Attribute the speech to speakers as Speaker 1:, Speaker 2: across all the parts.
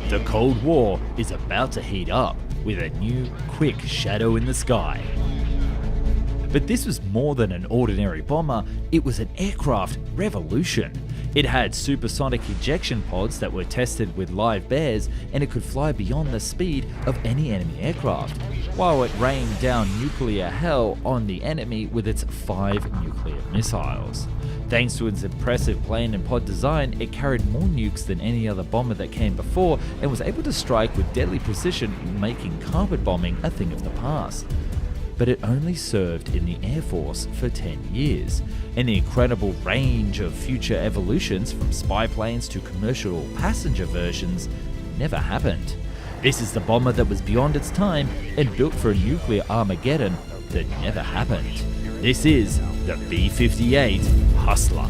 Speaker 1: The Cold War is about to heat up with a new, quick shadow in the sky. But this was more than an ordinary bomber, it was an aircraft revolution. It had supersonic ejection pods that were tested with live bears, and it could fly beyond the speed of any enemy aircraft, while it rained down nuclear hell on the enemy with its 5 nuclear missiles. Thanks to its impressive plane and pod design, it carried more nukes than any other bomber that came before and was able to strike with deadly precision, making carpet bombing a thing of the past. But it only served in the Air Force for 10 years, and the incredible range of future evolutions from spy planes to commercial passenger versions never happened. This is the bomber that was beyond its time and built for a nuclear Armageddon that never happened. This is the B-58 Hustler.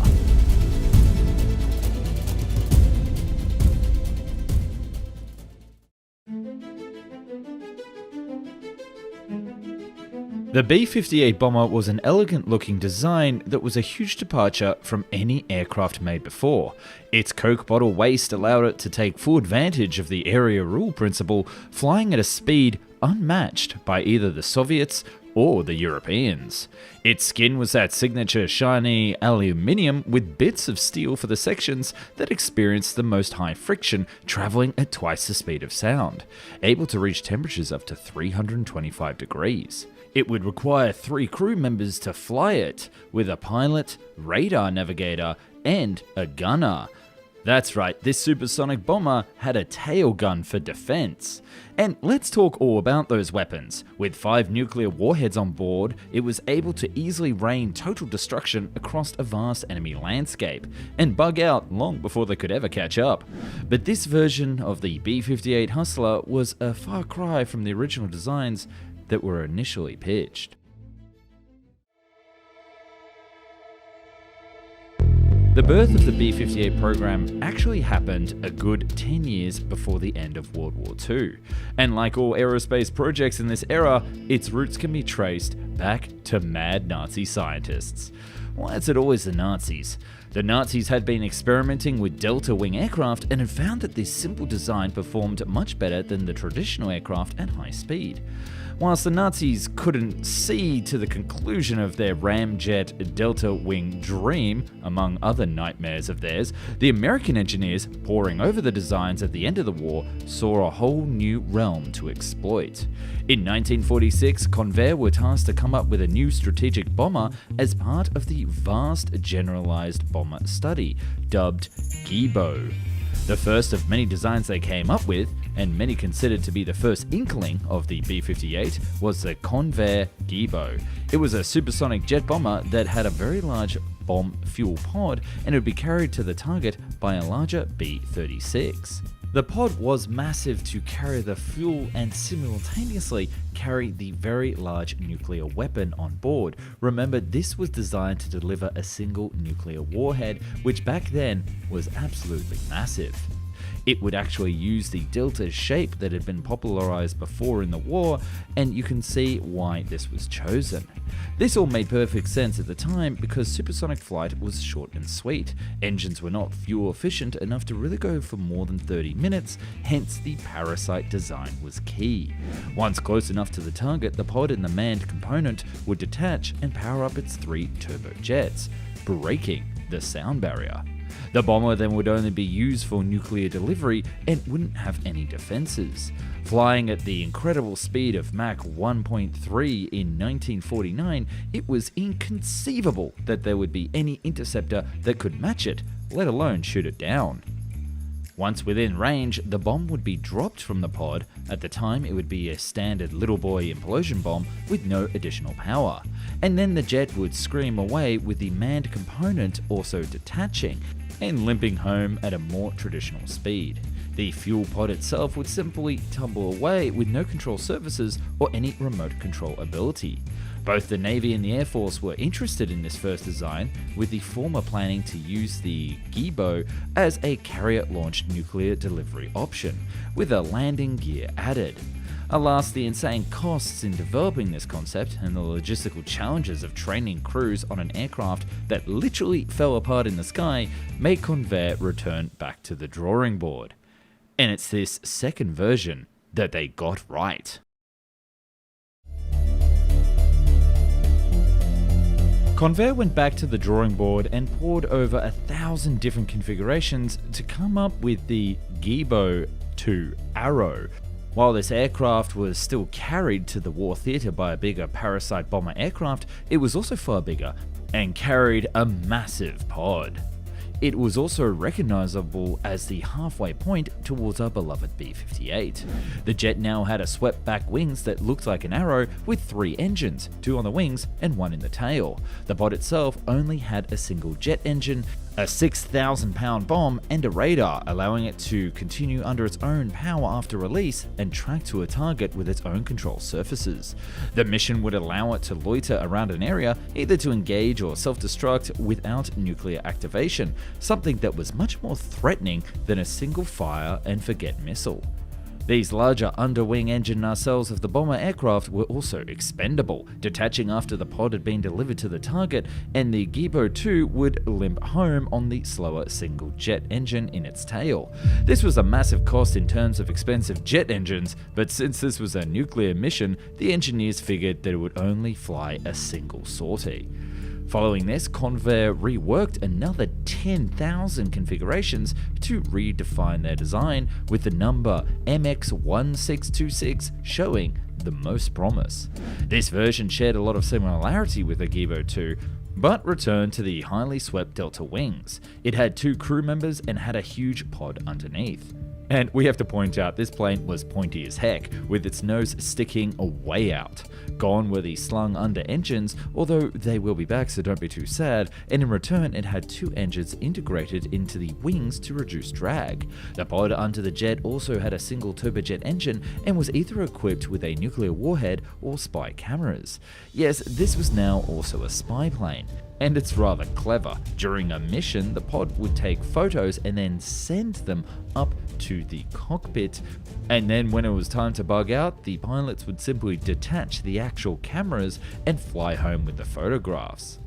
Speaker 1: The B-58 bomber was an elegant-looking design that was a huge departure from any aircraft made before. Its Coke bottle waist allowed it to take full advantage of the area rule principle, flying at a speed unmatched by either the Soviets or the Europeans. Its skin was that signature shiny aluminium with bits of steel for the sections that experienced the most high friction, traveling at twice the speed of sound, able to reach temperatures up to 325 degrees. It would require 3 crew members to fly it, with a pilot, radar navigator, and a gunner. That's right, this supersonic bomber had a tail gun for defense. And let's talk all about those weapons. With 5 nuclear warheads on board, it was able to easily rain total destruction across a vast enemy landscape, and bug out long before they could ever catch up. But this version of the B-58 Hustler was a far cry from the original designs that were initially pitched. The birth of the B-58 program actually happened a good 10 years before the end of World War II, and like all aerospace projects in this era, its roots can be traced back to mad Nazi scientists. Why is it always the Nazis? The Nazis had been experimenting with delta wing aircraft and had found that this simple design performed much better than the traditional aircraft at high speed. Whilst the Nazis couldn't see to the conclusion of their ramjet delta wing dream, among other nightmares of theirs, the American engineers poring over the designs at the end of the war saw a whole new realm to exploit. In 1946, Convair were tasked to come up with a new strategic bomber as part of the vast generalized bomber study, dubbed GIBO. The first of many designs they came up with, and many considered to be the first inkling of the B-58, was the Convair GIBO. It was a supersonic jet bomber that had a very large bomb fuel pod, and it would be carried to the target by a larger B-36. The pod was massive to carry the fuel and simultaneously carry the very large nuclear weapon on board. Remember, this was designed to deliver a single nuclear warhead, which back then was absolutely massive. It would actually use the delta shape that had been popularized before in the war, and you can see why this was chosen. This all made perfect sense at the time because supersonic flight was short and sweet. Engines were not fuel efficient enough to really go for more than 30 minutes, hence the parasite design was key. Once close enough to the target, the pod and the manned component would detach and power up its 3 turbojets, breaking the sound barrier. The bomber then would only be used for nuclear delivery and wouldn't have any defenses. Flying at the incredible speed of Mach 1.3 in 1949, it was inconceivable that there would be any interceptor that could match it, let alone shoot it down. Once within range, the bomb would be dropped from the pod. At the time, it would be a standard little boy implosion bomb with no additional power. And then the jet would scream away with the manned component also detaching and limping home at a more traditional speed. The fuel pod itself would simply tumble away with no control surfaces or any remote control ability. Both the Navy and the Air Force were interested in this first design, with the former planning to use the GIBO as a carrier-launched nuclear delivery option, with a landing gear added. Alas, the insane costs in developing this concept and the logistical challenges of training crews on an aircraft that literally fell apart in the sky made Convair return back to the drawing board. And it's this second version that they got right. Convair went back to the drawing board and pored over 1,000 different configurations to come up with the Gibo 2 Arrow. While this aircraft was still carried to the war theatre by a bigger Parasite bomber aircraft, it was also far bigger and carried a massive pod. It was also recognisable as the halfway point towards our beloved B-58. The jet now had a swept-back wings that looked like an arrow with 3 engines, 2 on the wings and 1 in the tail. The pod itself only had a single jet engine, a 6,000-pound bomb and a radar, allowing it to continue under its own power after release and track to a target with its own control surfaces. The mission would allow it to loiter around an area, either to engage or self-destruct without nuclear activation, something that was much more threatening than a single fire and forget missile. These larger underwing engine nacelles of the bomber aircraft were also expendable, detaching after the pod had been delivered to the target, and the Gibo 2 would limp home on the slower single jet engine in its tail. This was a massive cost in terms of expensive jet engines, but since this was a nuclear mission, the engineers figured that it would only fly a single sortie. Following this, Convair reworked another 10,000 configurations to redefine their design, with the number MX1626 showing the most promise. This version shared a lot of similarity with the Gibo 2, but returned to the highly swept Delta wings. It had 2 crew members and had a huge pod underneath. And we have to point out this plane was pointy as heck, with its nose sticking way out. Gone were the slung under engines, although they will be back so don't be too sad, and in return it had 2 engines integrated into the wings to reduce drag. The pod under the jet also had a single turbojet engine and was either equipped with a nuclear warhead or spy cameras. Yes, this was now also a spy plane. And it's rather clever. During a mission, the pod would take photos and then send them up to the cockpit. And then when it was time to bug out, the pilots would simply detach the actual cameras and fly home with the photographs.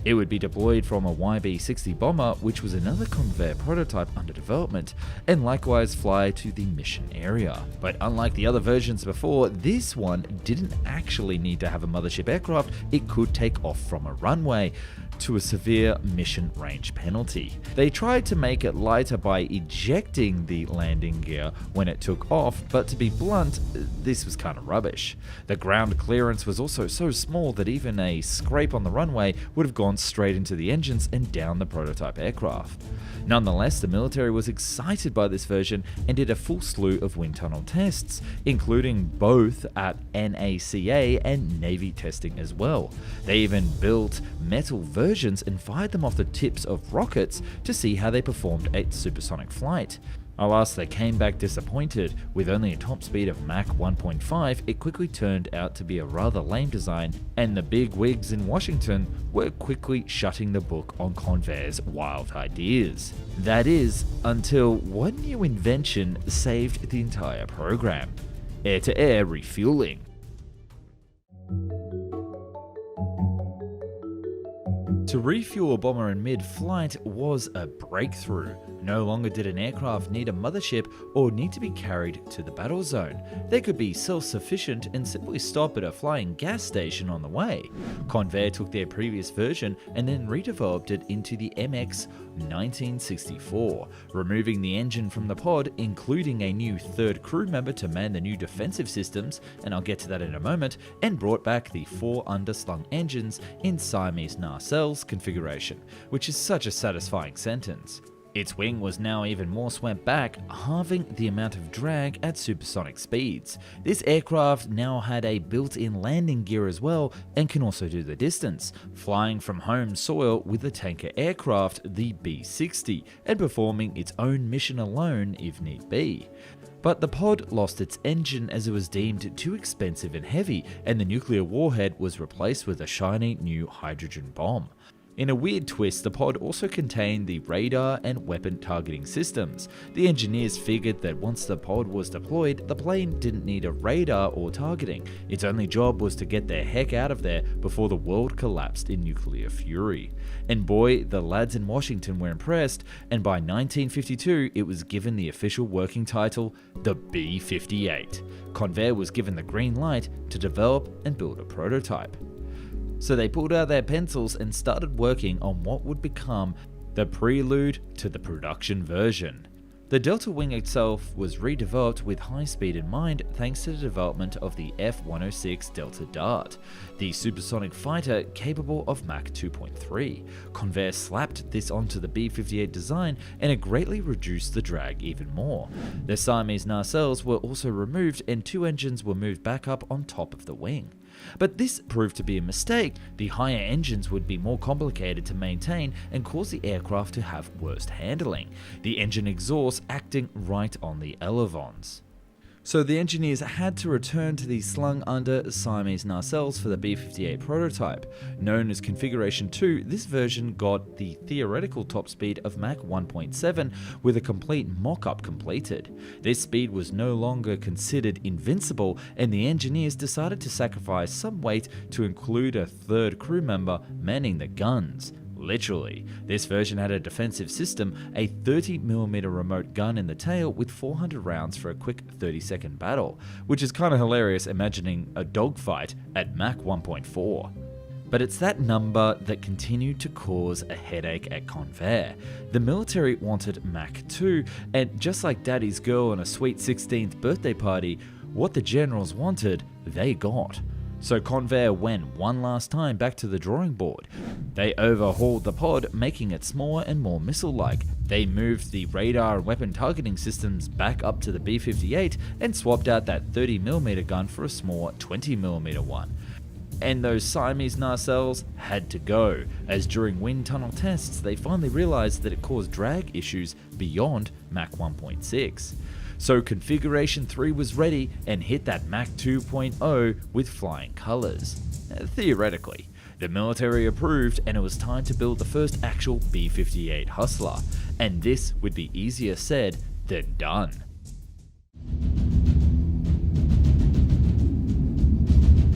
Speaker 1: It would be deployed from a YB-60 bomber, which was another Convair prototype under development, and likewise fly to the mission area. But unlike the other versions before, this one didn't actually need to have a mothership aircraft. It could take off from a runway, to a severe mission range penalty. They tried to make it lighter by ejecting the landing gear when it took off, but to be blunt, this was kind of rubbish. The ground clearance was also so small that even a scrape on the runway would have gone straight into the engines and down the prototype aircraft. Nonetheless, the military was excited by this version and did a full slew of wind tunnel tests, including both at NACA and Navy testing as well. They even built metal versions and fired them off the tips of rockets to see how they performed at supersonic flight. Alas, they came back disappointed. With only a top speed of Mach 1.5, it quickly turned out to be a rather lame design, and the big wigs in Washington were quickly shutting the book on Convair's wild ideas. That is, until one new invention saved the entire program: air-to-air refueling. To refuel a bomber in mid-flight was a breakthrough. No longer did an aircraft need a mothership or need to be carried to the battle zone. They could be self-sufficient and simply stop at a flying gas station on the way. Convair took their previous version and then redeveloped it into the MX-1964, removing the engine from the pod, including a new 3rd crew member to man the new defensive systems, and I'll get to that in a moment, and brought back the 4 underslung engines in Siamese nacelles configuration, which is such a satisfying sentence. Its wing was now even more swept back, halving the amount of drag at supersonic speeds. This aircraft now had a built-in landing gear as well, and can also do the distance, flying from home soil with the tanker aircraft, the B-60, and performing its own mission alone if need be. But the pod lost its engine as it was deemed too expensive and heavy, and the nuclear warhead was replaced with a shiny new hydrogen bomb. In a weird twist, the pod also contained the radar and weapon targeting systems. The engineers figured that once the pod was deployed, the plane didn't need a radar or targeting. Its only job was to get the heck out of there before the world collapsed in nuclear fury. And boy, the lads in Washington were impressed, and by 1952 it was given the official working title, the B-58. Convair was given the green light to develop and build a prototype. So they pulled out their pencils and started working on what would become the prelude to the production version. The Delta Wing itself was redeveloped with high speed in mind thanks to the development of the F-106 Delta Dart, the supersonic fighter capable of Mach 2.3. Convair slapped this onto the B-58 design and it greatly reduced the drag even more. The Siamese nacelles were also removed and 2 engines were moved back up on top of the wing. But this proved to be a mistake. The higher engines would be more complicated to maintain and cause the aircraft to have worse handling, the engine exhaust acting right on the elevons. So the engineers had to return to the slung under Siamese nacelles for the B-58 prototype. Known as Configuration 2, this version got the theoretical top speed of Mach 1.7 with a complete mock-up completed. This speed was no longer considered invincible, and the engineers decided to sacrifice some weight to include a third crew member manning the guns. Literally, this version had a defensive system, a 30mm remote gun in the tail with 400 rounds for a quick 30-second battle, which is kind of hilarious imagining a dogfight at Mach 1.4. But it's that number that continued to cause a headache at Convair. The military wanted Mach 2, and just like Daddy's girl on a sweet 16th birthday party, what the generals wanted, they got. So Convair went one last time back to the drawing board. They overhauled the pod, making it smaller and more missile-like. They moved the radar and weapon targeting systems back up to the B-58 and swapped out that 30mm gun for a smaller 20mm one. And those Siamese nacelles had to go, as during wind tunnel tests they finally realized that it caused drag issues beyond Mach 1.6. So Configuration 3 was ready and hit that Mach 2.0 with flying colors. Theoretically, the military approved and it was time to build the first actual B-58 Hustler, and this would be easier said than done.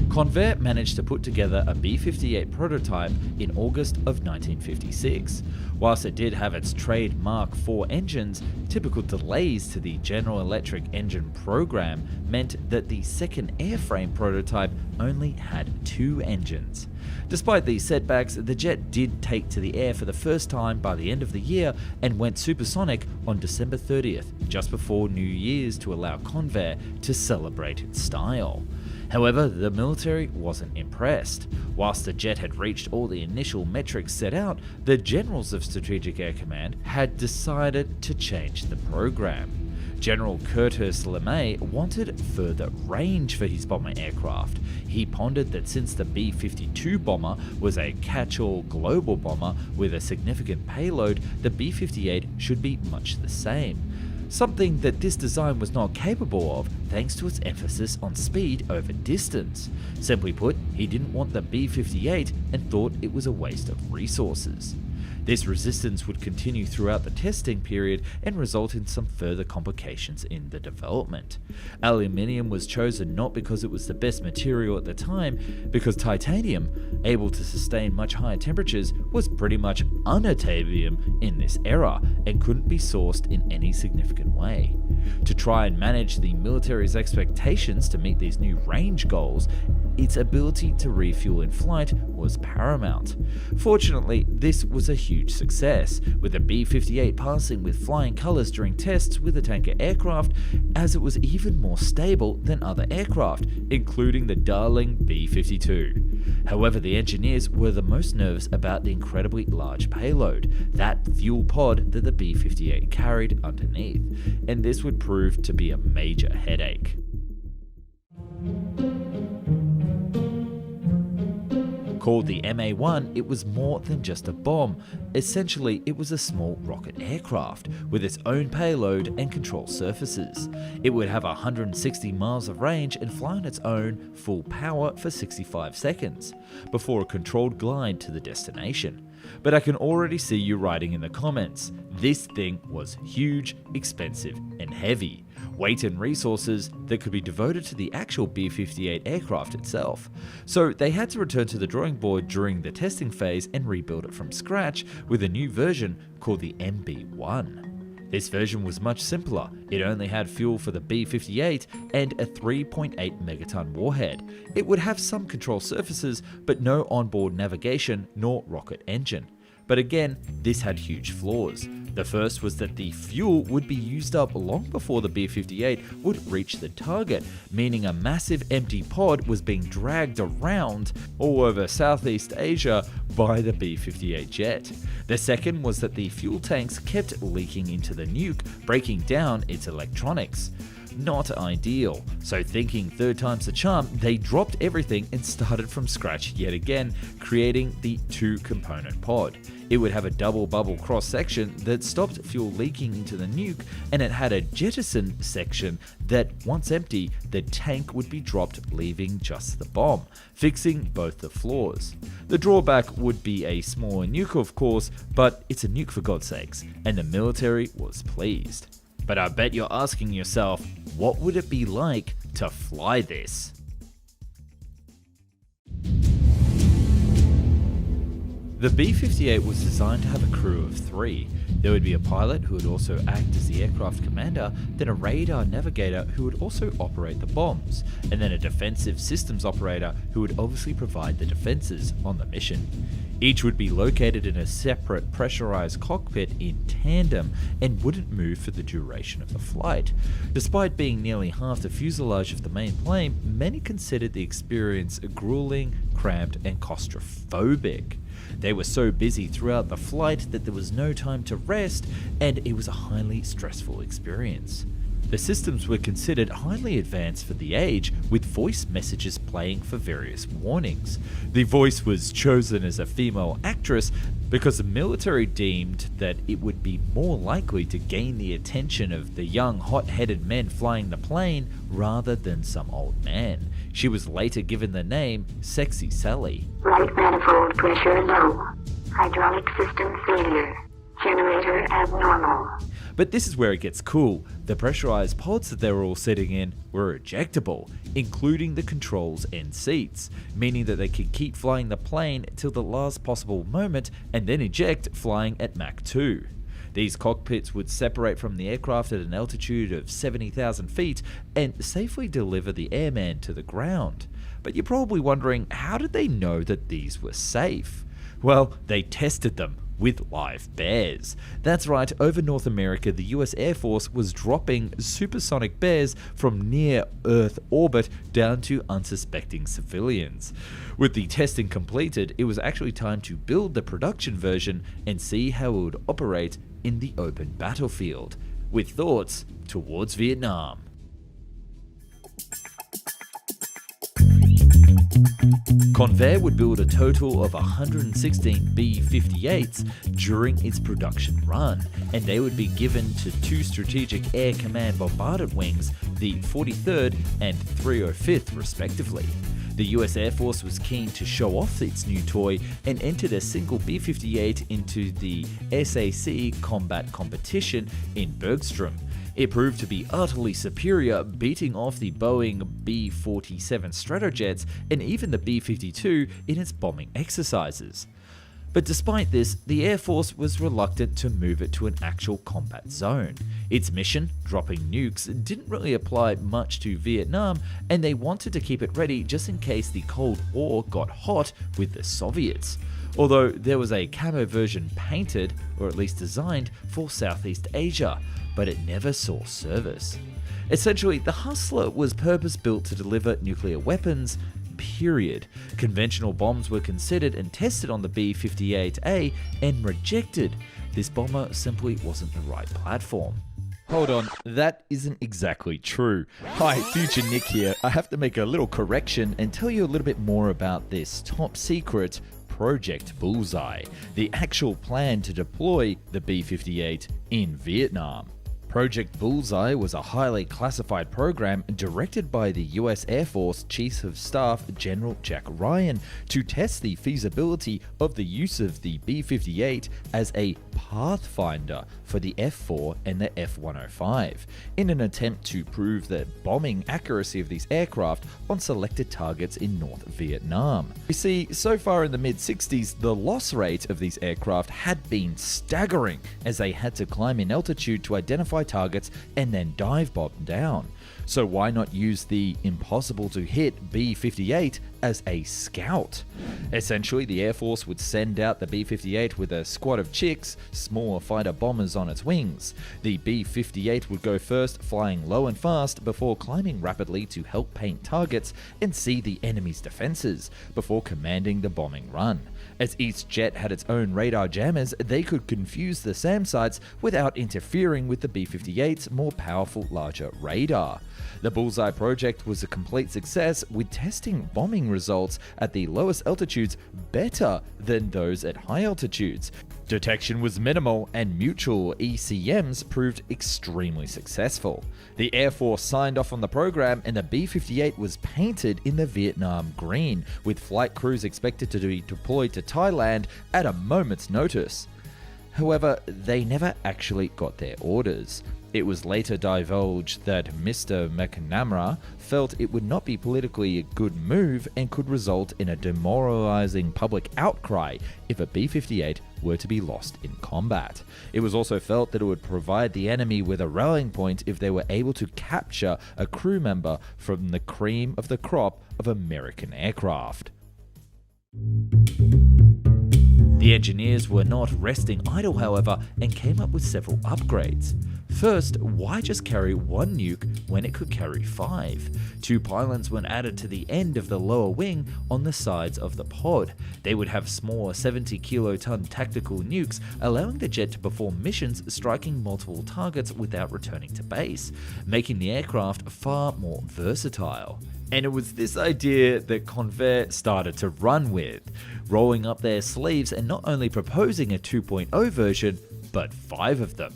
Speaker 1: Convair managed to put together a B-58 prototype in August of 1956. Whilst it did have its trademark 4 engines, typical delays to the General Electric engine program meant that the second airframe prototype only had 2 engines. Despite these setbacks, the jet did take to the air for the first time by the end of the year and went supersonic on December 30th, just before New Year's, to allow Convair to celebrate its style. However, the military wasn't impressed. Whilst the jet had reached all the initial metrics set out, the generals of Strategic Air Command had decided to change the program. General Curtis LeMay wanted further range for his bomber aircraft. He pondered that since the B-52 bomber was a catch-all global bomber with a significant payload, the B-58 should be much the same. Something that this design was not capable of thanks to its emphasis on speed over distance. Simply put, he didn't want the B-58 and thought it was a waste of resources. This resistance would continue throughout the testing period and result in some further complications in the development. Aluminium was chosen not because it was the best material at the time, because titanium, able to sustain much higher temperatures, was pretty much unobtainium in this era and couldn't be sourced in any significant way. To try and manage the military's expectations to meet these new range goals, its ability to refuel in flight was paramount. Fortunately, this was a huge success, with the B-58 passing with flying colours during tests with the tanker aircraft, as it was even more stable than other aircraft, including the darling B-52. However, the engineers were the most nervous about the incredibly large payload, that fuel pod that the B-58 carried underneath, and this would prove to be a major headache. Called the MA-1, it was more than just a bomb. Essentially, it was a small rocket aircraft with its own payload and control surfaces. It would have 160 miles of range and fly on its own full power for 65 seconds, before a controlled glide to the destination. But I can already see you writing in the comments, this thing was huge, expensive, and heavy. Weight and resources that could be devoted to the actual B-58 aircraft itself. So they had to return to the drawing board during the testing phase and rebuild it from scratch with a new version called the MB-1. This version was much simpler. It only had fuel for the B-58 and a 3.8 megaton warhead. It would have some control surfaces, but no onboard navigation nor rocket engine. But again, this had huge flaws. The first was that the fuel would be used up long before the B-58 would reach the target, meaning a massive empty pod was being dragged around all over Southeast Asia by the B-58 jet. The second was that the fuel tanks kept leaking into the nuke, breaking down its electronics. Not ideal. So thinking third time's the charm, they dropped everything and started from scratch yet again, creating the two-component pod. It would have a double bubble cross section that stopped fuel leaking into the nuke, and it had a jettison section that, once empty, the tank would be dropped, leaving just the bomb, fixing both the flaws. The drawback would be a smaller nuke, of course, but it's a nuke for God's sakes, and the military was pleased. But I bet you're asking yourself, what would it be like to fly this? The B-58 was designed to have a crew of 3. There would be a pilot who would also act as the aircraft commander, then a radar navigator who would also operate the bombs, and then a defensive systems operator who would obviously provide the defenses on the mission. Each would be located in a separate pressurized cockpit in tandem and wouldn't move for the duration of the flight. Despite being nearly half the fuselage of the main plane, many considered the experience grueling, cramped, and claustrophobic. They were so busy throughout the flight that there was no time to rest, and it was a highly stressful experience. The systems were considered highly advanced for the age, with voice messages playing for various warnings. The voice was chosen as a female actress because the military deemed that it would be more likely to gain the attention of the young, hot-headed men flying the plane rather than some old man. She was later given the name Sexy Sally.
Speaker 2: Right manifold pressure low. Hydraulic system failure. Generator abnormal.
Speaker 1: But this is where it gets cool. The pressurized pods that they were all sitting in were ejectable, including the controls and seats, meaning that they could keep flying the plane till the last possible moment and then eject, flying at Mach 2. These cockpits would separate from the aircraft at an altitude of 70,000 feet and safely deliver the airman to the ground. But you're probably wondering, how did they know that these were safe? Well, they tested them with live bears. That's right, over North America, the US Air Force was dropping supersonic bears from near Earth orbit down to unsuspecting civilians. With the testing completed, it was actually time to build the production version and see how it would operate in the open battlefield, with thoughts towards Vietnam. Convair would build a total of 116 B-58s during its production run, and they would be given to 2 Strategic Air Command bombarded wings, the 43rd and 305th respectively. The US Air Force was keen to show off its new toy and entered a single B-58 into the SAC combat competition in Bergstrom. It proved to be utterly superior, beating off the Boeing B-47 Stratojets and even the B-52 in its bombing exercises. But despite this, the Air Force was reluctant to move it to an actual combat zone. Its mission, dropping nukes, didn't really apply much to Vietnam, and they wanted to keep it ready just in case the Cold War got hot with the Soviets. Although there was a camo version painted, or at least designed, for Southeast Asia, but it never saw service. Essentially, the Hustler was purpose-built to deliver nuclear weapons, period. Conventional bombs were considered and tested on the B-58A and rejected. This bomber simply wasn't the right platform. Hold on, that isn't exactly true. Hi, Future Nick here. I have to make a little correction and tell you a little bit more about this top secret Project Bullseye, the actual plan to deploy the B-58 in Vietnam. Project Bullseye was a highly classified program directed by the US Air Force Chief of Staff General Jack Ryan to test the feasibility of the use of the B-58 as a pathfinder for the F-4 and the F-105 in an attempt to prove the bombing accuracy of these aircraft on selected targets in North Vietnam. You see, so far in the mid-60s, the loss rate of these aircraft had been staggering as they had to climb in altitude to identify targets and then dive bomb down. So why not use the impossible to hit B-58 as a scout? Essentially, the Air Force would send out the B-58 with a squad of chicks, smaller fighter bombers on its wings. The B-58 would go first, flying low and fast before climbing rapidly to help paint targets and see the enemy's defenses before commanding the bombing run. As each jet had its own radar jammers, they could confuse the SAM sites without interfering with the B-58's more powerful, larger radar. The Bullseye project was a complete success, with testing bombing results at the lowest altitudes better than those at high altitudes. Detection was minimal, and mutual ECMs proved extremely successful. The Air Force signed off on the program, and the B-58 was painted in the Vietnam green, with flight crews expected to be deployed to Thailand at a moment's notice. However, they never actually got their orders. It was later divulged that Mr. McNamara felt it would not be politically a good move and could result in a demoralizing public outcry if a B-58 were to be lost in combat. It was also felt that it would provide the enemy with a rallying point if they were able to capture a crew member from the cream of the crop of American aircraft. The engineers were not resting idle, however, and came up with several upgrades. First, why just carry one nuke when it could carry 5? 2 pylons were added to the end of the lower wing on the sides of the pod. They would have smaller 70-kiloton tactical nukes, allowing the jet to perform missions striking multiple targets without returning to base, making the aircraft far more versatile. And it was this idea that Convair started to run with, rolling up their sleeves and not only proposing a 2.0 version, but 5 of them.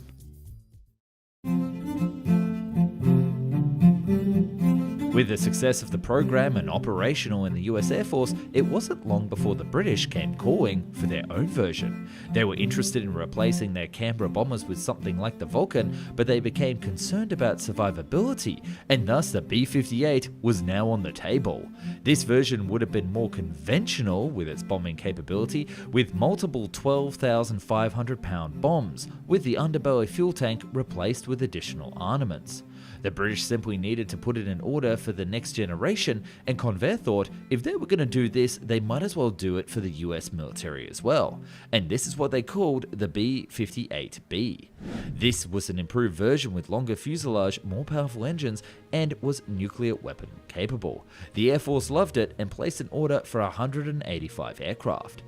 Speaker 1: With the success of the program and operational in the US Air Force, it wasn't long before the British came calling for their own version. They were interested in replacing their Canberra bombers with something like the Vulcan, but they became concerned about survivability, and thus the B-58 was now on the table. This version would have been more conventional with its bombing capability, with multiple 12,500-pound bombs, with the underbelly fuel tank replaced with additional armaments. The British simply needed to put it in order for the next generation, and Convair thought if they were going to do this, they might as well do it for the US military as well. And this is what they called the B-58B. This was an improved version with longer fuselage, more powerful engines, and was nuclear weapon capable. The Air Force loved it and placed an order for 185 aircraft.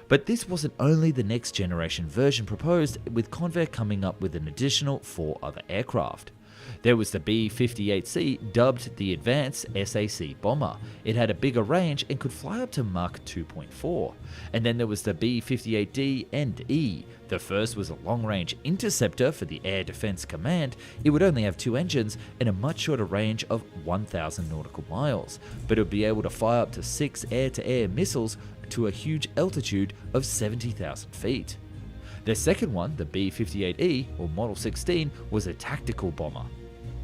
Speaker 1: But this wasn't only the next generation version proposed, with Convair coming up with an additional 4 other aircraft. There was the B-58C, dubbed the Advanced SAC Bomber. It had a bigger range and could fly up to Mach 2.4. And then there was the B-58D and E. The first was a long-range interceptor for the Air Defense Command. It would only have 2 engines and a much shorter range of 1,000 nautical miles, but it would be able to fire up to 6 air-to-air missiles to a huge altitude of 70,000 feet. The second one, the B-58E, or Model 16, was a tactical bomber.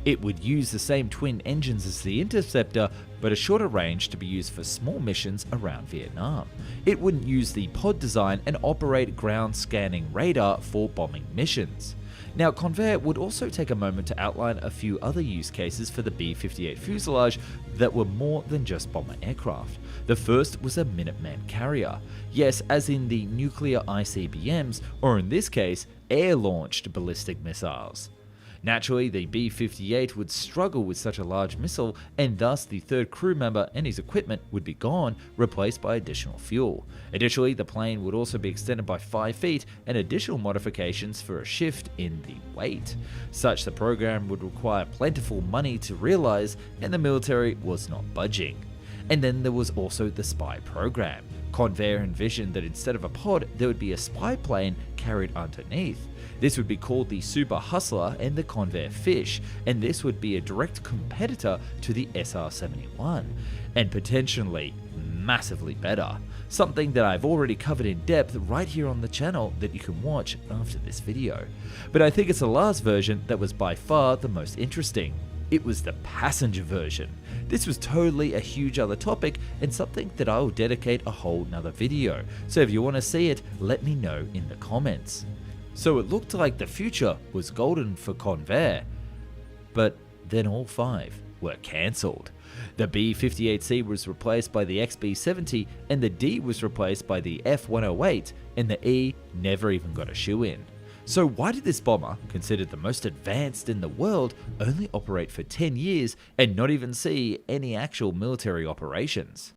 Speaker 1: It would use the same twin engines as the Interceptor, but a shorter range to be used for small missions around Vietnam. It wouldn't use the pod design and operate ground scanning radar for bombing missions. Now, Convair would also take a moment to outline a few other use cases for the B-58 fuselage that were more than just bomber aircraft. The first was a Minuteman carrier. Yes, as in the nuclear ICBMs, or in this case, air-launched ballistic missiles. Naturally, the B-58 would struggle with such a large missile, and thus the third crew member and his equipment would be gone, replaced by additional fuel. Additionally, the plane would also be extended by 5 feet and additional modifications for a shift in the weight. Such the program would require plentiful money to realize, and the military was not budging. And then there was also the spy program. Convair envisioned that instead of a pod, there would be a spy plane carried underneath. This would be called the Super Hustler and the Convair Fish, and this would be a direct competitor to the SR-71, and potentially massively better. Something that I've already covered in depth right here on the channel that you can watch after this video. But I think it's the last version that was by far the most interesting. It was the passenger version. This was totally a huge other topic and something that I will dedicate a whole nother video, so if you want to see it, let me know in the comments. So it looked like the future was golden for Convair, but then all 5 were cancelled. The B-58C was replaced by the XB-70 and the D was replaced by the F-108, and the E never even got a shoe-in. So why did this bomber, considered the most advanced in the world, only operate for 10 years and not even see any actual military operations?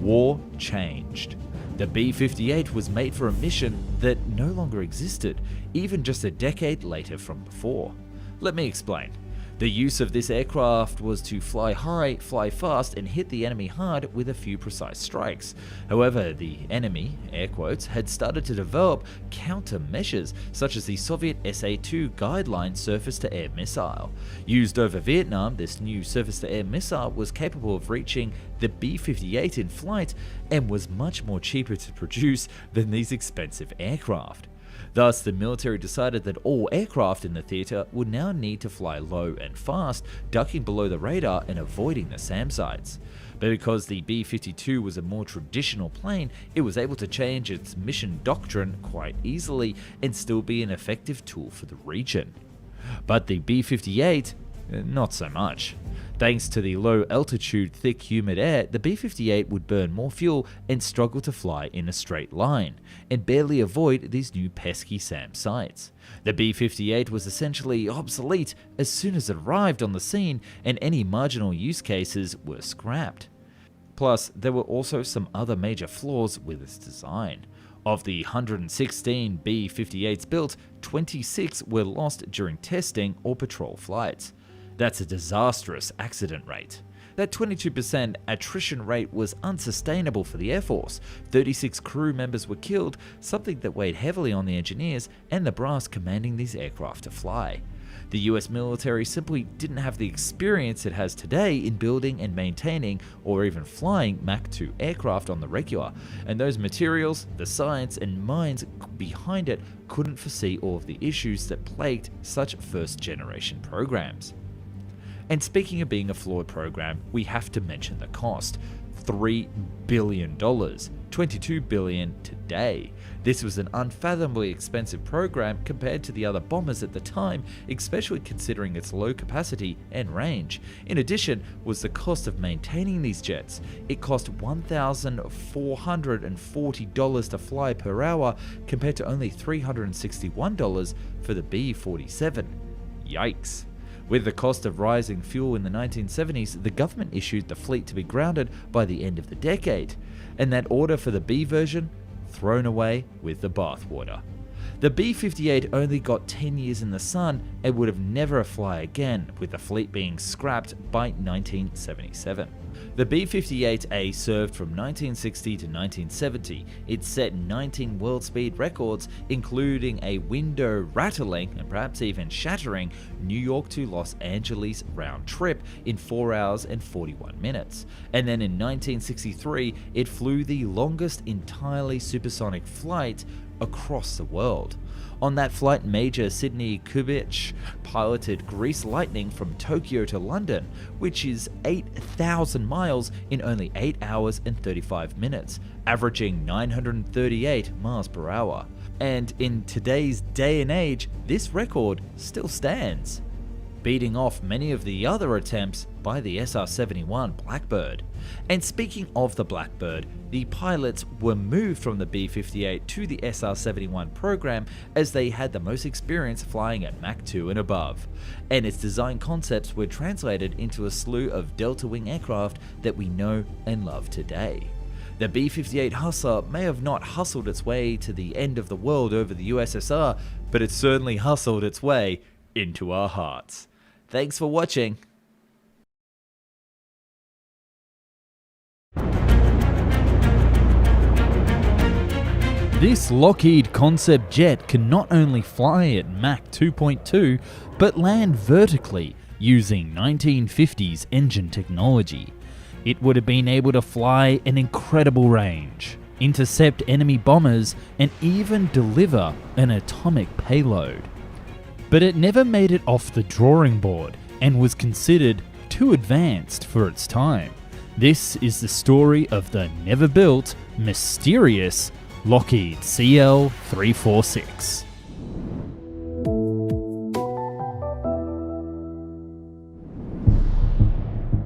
Speaker 1: War changed. The B-58 was made for a mission that no longer existed, even just a decade later from before. Let me explain. The use of this aircraft was to fly high, fly fast, and hit the enemy hard with a few precise strikes. However, the enemy, air quotes, had started to develop countermeasures, such as the Soviet SA-2 guideline surface-to-air missile. Used over Vietnam, this new surface-to-air missile was capable of reaching the B-58 in flight and was much more cheaper to produce than these expensive aircraft. Thus, the military decided that all aircraft in the theater would now need to fly low and fast, ducking below the radar and avoiding the SAM sites. But because the B-52 was a more traditional plane, it was able to change its mission doctrine quite easily and still be an effective tool for the region. But the B-58, not so much. Thanks to the low altitude, thick humid air, the B-58 would burn more fuel and struggle to fly in a straight line, and barely avoid these new pesky SAM sites. The B-58 was essentially obsolete as soon as it arrived on the scene, and any marginal use cases were scrapped. Plus, there were also some other major flaws with its design. Of the 116 B-58s built, 26 were lost during testing or patrol flights. That's a disastrous accident rate. That 22% attrition rate was unsustainable for the Air Force. 36 crew members were killed, something that weighed heavily on the engineers and the brass commanding these aircraft to fly. The US military simply didn't have the experience it has today in building and maintaining or even flying Mach 2 aircraft on the regular, and those materials, the science and minds behind it couldn't foresee all of the issues that plagued such first-generation programs. And speaking of being a flawed program, we have to mention the cost. $3 billion, $22 billion today. This was an unfathomably expensive program compared to the other bombers at the time, especially considering its low capacity and range. In addition was the cost of maintaining these jets. It cost $1,440 to fly per hour compared to only $361 for the B-47. Yikes. With the cost of rising fuel in the 1970s, the government issued the fleet to be grounded by the end of the decade, and that order for the B version thrown away with the bathwater. The B-58 only got 10 years in the sun and would have never fly again, with the fleet being scrapped by 1977. The B-58A served from 1960 to 1970. It set 19 world speed records, including a window-rattling and perhaps even shattering New York to Los Angeles round trip in 4 hours and 41 minutes. And then in 1963, it flew the longest entirely supersonic flight across the world. On that flight, Major Sidney Kubich piloted Grease Lightning from Tokyo to London, which is 8,000 miles in only 8 hours and 35 minutes, averaging 938 miles per hour. And in today's day and age, this record still stands. beating off many of the other attempts by the SR-71 Blackbird. And speaking of the Blackbird, the pilots were moved from the B-58 to the SR-71 program as they had the most experience flying at Mach 2 and above, and its design concepts were translated into a slew of delta wing aircraft that we know and love today. The B-58 Hussar may have not hustled its way to the end of the world over the USSR, but it certainly hustled its way into our hearts. Thanks for watching. This Lockheed concept jet can not only fly at Mach 2.2, but land vertically using 1950s engine technology. It would have been able to fly an incredible range, intercept enemy bombers, and even deliver an atomic payload. But it never made it off the drawing board and was considered too advanced for its time. This is the story of the never-built, mysterious Lockheed CL-346.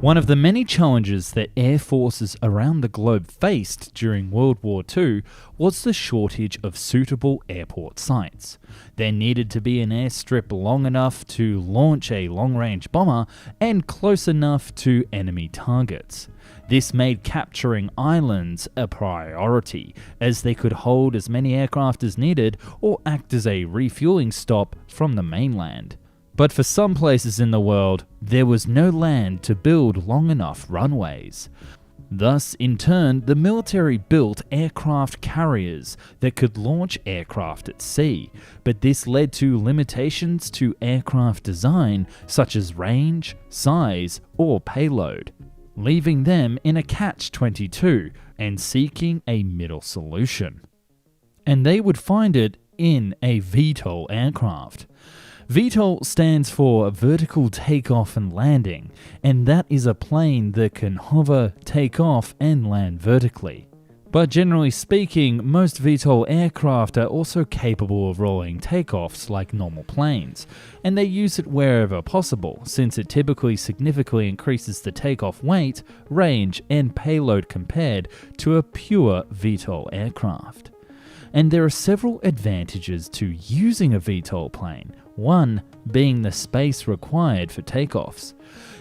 Speaker 1: One of the many challenges that air forces around the globe faced during World War II was the shortage of suitable airport sites. There needed to be an airstrip long enough to launch a long-range bomber and close enough to enemy targets. This made capturing islands a priority, as they could hold as many aircraft as needed or act as a refueling stop from the mainland. But for some places in the world, there was no land to build long enough runways. Thus, in turn, the military built aircraft carriers that could launch aircraft at sea, but this led to limitations to aircraft design such as range, size, or payload, leaving them in a catch-22 and seeking a middle solution. And they would find it in a VTOL aircraft. VTOL stands for Vertical Takeoff and Landing, and that is a plane that can hover, take off, and land vertically. But generally speaking, most VTOL aircraft are also capable of rolling takeoffs like normal planes, and they use it wherever possible, since it typically significantly increases the takeoff weight, range, and payload compared to a pure VTOL aircraft. And there are several advantages to using a VTOL plane, one being the space required for takeoffs.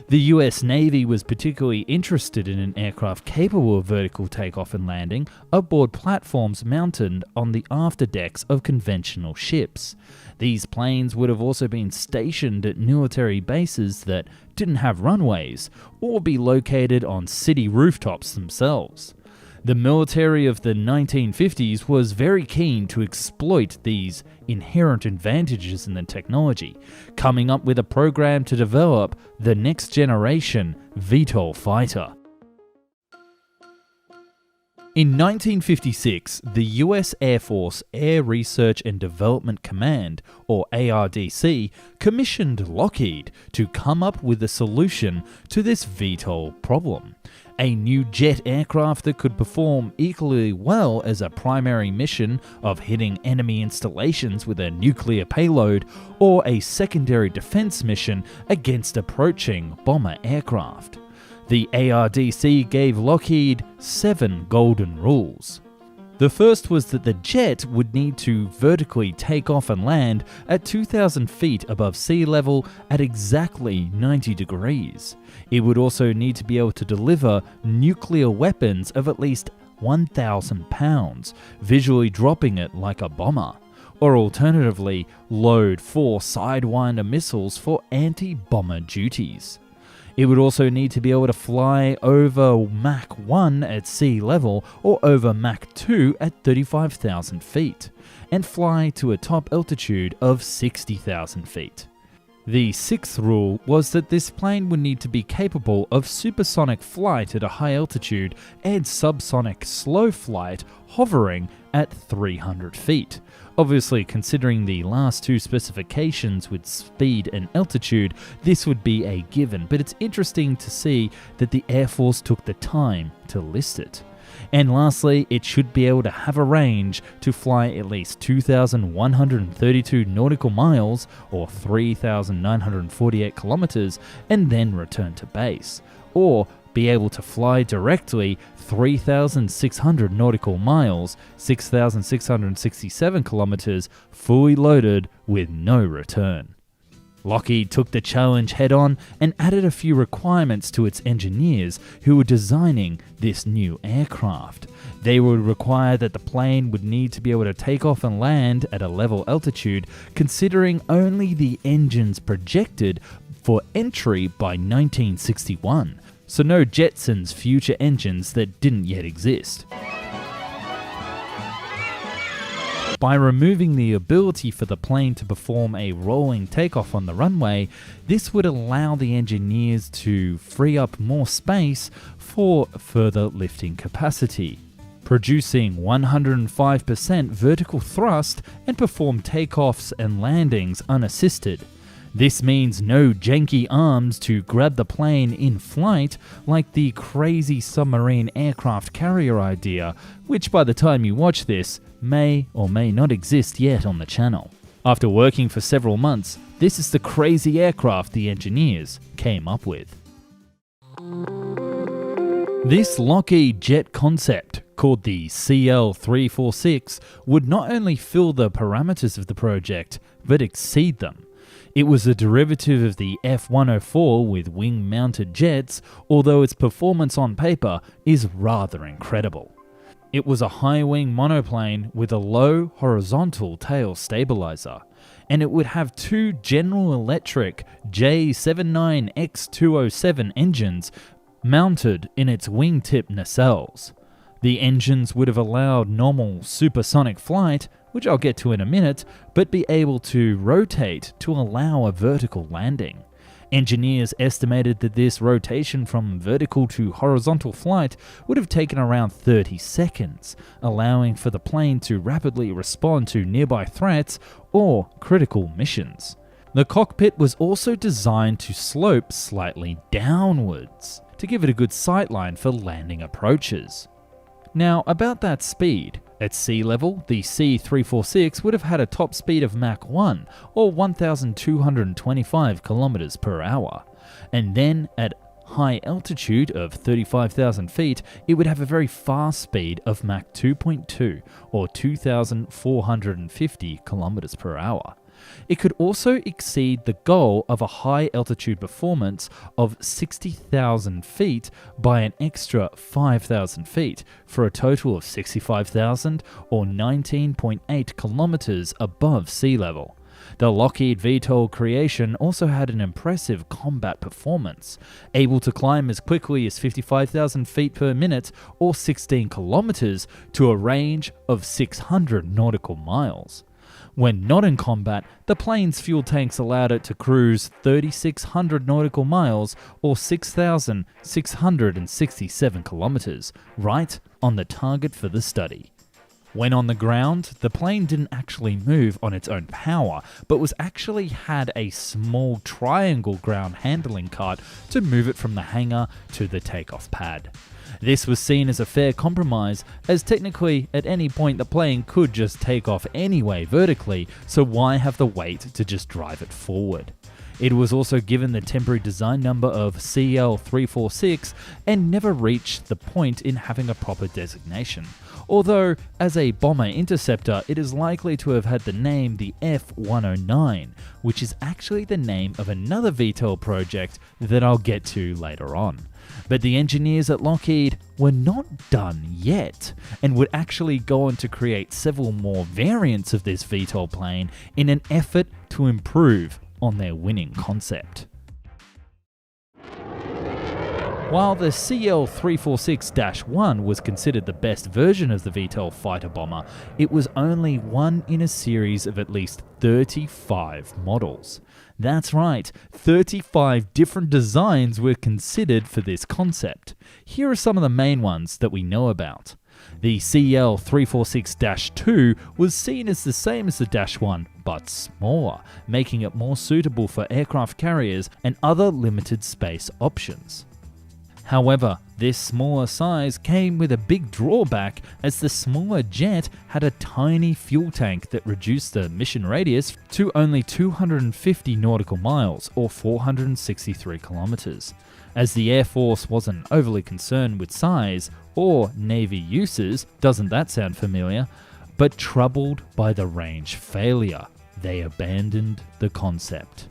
Speaker 1: The US Navy was particularly interested in an aircraft capable of vertical takeoff and landing aboard platforms mounted on the afterdecks of conventional ships. These planes would have also been stationed at military bases that didn't have runways, or be located on city rooftops themselves. The military of the 1950s was very keen to exploit these inherent advantages in the technology, coming up with a program to develop the next generation VTOL fighter. In 1956, the US Air Force Air Research and Development Command, or ARDC, commissioned Lockheed to come up with a solution to this VTOL problem. A new jet aircraft that could perform equally well as a primary mission of hitting enemy installations with a nuclear payload, or a secondary defense mission against approaching bomber aircraft. The ARDC gave Lockheed 7 golden rules. The first was that the jet would need to vertically take off and land at 2,000 feet above sea level at exactly 90 degrees. It would also need to be able to deliver nuclear weapons of at least 1,000 pounds, visually dropping it like a bomber. Or alternatively, load 4 Sidewinder missiles for anti-bomber duties. It would also need to be able to fly over Mach 1 at sea level or over Mach 2 at 35,000 feet, and fly to a top altitude of 60,000 feet. The sixth rule was that this plane would need to be capable of supersonic flight at a high altitude and subsonic slow flight hovering at 300 feet. Obviously, considering the last two specifications with speed and altitude, this would be a given, but it's interesting to see that the Air Force took the time to list it. And lastly, it should be able to have a range to fly at least 2,132 nautical miles or 3,948 kilometers and then return to base, or be able to fly directly 3,600 nautical miles, 6,667 kilometers, fully loaded with no return. Lockheed took the challenge head on and added a few requirements to its engineers who were designing this new aircraft. They would require that the plane would need to be able to take off and land at a level altitude, considering only the engines projected for entry by 1961. So no Jetsons future engines that didn't yet exist. By removing the ability for the plane to perform a rolling takeoff on the runway, this would allow the engineers to free up more space for further lifting capacity, producing 105% vertical thrust and perform takeoffs and landings unassisted. This means no janky arms to grab the plane in flight like the crazy submarine aircraft carrier idea, which by the time you watch this, may or may not exist yet on the channel. After working for several months, this is the crazy aircraft the engineers came up with. This Lockheed jet concept, called the CL-346, would not only fill the parameters of the project, but exceed them. It was a derivative of the F-104 with wing-mounted jets, although its performance on paper is rather incredible. It was a high-wing monoplane with a low horizontal tail stabilizer, and it would have two General Electric J79X207 engines mounted in its wingtip nacelles. The engines would have allowed normal supersonic flight, which I'll get to in a minute, but be able to rotate to allow a vertical landing. Engineers estimated that this rotation from vertical to horizontal flight would have taken around 30 seconds, allowing for the plane to rapidly respond to nearby threats or critical missions. The cockpit was also designed to slope slightly downwards, to give it a good sightline for landing approaches. Now, about that speed. At sea level, the C-346 would have had a top speed of Mach 1, or 1,225 km per hour. And then, at high altitude of 35,000 feet, it would have a very fast speed of Mach 2.2, or 2,450 km per hour. It could also exceed the goal of a high altitude performance of 60,000 feet by an extra 5,000 feet for a total of 65,000 or 19.8 kilometers above sea level. The Lockheed VTOL creation also had an impressive combat performance, able to climb as quickly as 55,000 feet per minute or 16 kilometers to a range of 600 nautical miles. When not in combat, the plane's fuel tanks allowed it to cruise 3,600 nautical miles or 6,667 kilometers, right on the target for the study. When on the ground, the plane didn't actually move on its own power, but was actually had a small triangle ground handling cart to move it from the hangar to the takeoff pad. This was seen as a fair compromise, as technically at any point the plane could just take off anyway vertically, so why have the weight to just drive it forward? It was also given the temporary design number of CL-346 and never reached the point in having a proper designation. Although, as a bomber interceptor, it is likely to have had the name the F-109, which is actually the name of another VTOL project that I'll get to later on. But the engineers at Lockheed were not done yet, and would actually go on to create several more variants of this VTOL plane in an effort to improve on their winning concept. While the CL-346-1 was considered the best version of the VTOL fighter bomber, it was only one in a series of at least 35 models. That's right, 35 different designs were considered for this concept. Here are some of the main ones that we know about. The CL-346-2 was seen as the same as the -1, but smaller, making it more suitable for aircraft carriers and other limited space options. However, this smaller size came with a big drawback, as the smaller jet had a tiny fuel tank that reduced the mission radius to only 250 nautical miles or 463 kilometers. As the Air Force wasn't overly concerned with size or Navy uses, doesn't that sound familiar? But troubled by the range failure, they abandoned the concept.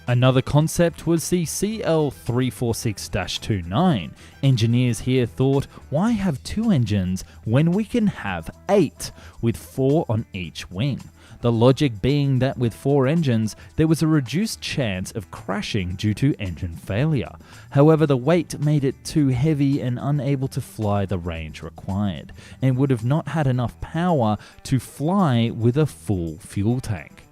Speaker 1: Another concept was the CL-346-29. Engineers here thought, why have 2 engines when we can have 8, with 4 on each wing? The logic being that with 4 engines, there was a reduced chance of crashing due to engine failure. However, the weight made it too heavy and unable to fly the range required, and would have not had enough power to fly with a full fuel tank.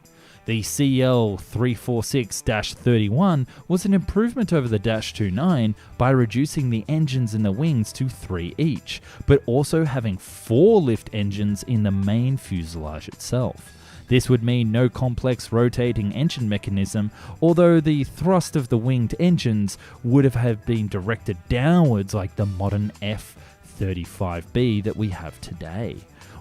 Speaker 1: The CL-346-31 was an improvement over the -29 by reducing the engines in the wings to 3 each, but also having 4 lift engines in the main fuselage itself. This would mean no complex rotating engine mechanism, although the thrust of the winged engines would have been directed downwards like the modern F-35B that we have today.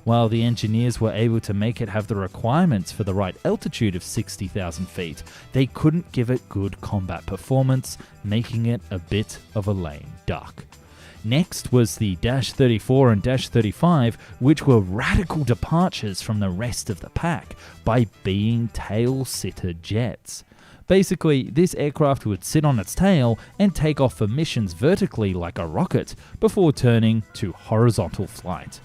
Speaker 1: While the engineers were able to make it have the requirements for the right altitude of 60,000 feet, they couldn't give it good combat performance, making it a bit of a lame duck. Next was the -34 and -35, which were radical departures from the rest of the pack by being tail-sitter jets. Basically, this aircraft would sit on its tail and take off for missions vertically like a rocket, before turning to horizontal flight.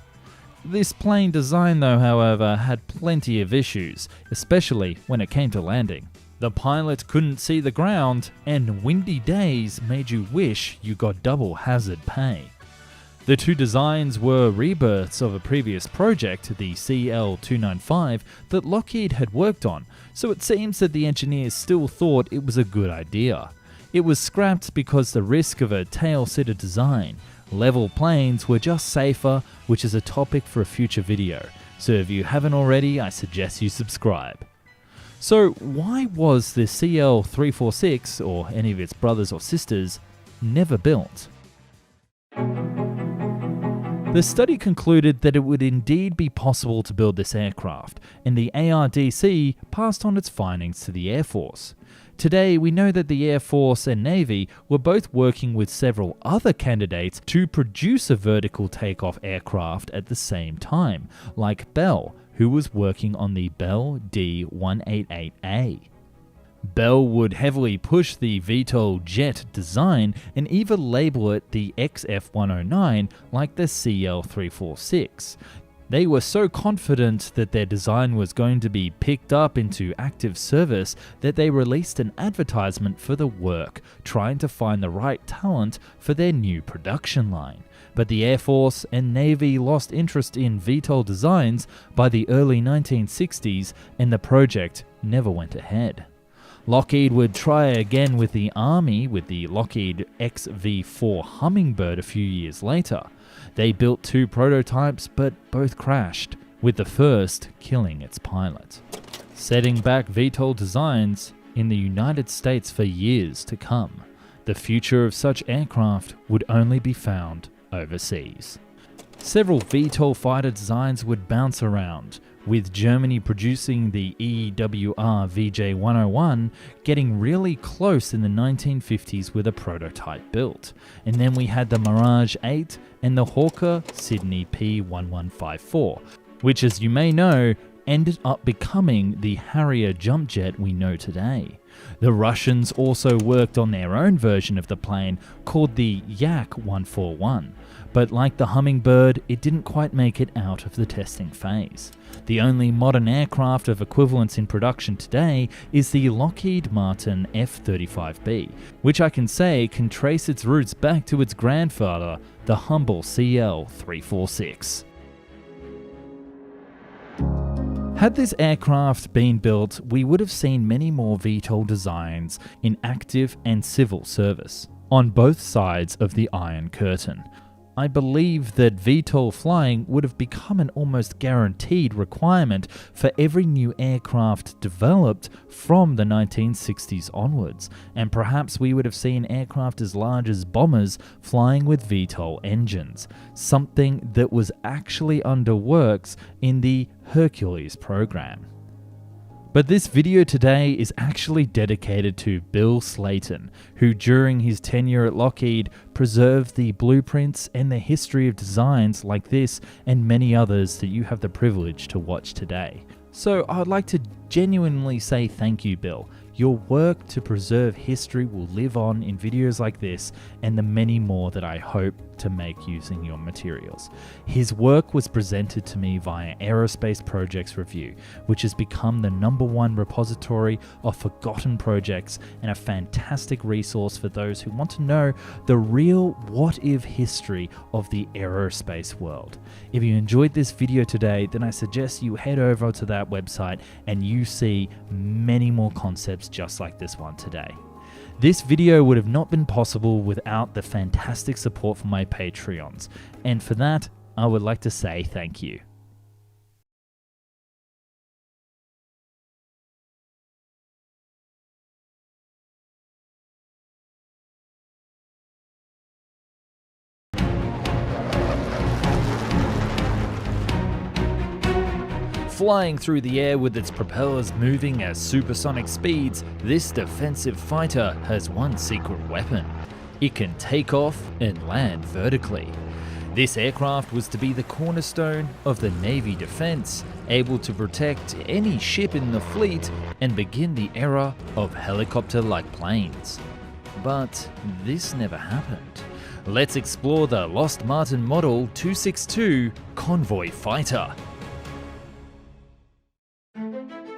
Speaker 1: This plane design though, however, had plenty of issues, especially when it came to landing. The pilot couldn't see the ground, and windy days made you wish you got double hazard pay. The 2 designs were rebirths of a previous project, the CL-295, that Lockheed had worked on, so it seems that the engineers still thought it was a good idea. It was scrapped because the risk of a tail-sitter design. Level planes were just safer, which is a topic for a future video, so if you haven't already, I suggest you subscribe. So why was the CL-346, or any of its brothers or sisters, never built? The study concluded that it would indeed be possible to build this aircraft, and the ARDC passed on its findings to the Air Force. Today, we know that the Air Force and Navy were both working with several other candidates to produce a vertical takeoff aircraft at the same time, like Bell, who was working on the Bell D-188A. Bell would heavily push the VTOL jet design and even label it the XF-109 like the CL-346. They were so confident that their design was going to be picked up into active service that they released an advertisement for the work, trying to find the right talent for their new production line. But the Air Force and Navy lost interest in VTOL designs by the early 1960s, and the project never went ahead. Lockheed would try again with the Army with the Lockheed XV-4 Hummingbird a few years later. They built 2 prototypes, but both crashed, with the first killing its pilot, setting back VTOL designs in the United States for years to come. The future of such aircraft would only be found overseas. Several VTOL fighter designs would bounce around, with Germany producing the EWR VJ-101 getting really close in the 1950s with a prototype built. And then we had the Mirage 8 and the Hawker Sydney P1154, which, as you may know, ended up becoming the Harrier jump jet we know today. The Russians also worked on their own version of the plane called the Yak-141, but like the Hummingbird, it didn't quite make it out of the testing phase. The only modern aircraft of equivalence in production today is the Lockheed Martin F-35B, which I can say can trace its roots back to its grandfather, the humble CL-346. Had this aircraft been built, we would have seen many more VTOL designs in active and civil service, on both sides of the Iron Curtain. I believe that VTOL flying would have become an almost guaranteed requirement for every new aircraft developed from the 1960s onwards, and perhaps we would have seen aircraft as large as bombers flying with VTOL engines, something that was actually under works in the Hercules program. But this video today is actually dedicated to Bill Slayton, who during his tenure at Lockheed preserved the blueprints and the history of designs like this and many others that you have the privilege to watch today. So I'd like to genuinely say thank you, Bill. Your work to preserve history will live on in videos like this and the many more that I hope to make using your materials. His work was presented to me via Aerospace Projects Review, which has become the #1 repository of forgotten projects and a fantastic resource for those who want to know the real what-if history of the aerospace world. If you enjoyed this video today, then I suggest you head over to that website and you see many more concepts just like this one today. This video would have not been possible without the fantastic support from my Patreons, and for that, I would like to say thank you. Flying through the air with its propellers moving at supersonic speeds, this defensive fighter has one secret weapon. It can take off and land vertically. This aircraft was to be the cornerstone of the Navy defense, able to protect any ship in the fleet and begin the era of helicopter-like planes. But this never happened. Let's explore the Lost Martin Model 262 Convoy fighter.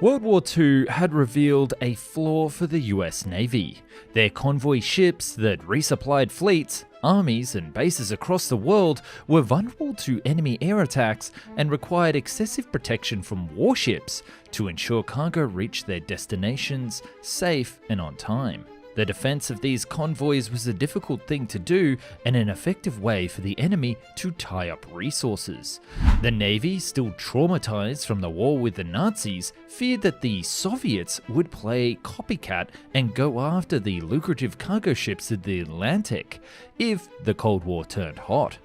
Speaker 1: World War II had revealed a flaw for the US Navy. Their convoy ships that resupplied fleets, armies, and bases across the world were vulnerable to enemy air attacks and required excessive protection from warships to ensure cargo reached their destinations safe and on time. The defense of these convoys was a difficult thing to do and an effective way for the enemy to tie up resources. The Navy, still traumatized from the war with the Nazis, feared that the Soviets would play copycat and go after the lucrative cargo ships of the Atlantic if the Cold War turned hot.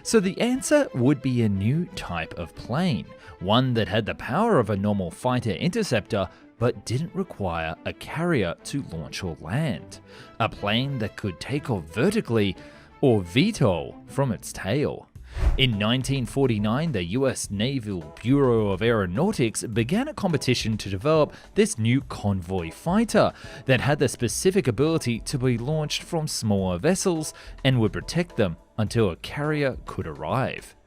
Speaker 1: So the answer would be a new type of plane, one that had the power of a normal fighter interceptor but didn't require a carrier to launch or land. A plane that could take off vertically or VTOL from its tail. In 1949, the US Naval Bureau of Aeronautics began a competition to develop this new convoy fighter that had the specific ability to be launched from smaller vessels and would protect them until a carrier could arrive.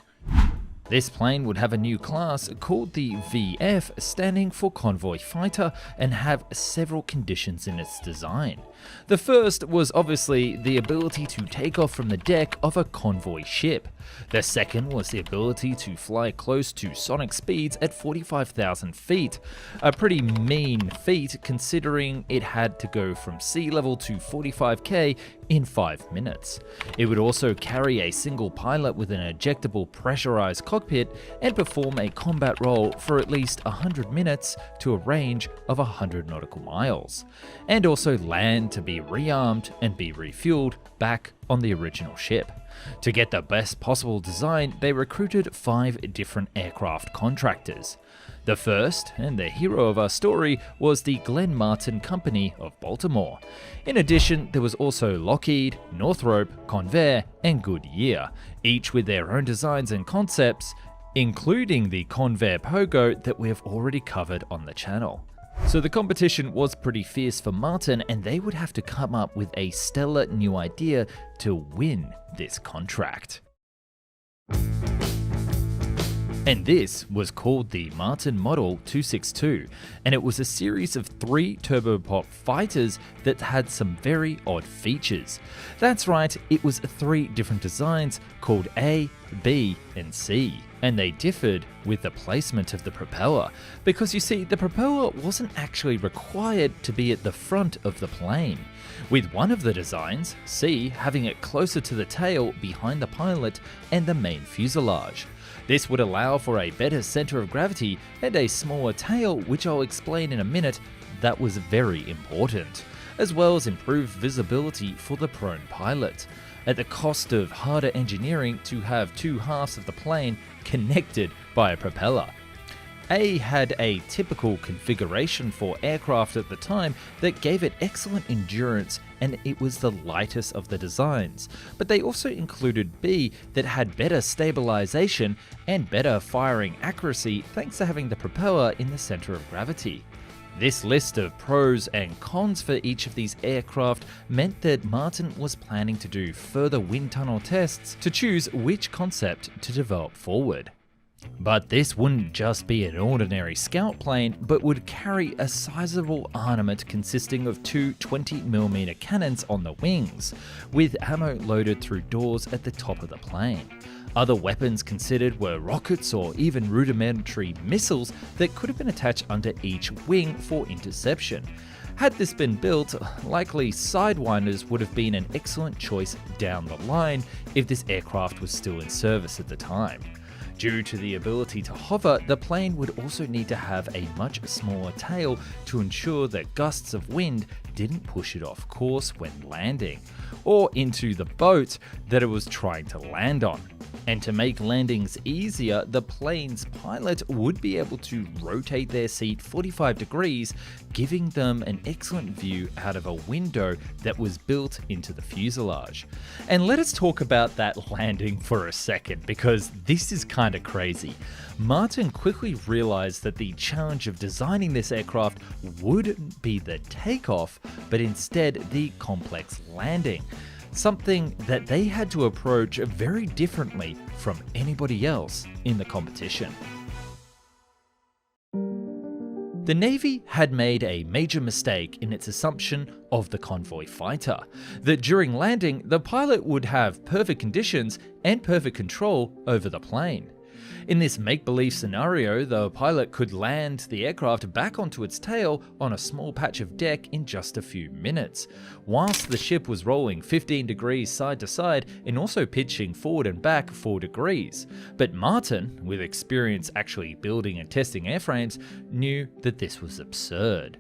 Speaker 1: This plane would have a new class called the VF, standing for Convoy Fighter, and have several conditions in its design. The first was obviously the ability to take off from the deck of a convoy ship. The second was the ability to fly close to sonic speeds at 45,000 feet, a pretty mean feat considering it had to go from sea level to 45k in 5 minutes. It would also carry a single pilot with an ejectable pressurized cockpit and perform a combat role for at least 100 minutes to a range of 100 nautical miles, and also land to be rearmed and be refueled back on the original ship. To get the best possible design, they recruited 5 different aircraft contractors. The first, and the hero of our story, was the Glenn Martin Company of Baltimore. In addition, there was also Lockheed, Northrop, Convair, and Goodyear, each with their own designs and concepts, including the Convair Pogo that we have already covered on the channel. So the competition was pretty fierce for Martin, and they would have to come up with a stellar new idea to win this contract. And this was called the Martin Model 262, and it was a series of 3 turboprop fighters that had some very odd features. That's right, it was 3 different designs called A, B, and C, and they differed with the placement of the propeller, because you see, the propeller wasn't actually required to be at the front of the plane, with one of the designs, C, having it closer to the tail behind the pilot and the main fuselage. This would allow for a better center of gravity and a smaller tail, which I'll explain in a minute. That was very important, as well as improved visibility for the prone pilot, at the cost of harder engineering to have 2 halves of the plane connected by a propeller. A had a typical configuration for aircraft at the time that gave it excellent endurance, and it was the lightest of the designs, but they also included B that had better stabilization and better firing accuracy thanks to having the propeller in the center of gravity. This list of pros and cons for each of these aircraft meant that Martin was planning to do further wind tunnel tests to choose which concept to develop forward. But this wouldn't just be an ordinary scout plane, but would carry a sizable armament consisting of 2 20mm cannons on the wings, with ammo loaded through doors at the top of the plane. Other weapons considered were rockets or even rudimentary missiles that could have been attached under each wing for interception. Had this been built, likely Sidewinders would have been an excellent choice down the line if this aircraft was still in service at the time. Due to the ability to hover, the plane would also need to have a much smaller tail to ensure that gusts of wind didn't push it off course when landing, or into the boat that it was trying to land on. And to make landings easier, the plane's pilot would be able to rotate their seat 45 degrees, giving them an excellent view out of a window that was built into the fuselage. And let us talk about that landing for a second, because this is kind of crazy. Martin quickly realized that the challenge of designing this aircraft wouldn't be the takeoff, but instead the complex landing. Something that they had to approach very differently from anybody else in the competition. The Navy had made a major mistake in its assumption of the Convoy fighter, that during landing, the pilot would have perfect conditions and perfect control over the plane. In this make-believe scenario, the pilot could land the aircraft back onto its tail on a small patch of deck in just a few minutes, whilst the ship was rolling 15 degrees side to side and also pitching forward and back 4 degrees. But Martin, with experience actually building and testing airframes, knew that this was absurd.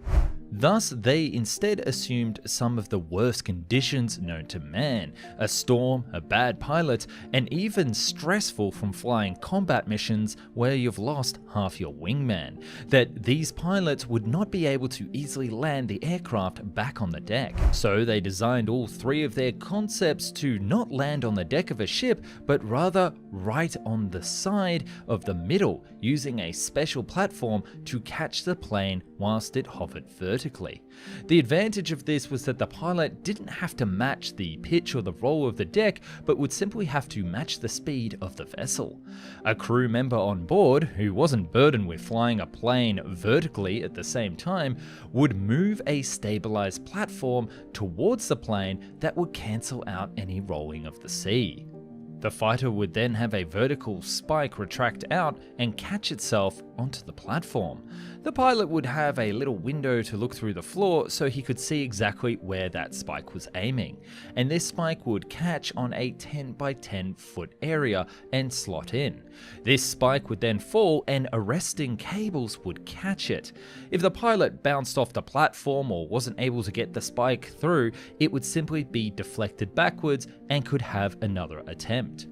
Speaker 1: Thus, they instead assumed some of the worst conditions known to man, a storm, a bad pilot, and even stressful from flying combat missions where you've lost half your wingman, that these pilots would not be able to easily land the aircraft back on the deck. So they designed all 3 of their concepts to not land on the deck of a ship, but rather right on the side of the middle, using a special platform to catch the plane whilst it hovered vertically. The advantage of this was that the pilot didn't have to match the pitch or the roll of the deck, but would simply have to match the speed of the vessel. A crew member on board, who wasn't burdened with flying a plane vertically at the same time, would move a stabilized platform towards the plane that would cancel out any rolling of the sea. The fighter would then have a vertical spike retract out and catch itself onto the platform. The pilot would have a little window to look through the floor so he could see exactly where that spike was aiming, and this spike would catch on a 10 by 10 foot area and slot in. This spike would then fall and arresting cables would catch it. If the pilot bounced off the platform or wasn't able to get the spike through, it would simply be deflected backwards and could have another attempt.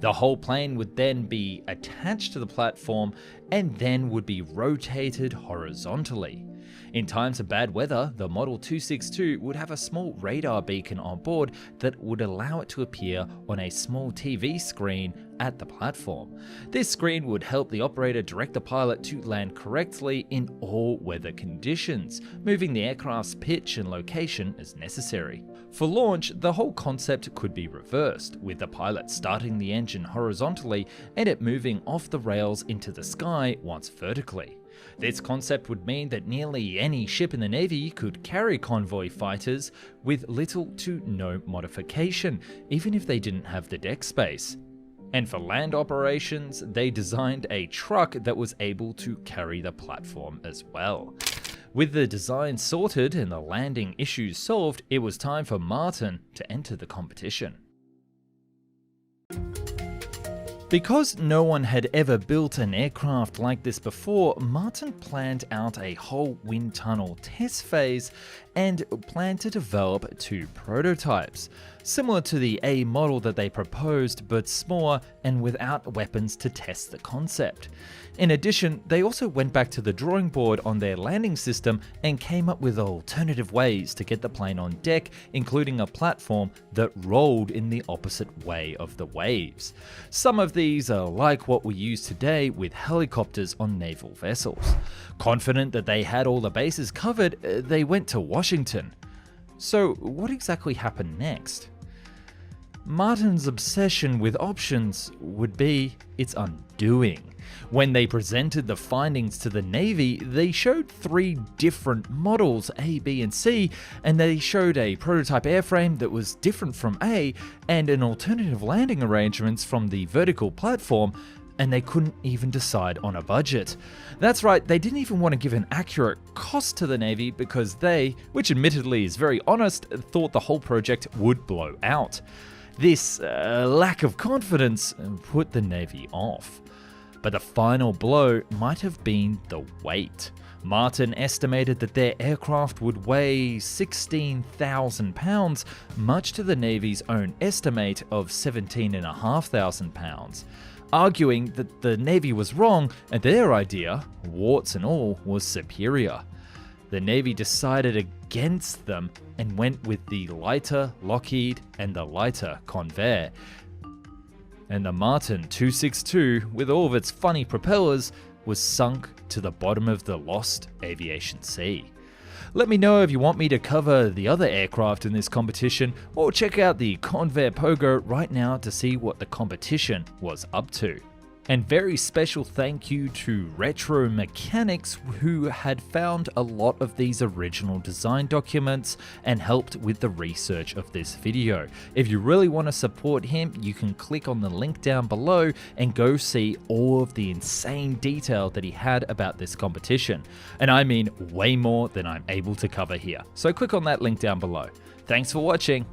Speaker 1: The whole plane would then be attached to the platform and then would be rotated horizontally. In times of bad weather, the Model 262 would have a small radar beacon on board that would allow it to appear on a small TV screen at the platform. This screen would help the operator direct the pilot to land correctly in all weather conditions, moving the aircraft's pitch and location as necessary. For launch, the whole concept could be reversed, with the pilot starting the engine horizontally and it moving off the rails into the sky once vertically. This concept would mean that nearly any ship in the Navy could carry convoy fighters with little to no modification, even if they didn't have the deck space. And for land operations, they designed a truck that was able to carry the platform as well. With the design sorted and the landing issues solved, it was time for Martin to enter the competition. Because no one had ever built an aircraft like this before, Martin planned out a whole wind tunnel test phase and planned to develop 2 prototypes, similar to the A model that they proposed, but smaller and without weapons to test the concept. In addition, they also went back to the drawing board on their landing system and came up with alternative ways to get the plane on deck, including a platform that rolled in the opposite way of the waves. Some of these are like what we use today with helicopters on naval vessels. Confident that they had all the bases covered, they went to Washington. So what exactly happened next? Martin's obsession with options would be its undoing. When they presented the findings to the Navy, they showed 3 different models, A, B, and C, and they showed a prototype airframe that was different from A and an alternative landing arrangements from the vertical platform, and they couldn't even decide on a budget. That's right, they didn't even want to give an accurate cost to the Navy because they, which admittedly is very honest, thought the whole project would blow out. This lack of confidence put the Navy off. But the final blow might have been the weight. Martin estimated that their aircraft would weigh 16,000 pounds, much to the Navy's own estimate of 17,500 pounds, arguing that the Navy was wrong and their idea, warts and all, was superior. The Navy decided against them and went with the lighter Lockheed and the lighter Convair. And the Martin 262, with all of its funny propellers, was sunk to the bottom of the lost aviation sea. Let me know if you want me to cover the other aircraft in this competition, or check out the Convair Pogo right now to see what the competition was up to. And very special thank you to Retro Mechanics, who had found a lot of these original design documents and helped with the research of this video. If you really want to support him, you can click on the link down below and go see all of the insane detail that he had about this competition. And I mean way more than I'm able to cover here. So click on that link down below. Thanks for watching.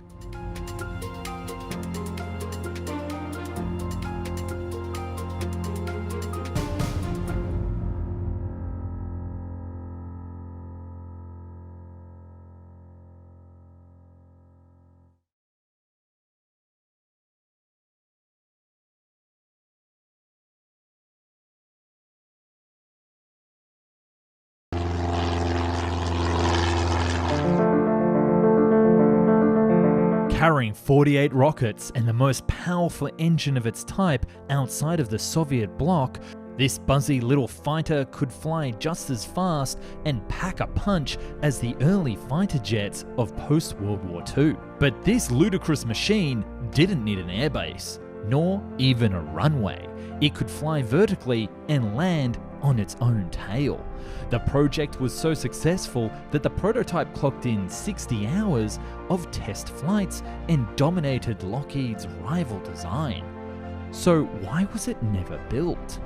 Speaker 1: Carrying 48 rockets and the most powerful engine of its type outside of the Soviet bloc, this buzzy little fighter could fly just as fast and pack a punch as the early fighter jets of post-World War II. But this ludicrous machine didn't need an airbase, nor even a runway. It could fly vertically and land on its own tail. The project was so successful that the prototype clocked in 60 hours of test flights and dominated Lockheed's rival design. So why was it never built?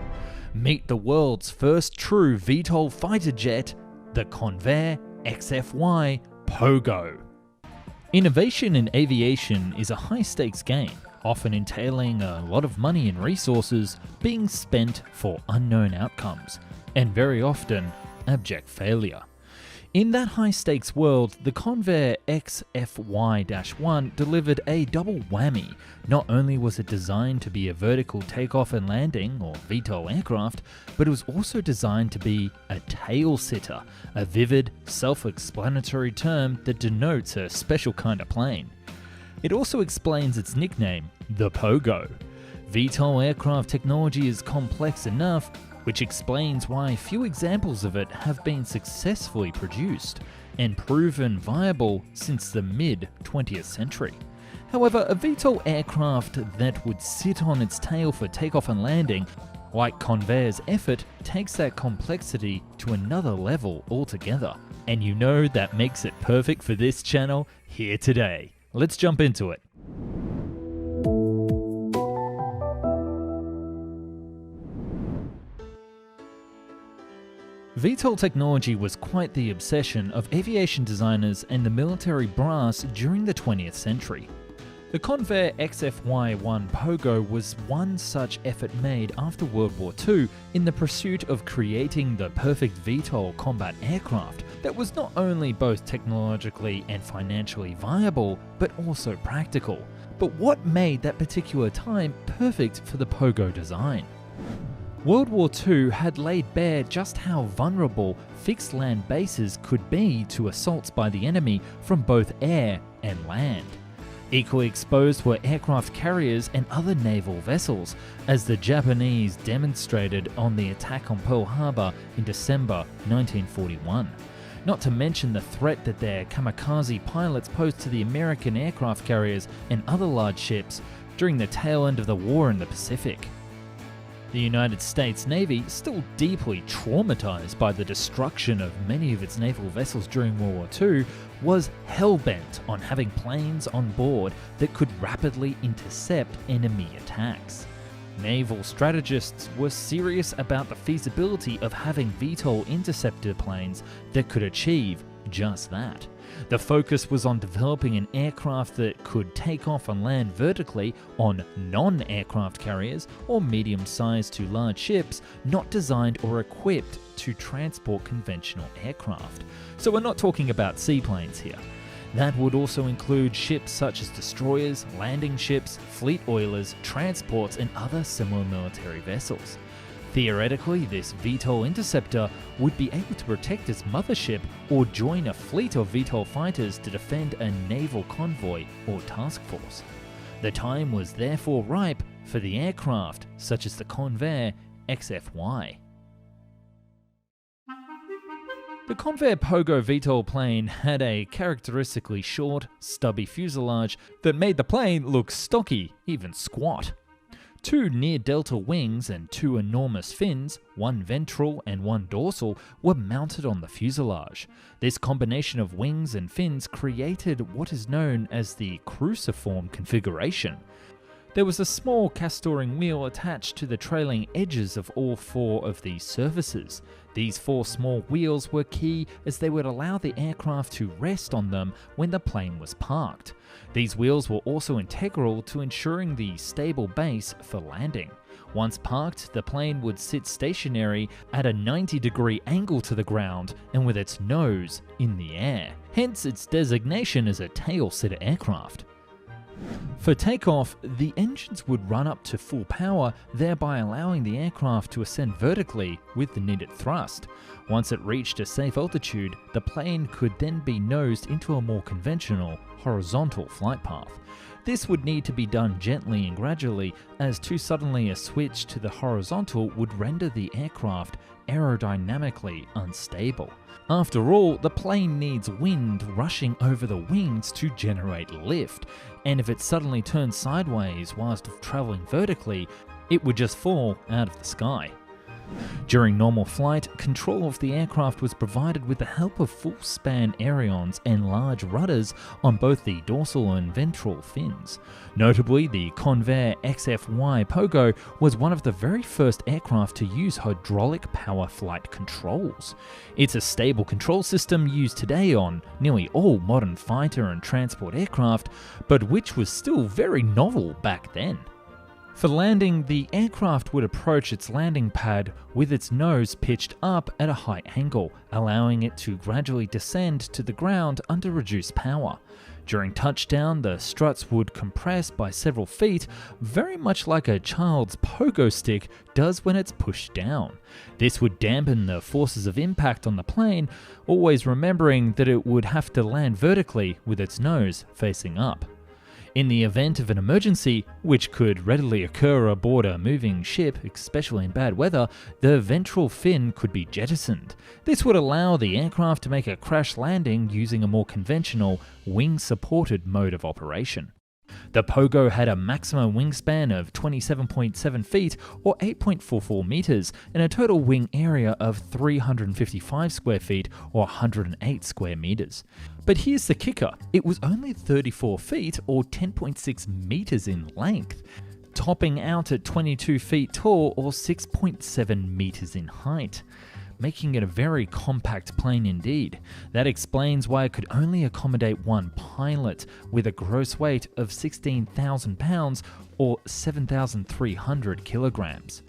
Speaker 1: Meet the world's first true VTOL fighter jet, the Convair XFY Pogo. Innovation in aviation is a high-stakes game, often entailing a lot of money and resources being spent for unknown outcomes, and very often abject failure. In that high-stakes world, the Convair XFY-1 delivered a double whammy. Not only was it designed to be a vertical takeoff and landing, or VTOL aircraft, but it was also designed to be a tail-sitter, a vivid, self-explanatory term that denotes a special kind of plane. It also explains its nickname, the Pogo. VTOL aircraft technology is complex enough, which explains why few examples of it have been successfully produced and proven viable since the mid-20th century. However, a VTOL aircraft that would sit on its tail for takeoff and landing, like Convair's effort, takes that complexity to another level altogether. And you know that makes it perfect for this channel here today. Let's jump into it. VTOL technology was quite the obsession of aviation designers and the military brass during the 20th century. The Convair XFY-1 Pogo was one such effort made after World War II in the pursuit of creating the perfect VTOL combat aircraft that was not only both technologically and financially viable, but also practical. But what made that particular time perfect for the Pogo design? World War II had laid bare just how vulnerable fixed land bases could be to assaults by the enemy from both air and land. Equally exposed were aircraft carriers and other naval vessels, as the Japanese demonstrated on the attack on Pearl Harbor in December 1941. Not to mention the threat that their kamikaze pilots posed to the American aircraft carriers and other large ships during the tail end of the war in the Pacific. The United States Navy, still deeply traumatized by the destruction of many of its naval vessels during World War II, was hell-bent on having planes on board that could rapidly intercept enemy attacks. Naval strategists were serious about the feasibility of having VTOL interceptor planes that could achieve just that. The focus was on developing an aircraft that could take off and land vertically on non-aircraft carriers or medium-sized to large ships not designed or equipped to transport conventional aircraft. So we're not talking about seaplanes here. That would also include ships such as destroyers, landing ships, fleet oilers, transports, and other similar military vessels. Theoretically, this VTOL interceptor would be able to protect its mothership or join a fleet of VTOL fighters to defend a naval convoy or task force. The time was therefore ripe for the aircraft, such as the Convair XFY. The Convair Pogo VTOL plane had a characteristically short, stubby fuselage that made the plane look stocky, even squat. Two near-delta wings and two enormous fins, one ventral and one dorsal, were mounted on the fuselage. This combination of wings and fins created what is known as the cruciform configuration. There was a small castoring wheel attached to the trailing edges of all four of these surfaces. These four small wheels were key as they would allow the aircraft to rest on them when the plane was parked. These wheels were also integral to ensuring the stable base for landing. Once parked, the plane would sit stationary at a 90-degree angle to the ground and with its nose in the air, hence its designation as a tail-sitter aircraft. For takeoff, the engines would run up to full power, thereby allowing the aircraft to ascend vertically with the needed thrust. Once it reached a safe altitude, the plane could then be nosed into a more conventional, horizontal flight path. This would need to be done gently and gradually, as too suddenly a switch to the horizontal would render the aircraft aerodynamically unstable. After all, the plane needs wind rushing over the wings to generate lift, and if it suddenly turns sideways whilst travelling vertically, it would just fall out of the sky. During normal flight, control of the aircraft was provided with the help of full-span ailerons and large rudders on both the dorsal and ventral fins. Notably, the Convair XFY Pogo was one of the very first aircraft to use hydraulic power flight controls. It's a stable control system used today on nearly all modern fighter and transport aircraft, but which was still very novel back then. For landing, the aircraft would approach its landing pad with its nose pitched up at a high angle, allowing it to gradually descend to the ground under reduced power. During touchdown, the struts would compress by several feet, very much like a child's pogo stick does when it's pushed down. This would dampen the forces of impact on the plane, always remembering that it would have to land vertically with its nose facing up. In the event of an emergency, which could readily occur aboard a moving ship, especially in bad weather, the ventral fin could be jettisoned. This would allow the aircraft to make a crash landing using a more conventional wing-supported mode of operation. The Pogo had a maximum wingspan of 27.7 feet or 8.44 meters and a total wing area of 355 square feet or 108 square meters. But here's the kicker, it was only 34 feet or 10.6 meters in length, topping out at 22 feet tall or 6.7 meters in height, making it a very compact plane indeed. That explains why it could only accommodate one pilot with a gross weight of 16,000 pounds or 7,300 kilograms.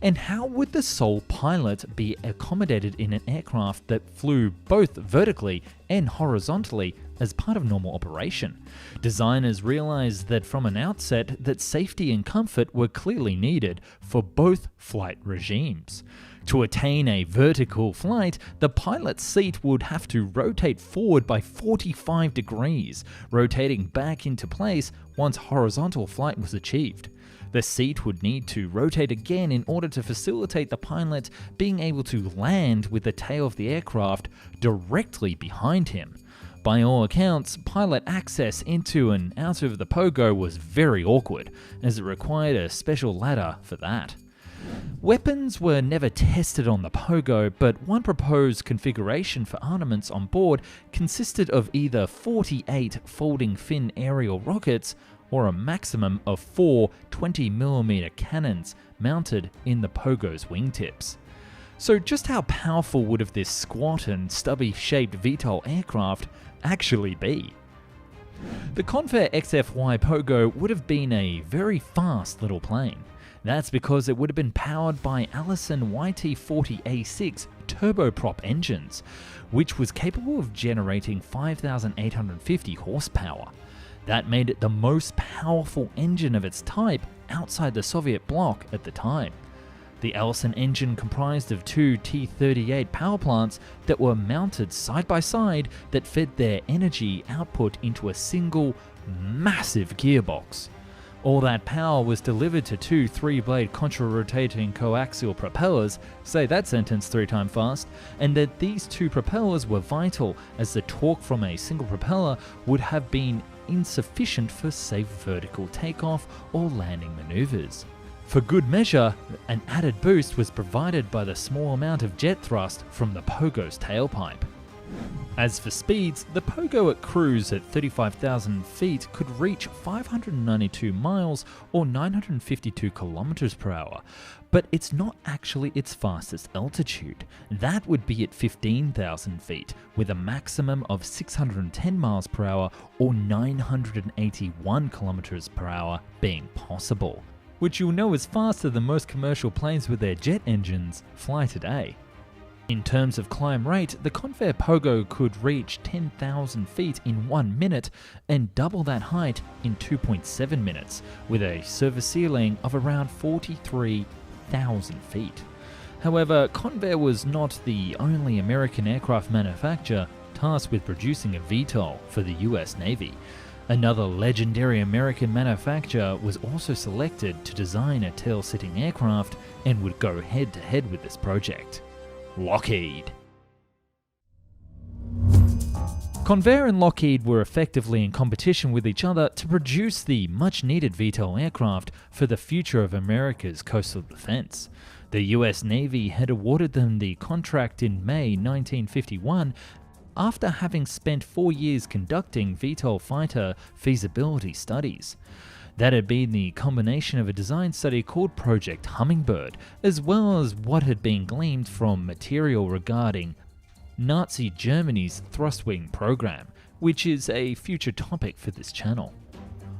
Speaker 1: And how would the sole pilot be accommodated in an aircraft that flew both vertically and horizontally as part of normal operation? Designers realized that from an outset that safety and comfort were clearly needed for both flight regimes. To attain a vertical flight, the pilot's seat would have to rotate forward by 45 degrees, rotating back into place once horizontal flight was achieved. The seat would need to rotate again in order to facilitate the pilot being able to land with the tail of the aircraft directly behind him. By all accounts, pilot access into and out of the Pogo was very awkward, as it required a special ladder for that. Weapons were never tested on the Pogo, but one proposed configuration for armaments on board consisted of either 48 folding fin aerial rockets or a maximum of 4 20mm cannons mounted in the Pogo's wingtips. So just how powerful would have this squat and stubby-shaped VTOL aircraft actually be? The Convair XFY Pogo would have been a very fast little plane. That's because it would have been powered by Allison YT40A6 turboprop engines, which was capable of generating 5,850 horsepower. That made it the most powerful engine of its type outside the Soviet bloc at the time. The Allison engine comprised of two T-38 power plants that were mounted side by side that fed their energy output into a single, massive gearbox. All that power was delivered to two 3-blade contra-rotating coaxial propellers, say that sentence 3 times fast, and that these two propellers were vital as the torque from a single propeller would have been insufficient for safe vertical takeoff or landing maneuvers. For good measure, an added boost was provided by the small amount of jet thrust from the Pogo's tailpipe. As for speeds, the Pogo at cruise at 35,000 feet could reach 592 miles or 952 kilometers per hour, but it's not actually its fastest altitude. That would be at 15,000 feet, with a maximum of 610 miles per hour or 981 kilometers per hour being possible, which you'll know is faster than most commercial planes with their jet engines fly today. In terms of climb rate, the Convair Pogo could reach 10,000 feet in 1 minute and double that height in 2.7 minutes, with a service ceiling of around 43,000 feet. However, Convair was not the only American aircraft manufacturer tasked with producing a VTOL for the US Navy. Another legendary American manufacturer was also selected to design a tail-sitting aircraft and would go head-to-head with this project. Lockheed. Convair and Lockheed were effectively in competition with each other to produce the much-needed VTOL aircraft for the future of America's coastal defense. The US Navy had awarded them the contract in May 1951 after having spent 4 years conducting VTOL fighter feasibility studies. That had been the combination of a design study called Project Hummingbird, as well as what had been gleaned from material regarding Nazi Germany's thrust wing program, which is a future topic for this channel.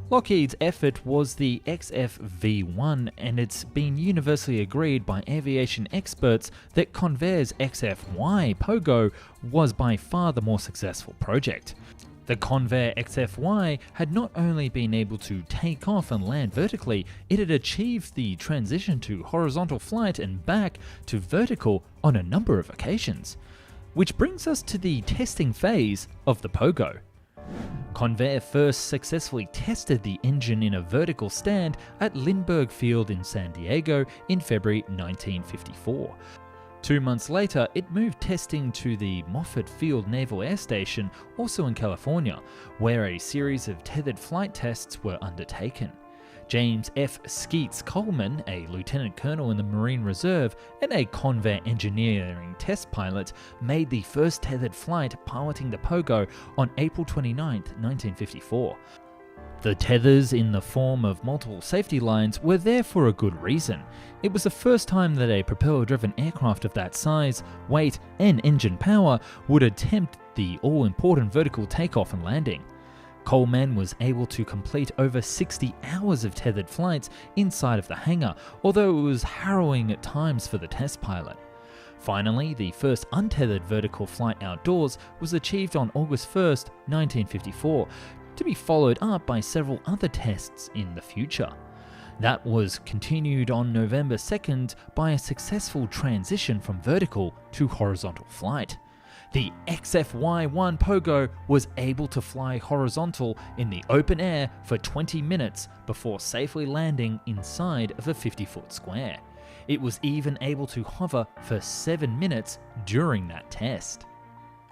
Speaker 1: Lockheed's effort was the XF-V1, and it's been universally agreed by aviation experts that Convair's XFY Pogo was by far the more successful project. The Convair XFY had not only been able to take off and land vertically, it had achieved the transition to horizontal flight and back to vertical on a number of occasions. Which brings us to the testing phase of the Pogo. Convair first successfully tested the engine in a vertical stand at Lindbergh Field in San Diego in February 1954. 2 months later, it moved testing to the Moffett Field Naval Air Station, also in California, where a series of tethered flight tests were undertaken. James F. Skeets Coleman, a lieutenant colonel in the Marine Reserve and a Convair engineering test pilot, made the first tethered flight piloting the Pogo on April 29, 1954. The tethers in the form of multiple safety lines were there for a good reason. It was the first time that a propeller-driven aircraft of that size, weight, and engine power would attempt the all-important vertical takeoff and landing. Coleman was able to complete over 60 hours of tethered flights inside of the hangar, although it was harrowing at times for the test pilot. Finally, the first untethered vertical flight outdoors was achieved on August 1, 1954, to be followed up by several other tests in the future. That was continued on November 2nd by a successful transition from vertical to horizontal flight. The XFY-1 Pogo was able to fly horizontal in the open air for 20 minutes before safely landing inside of a 50-foot square. It was even able to hover for 7 minutes during that test.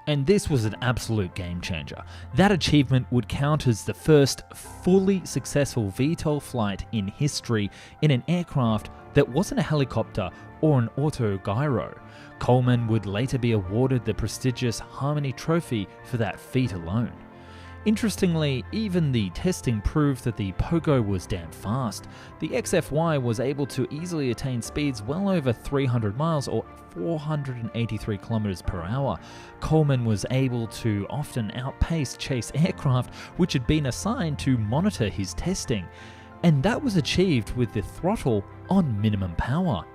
Speaker 1: And this was an absolute game changer. That achievement would count as the first fully successful VTOL flight in history in an aircraft that wasn't a helicopter or an autogyro. Coleman would later be awarded the prestigious Harmony Trophy for that feat alone. Interestingly, even the testing proved that the Pogo was damn fast. The XFY was able to easily attain speeds well over 300 miles or 483 kilometers per hour. Coleman was able to often outpace chase aircraft which had been assigned to monitor his testing, and that was achieved with the throttle on minimum power.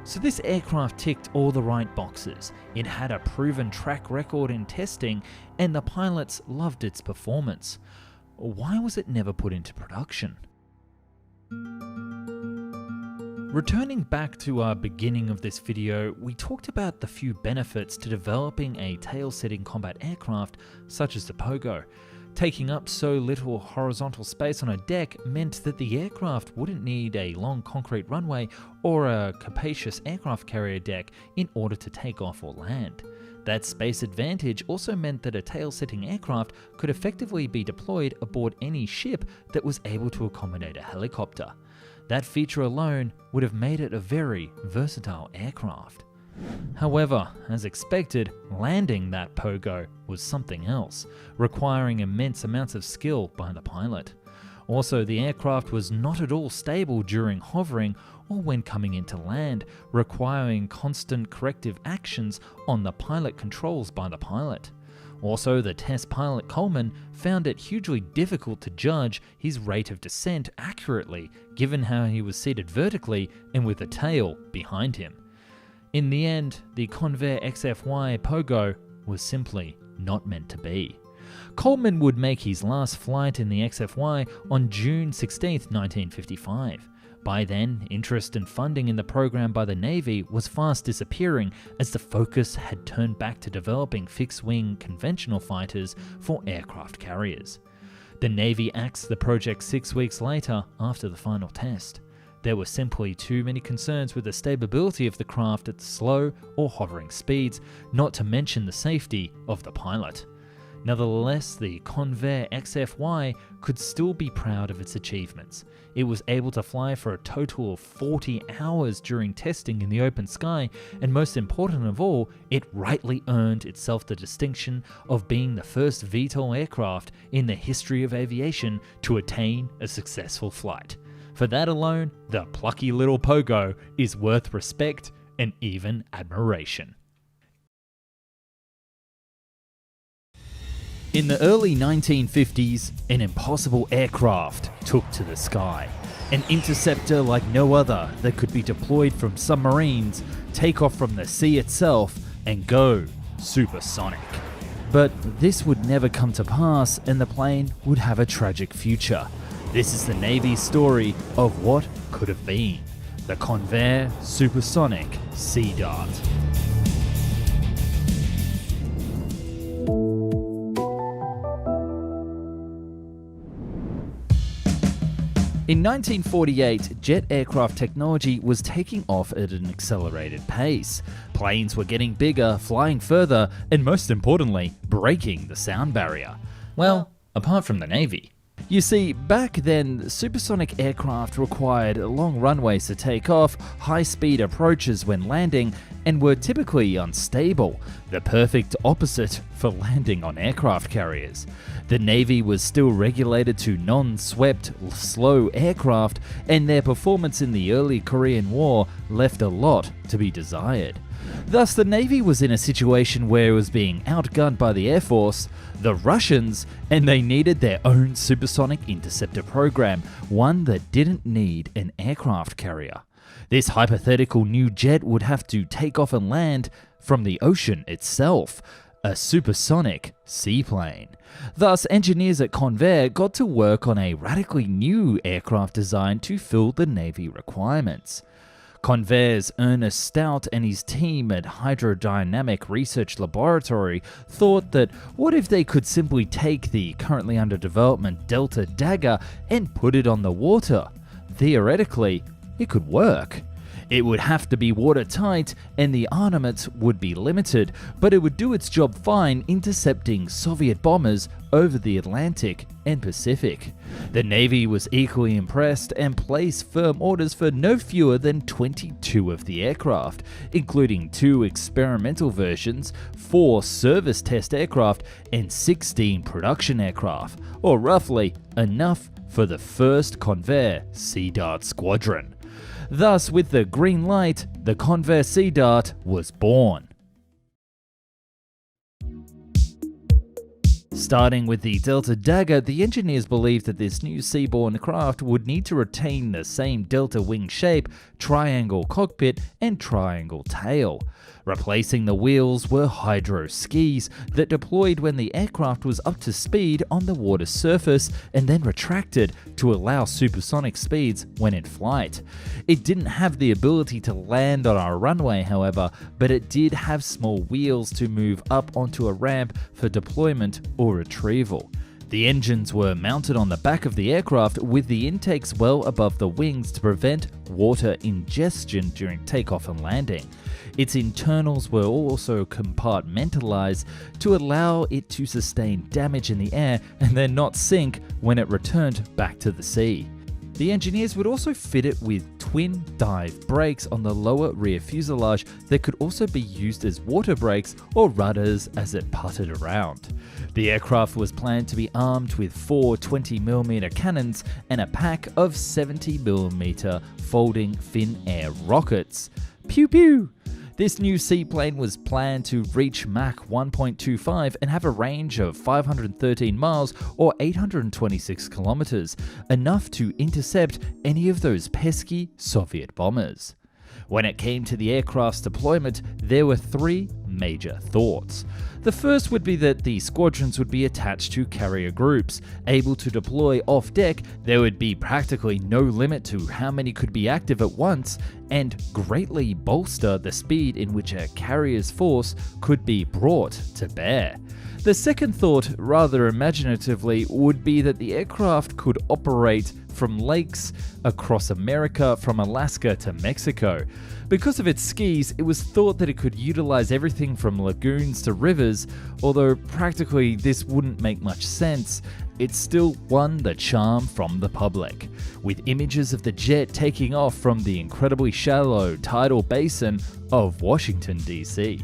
Speaker 1: So this aircraft ticked all the right boxes. It had a proven track record in testing, and the pilots loved its performance. Why was it never put into production? Returning back to our beginning of this video, we talked about the few benefits to developing a tail-setting combat aircraft such as the Pogo. Taking up so little horizontal space on a deck meant that the aircraft wouldn't need a long concrete runway or a capacious aircraft carrier deck in order to take off or land. That space advantage also meant that a tail-setting aircraft could effectively be deployed aboard any ship that was able to accommodate a helicopter. That feature alone would have made it a very versatile aircraft. However, as expected, landing that Pogo was something else, requiring immense amounts of skill by the pilot. Also, the aircraft was not at all stable during hovering or when coming into land, requiring constant corrective actions on the pilot controls by the pilot. Also, the test pilot Coleman found it hugely difficult to judge his rate of descent accurately, given how he was seated vertically and with a tail behind him. In the end, the Convair XFY Pogo was simply not meant to be. Coleman would make his last flight in the XFY on June 16, 1955. By then, interest and funding in the program by the Navy was fast disappearing as the focus had turned back to developing fixed-wing conventional fighters for aircraft carriers. The Navy axed the project 6 weeks later after the final test. There were simply too many concerns with the stability of the craft at slow or hovering speeds, not to mention the safety of the pilot. Nevertheless, the Convair XFY could still be proud of its achievements. It was able to fly for a total of 40 hours during testing in the open sky, and most important of all, it rightly earned itself the distinction of being the first VTOL aircraft in the history of aviation to attain a successful flight. For that alone, the plucky little Pogo is worth respect and even admiration. In the early 1950s, an impossible aircraft took to the sky. An interceptor like no other that could be deployed from submarines, take off from the sea itself, and go supersonic. But this would never come to pass, and the plane would have a tragic future. This is the Navy's story of what could have been. The Convair Supersonic Sea Dart. In 1948, jet aircraft technology was taking off at an accelerated pace. Planes were getting bigger, flying further, and most importantly, breaking the sound barrier. Well, apart from the Navy. You see, back then, supersonic aircraft required long runways to take off, high-speed approaches when landing, and were typically unstable, the perfect opposite for landing on aircraft carriers. The Navy was still regulated to non-swept, slow aircraft, and their performance in the early Korean War left a lot to be desired. Thus, the Navy was in a situation where it was being outgunned by the Air Force, the Russians, and they needed their own supersonic interceptor program, one that didn't need an aircraft carrier. This hypothetical new jet would have to take off and land from the ocean itself, a supersonic seaplane. Thus, engineers at Convair got to work on a radically new aircraft design to fill the Navy requirements. Convair's Ernest Stout and his team at Hydrodynamic Research Laboratory thought that what if they could simply take the currently under development Delta Dagger and put it on the water? Theoretically, it could work. It would have to be watertight and the armament would be limited, but it would do its job fine intercepting Soviet bombers over the Atlantic and Pacific. The Navy was equally impressed and placed firm orders for no fewer than 22 of the aircraft, including 2 experimental versions, 4 service test aircraft, and 16 production aircraft, or roughly enough for the first Convair Sea Dart squadron. Thus, with the green light, the Convair Sea Dart was born. Starting with the Delta Dagger, the engineers believed that this new seaborne craft would need to retain the same Delta wing shape, triangle cockpit, and triangle tail. Replacing the wheels were hydro skis that deployed when the aircraft was up to speed on the water surface and then retracted to allow supersonic speeds when in flight. It didn't have the ability to land on our runway, however, but it did have small wheels to move up onto a ramp for deployment or retrieval. The engines were mounted on the back of the aircraft with the intakes well above the wings to prevent water ingestion during takeoff and landing. Its internals were also compartmentalized to allow it to sustain damage in the air and then not sink when it returned back to the sea. The engineers would also fit it with twin dive brakes on the lower rear fuselage that could also be used as water brakes or rudders as it putted around. The aircraft was planned to be armed with 4 20mm cannons and a pack of 70mm folding fin air rockets. Pew pew! This new seaplane was planned to reach Mach 1.25 and have a range of 513 miles or 826 kilometers, enough to intercept any of those pesky Soviet bombers. When it came to the aircraft's deployment, there were 3 major thoughts. The first would be that the squadrons would be attached to carrier groups. Able to deploy off deck, there would be practically no limit to how many could be active at once, and greatly bolster the speed in which a carrier's force could be brought to bear. The second thought, rather imaginatively, would be that the aircraft could operate from lakes across America from Alaska to Mexico. Because of its skis, it was thought that it could utilize everything from lagoons to rivers, although practically this wouldn't make much sense. It still won the charm from the public, with images of the jet taking off from the incredibly shallow tidal basin of Washington, D.C.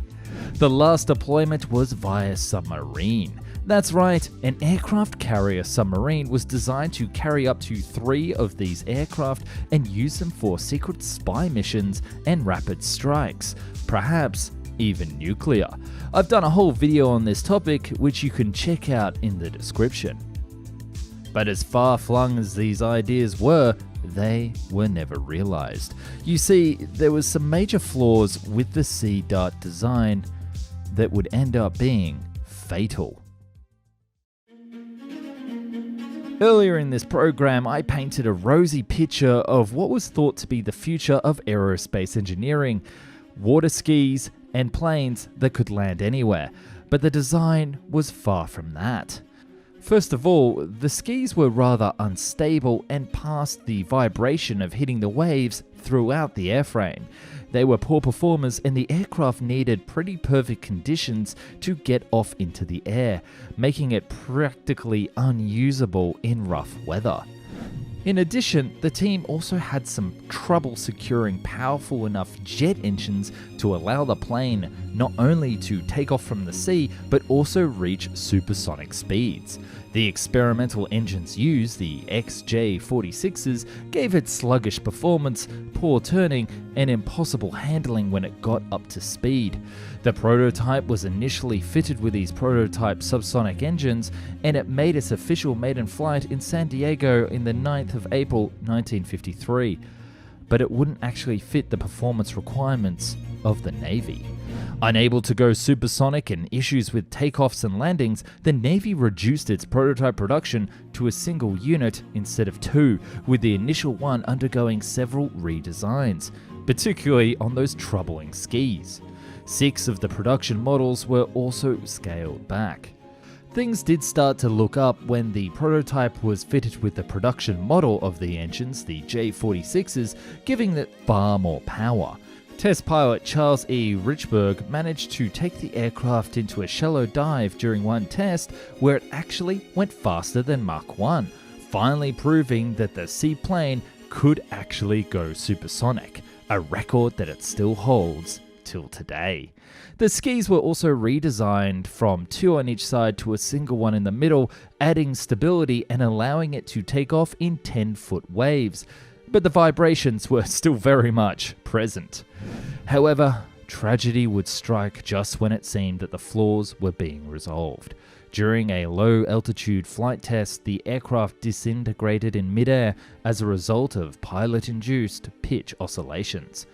Speaker 1: The last deployment was via submarine. That's right, an aircraft carrier submarine was designed to carry up to 3 of these aircraft and use them for secret spy missions and rapid strikes, perhaps even nuclear. I've done a whole video on this topic, which you can check out in the description. But as far-flung as these ideas were, they were never realized. You see, there was some major flaws with the Sea Dart design that would end up being fatal. Earlier in this program, I painted a rosy picture of what was thought to be the future of aerospace engineering: water skis and planes that could land anywhere, but the design was far from that. First of all, the skis were rather unstable and passed the vibration of hitting the waves throughout the airframe. They were poor performers and the aircraft needed pretty perfect conditions to get off into the air, making it practically unusable in rough weather. In addition, the team also had some trouble securing powerful enough jet engines to allow the plane not only to take off from the sea, but also reach supersonic speeds. The experimental engines used, the XJ-46s, gave it sluggish performance, poor turning, and impossible handling when it got up to speed. The prototype was initially fitted with these prototype subsonic engines, and it made its official maiden flight in San Diego in the 9th of April 1953. But it wouldn't actually fit the performance requirements of the Navy. Unable to go supersonic and issues with takeoffs and landings, the Navy reduced its prototype production to a single unit instead of two, with the initial one undergoing several redesigns, particularly on those troubling skis. 6 of the production models were also scaled back. Things did start to look up when the prototype was fitted with the production model of the engines, the J-46s, giving it far more power. Test pilot Charles E. Richburg managed to take the aircraft into a shallow dive during one test where it actually went faster than Mach 1, finally proving that the seaplane could actually go supersonic, a record that it still holds till today. The skis were also redesigned from 2 on each side to a single one in the middle, adding stability and allowing it to take off in 10-foot waves. But the vibrations were still very much present. However, tragedy would strike just when it seemed that the flaws were being resolved. During a low-altitude flight test, the aircraft disintegrated in midair as a result of pilot-induced pitch oscillations.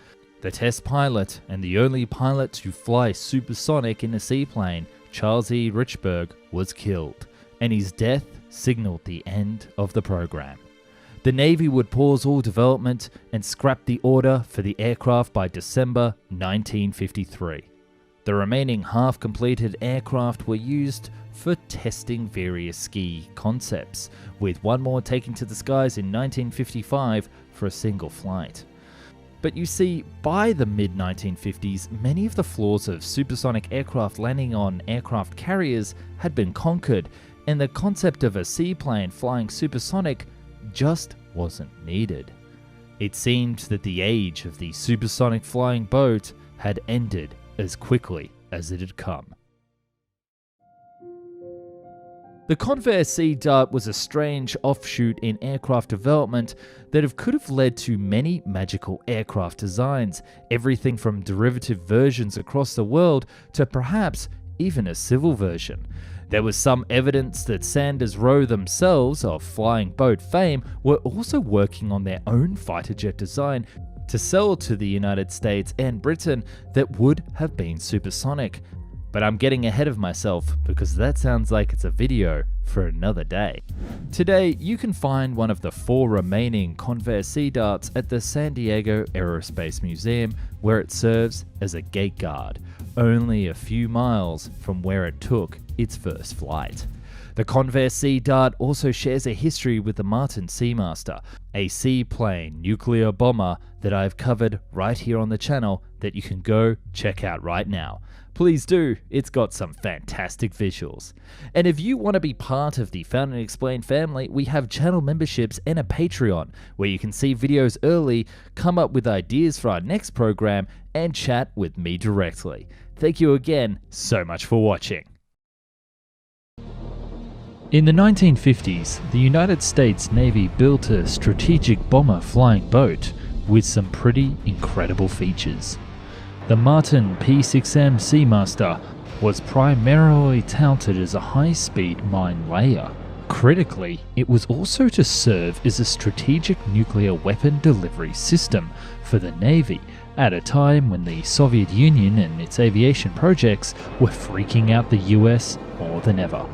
Speaker 1: The test pilot, and the only pilot to fly supersonic in a seaplane, Charles E. Richburg, was killed, and his death signaled the end of the program. The Navy would pause all development and scrap the order for the aircraft by December 1953. The remaining half-completed aircraft were used for testing various ski concepts, with one more taken to the skies in 1955 for a single flight. But you see, by the mid-1950s, many of the flaws of supersonic aircraft landing on aircraft carriers had been conquered, and the concept of a seaplane flying supersonic just wasn't needed. It seemed that the age of the supersonic flying boat had ended as quickly as it had come. The Convair Sea Dart was a strange offshoot in aircraft development that could have led to many magical aircraft designs, everything from derivative versions across the world to perhaps even a civil version. There was some evidence that Sanders Roe themselves, of flying boat fame, were also working on their own fighter jet design to sell to the United States and Britain that would have been supersonic. But I'm getting ahead of myself because that sounds like it's a video for another day. Today, you can find one of the 4 remaining Convair Sea Darts at the San Diego Aerospace Museum, where it serves as a gate guard, only a few miles from where it took its first flight. The Convair Sea Dart also shares a history with the Martin Seamaster, a seaplane nuclear bomber that I've covered right here on the channel that you can go check out right now. Please do, it's got some fantastic visuals. And if you want to be part of the Found and Explained family, we have channel memberships and a Patreon where you can see videos early, come up with ideas for our next program, and chat with me directly. Thank you again so much for watching. In the 1950s, the United States Navy built a strategic bomber flying boat with some pretty incredible features. The Martin P6M Seamaster was primarily touted as a high-speed mine layer. Critically, it was also to serve as a strategic nuclear weapon delivery system for the Navy at a time when the Soviet Union and its aviation projects were freaking out the US more than ever.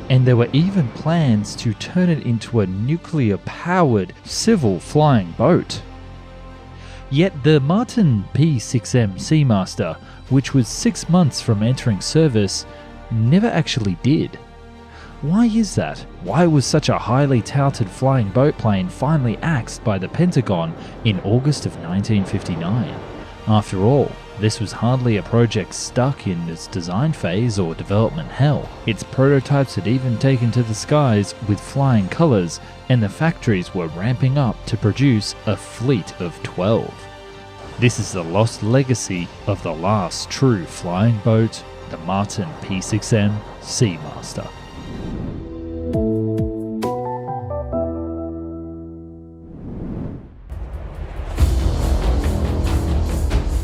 Speaker 1: And there were even plans to turn it into a nuclear-powered civil flying boat. Yet the Martin P6M Seamaster, which was 6 months from entering service, never actually did. Why is that? Why was such a highly touted flying boat plane finally axed by the Pentagon in August of 1959? After all, this was hardly a project stuck in its design phase or development hell. Its prototypes had even taken to the skies with flying colours, and the factories were ramping up to produce a fleet of 12. This is the lost legacy of the last true flying boat, the Martin P6M Seamaster.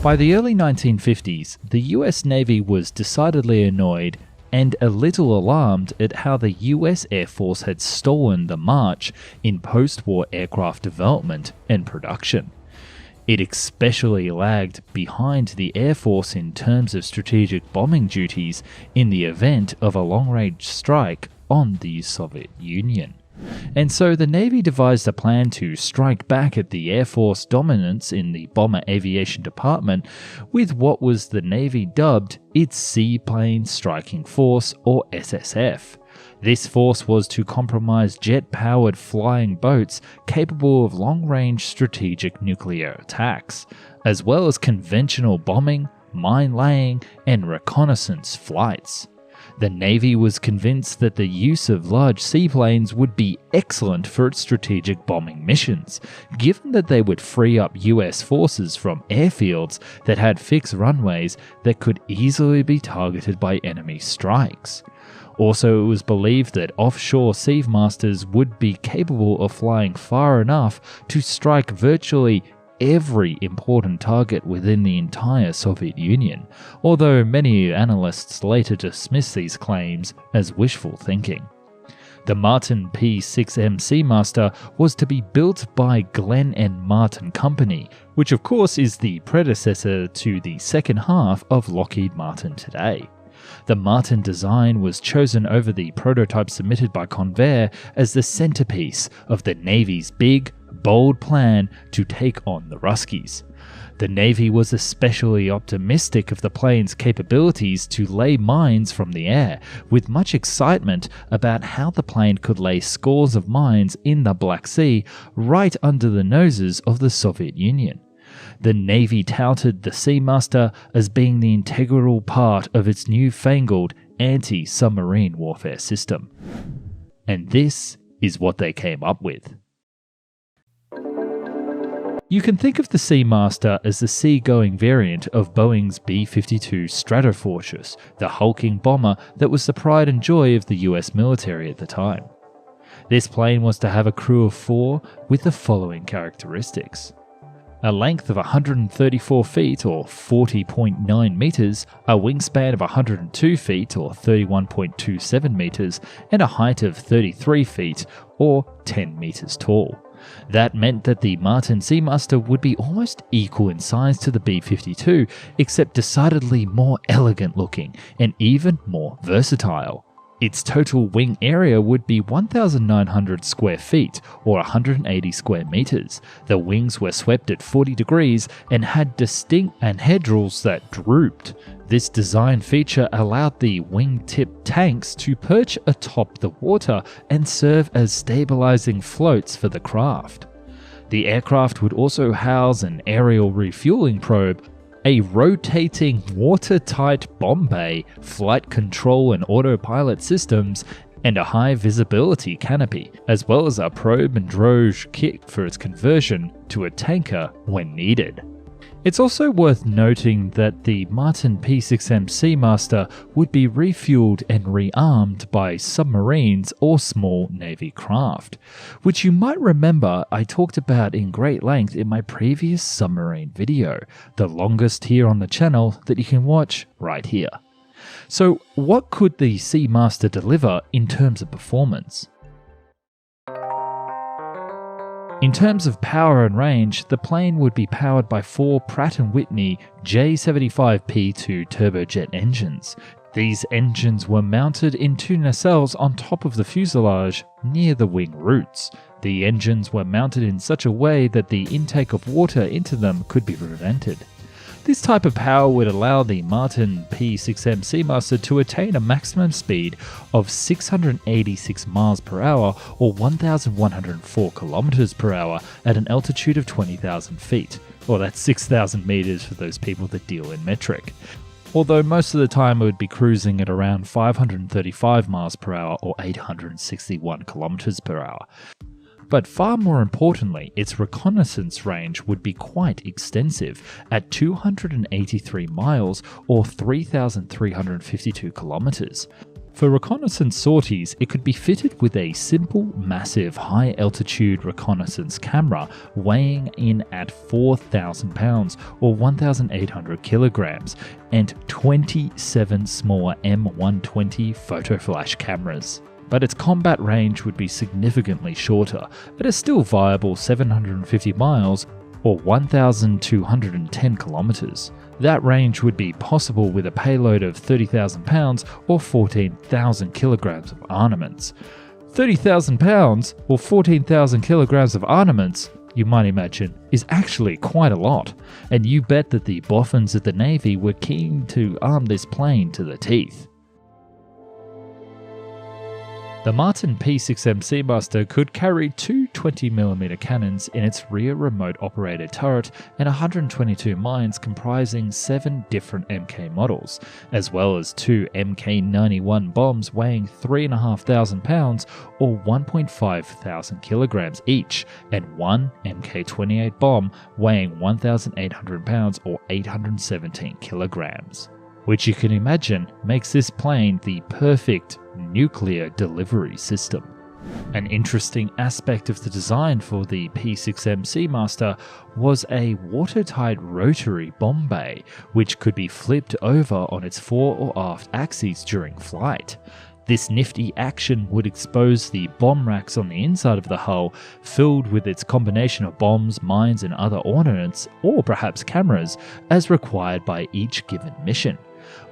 Speaker 1: By the early 1950s, the US Navy was decidedly annoyed and a little alarmed at how the US Air Force had stolen the march in post-war aircraft development and production. It especially lagged behind the Air Force in terms of strategic bombing duties in the event of a long-range strike on the Soviet Union. And so the Navy devised a plan to strike back at the Air Force dominance in the Bomber Aviation Department with what was the Navy dubbed its Seaplane Striking Force, or SSF. This force was to compromise jet-powered flying boats capable of long-range strategic nuclear attacks, as well as conventional bombing, mine-laying, and reconnaissance flights. The Navy was convinced that the use of large seaplanes would be excellent for its strategic bombing missions, given that they would free up US forces from airfields that had fixed runways that could easily be targeted by enemy strikes. Also, it was believed that offshore Seamasters would be capable of flying far enough to strike virtually every important target within the entire Soviet Union, although many analysts later dismissed these claims as wishful thinking. The Martin P6M Seamaster was to be built by Glenn and Martin Company, which of course is the predecessor to the second half of Lockheed Martin today. The Martin design was chosen over the prototype submitted by Convair as the centerpiece of the Navy's big, bold plan to take on the Ruskies. The Navy was especially optimistic of the plane's capabilities to lay mines from the air, with much excitement about how the plane could lay scores of mines in the Black Sea right under the noses of the Soviet Union. The Navy touted the Seamaster as being the integral part of its newfangled anti-submarine warfare system. And this is what they came up with. You can think of the Seamaster as the sea-going variant of Boeing's B-52 Stratofortress, the hulking bomber that was the pride and joy of the US military at the time. This plane was to have a crew of 4 with the following characteristics: a length of 134 feet or 40.9 meters, a wingspan of 102 feet or 31.27 meters, and a height of 33 feet or 10 meters tall. That meant that the Martin Seamaster would be almost equal in size to the B-52, except decidedly more elegant looking and even more versatile. Its total wing area would be 1,900 square feet or 180 square meters. The wings were swept at 40 degrees and had distinct headrails that drooped. This design feature allowed the wingtip tanks to perch atop the water and serve as stabilizing floats for the craft. The aircraft would also house an aerial refueling probe, a rotating watertight bomb bay, flight control and autopilot systems, and a high visibility canopy, as well as a probe and drogue kit for its conversion to a tanker when needed. It's also worth noting that the Martin P6M Seamaster would be refueled and rearmed by submarines or small Navy craft, which you might remember I talked about in great length in my previous submarine video, the longest here on the channel that you can watch right here. So what could the Seamaster deliver in terms of performance? In terms of power and range, the plane would be powered by 4 Pratt & Whitney J75P2 turbojet engines. These engines were mounted in 2 nacelles on top of the fuselage near the wing roots. The engines were mounted in such a way that the intake of water into them could be prevented. This type of power would allow the Martin P6M Seamaster to attain a maximum speed of 686 miles per hour or 1,104 kilometers per hour at an altitude of 20,000 feet, or that's 6,000 meters for those people that deal in metric. Although most of the time it would be cruising at around 535 miles per hour or 861 kilometers per hour. But far more importantly, its reconnaissance range would be quite extensive at 283 miles or 3,352 kilometers. For reconnaissance sorties, it could be fitted with a simple, massive, high-altitude reconnaissance camera weighing in at 4,000 pounds or 1,800 kilograms and 27 smaller M120 photo flash cameras. But its combat range would be significantly shorter, at a still viable 750 miles or 1,210 kilometers. That range would be possible with a payload of 30,000 pounds or 14,000 kilograms of armaments. 30,000 pounds or 14,000 kilograms of armaments, you might imagine, is actually quite a lot, and you bet that the boffins at the Navy were keen to arm this plane to the teeth. The Martin P6M Seamaster could carry two 20mm cannons in its rear remote-operated turret and 122 mines comprising 7 different Mk models, as well as 2 Mk91 bombs weighing 3,500 pounds or 1,500 kilograms each, and 1 Mk28 bomb weighing 1,800 pounds or 817 kilograms. Which you can imagine makes this plane the perfect nuclear delivery system. An interesting aspect of the design for the P6M Seamaster was a watertight rotary bomb bay, which could be flipped over on its fore or aft axes during flight. This nifty action would expose the bomb racks on the inside of the hull, filled with its combination of bombs, mines, and other ordnance, or perhaps cameras, as required by each given mission.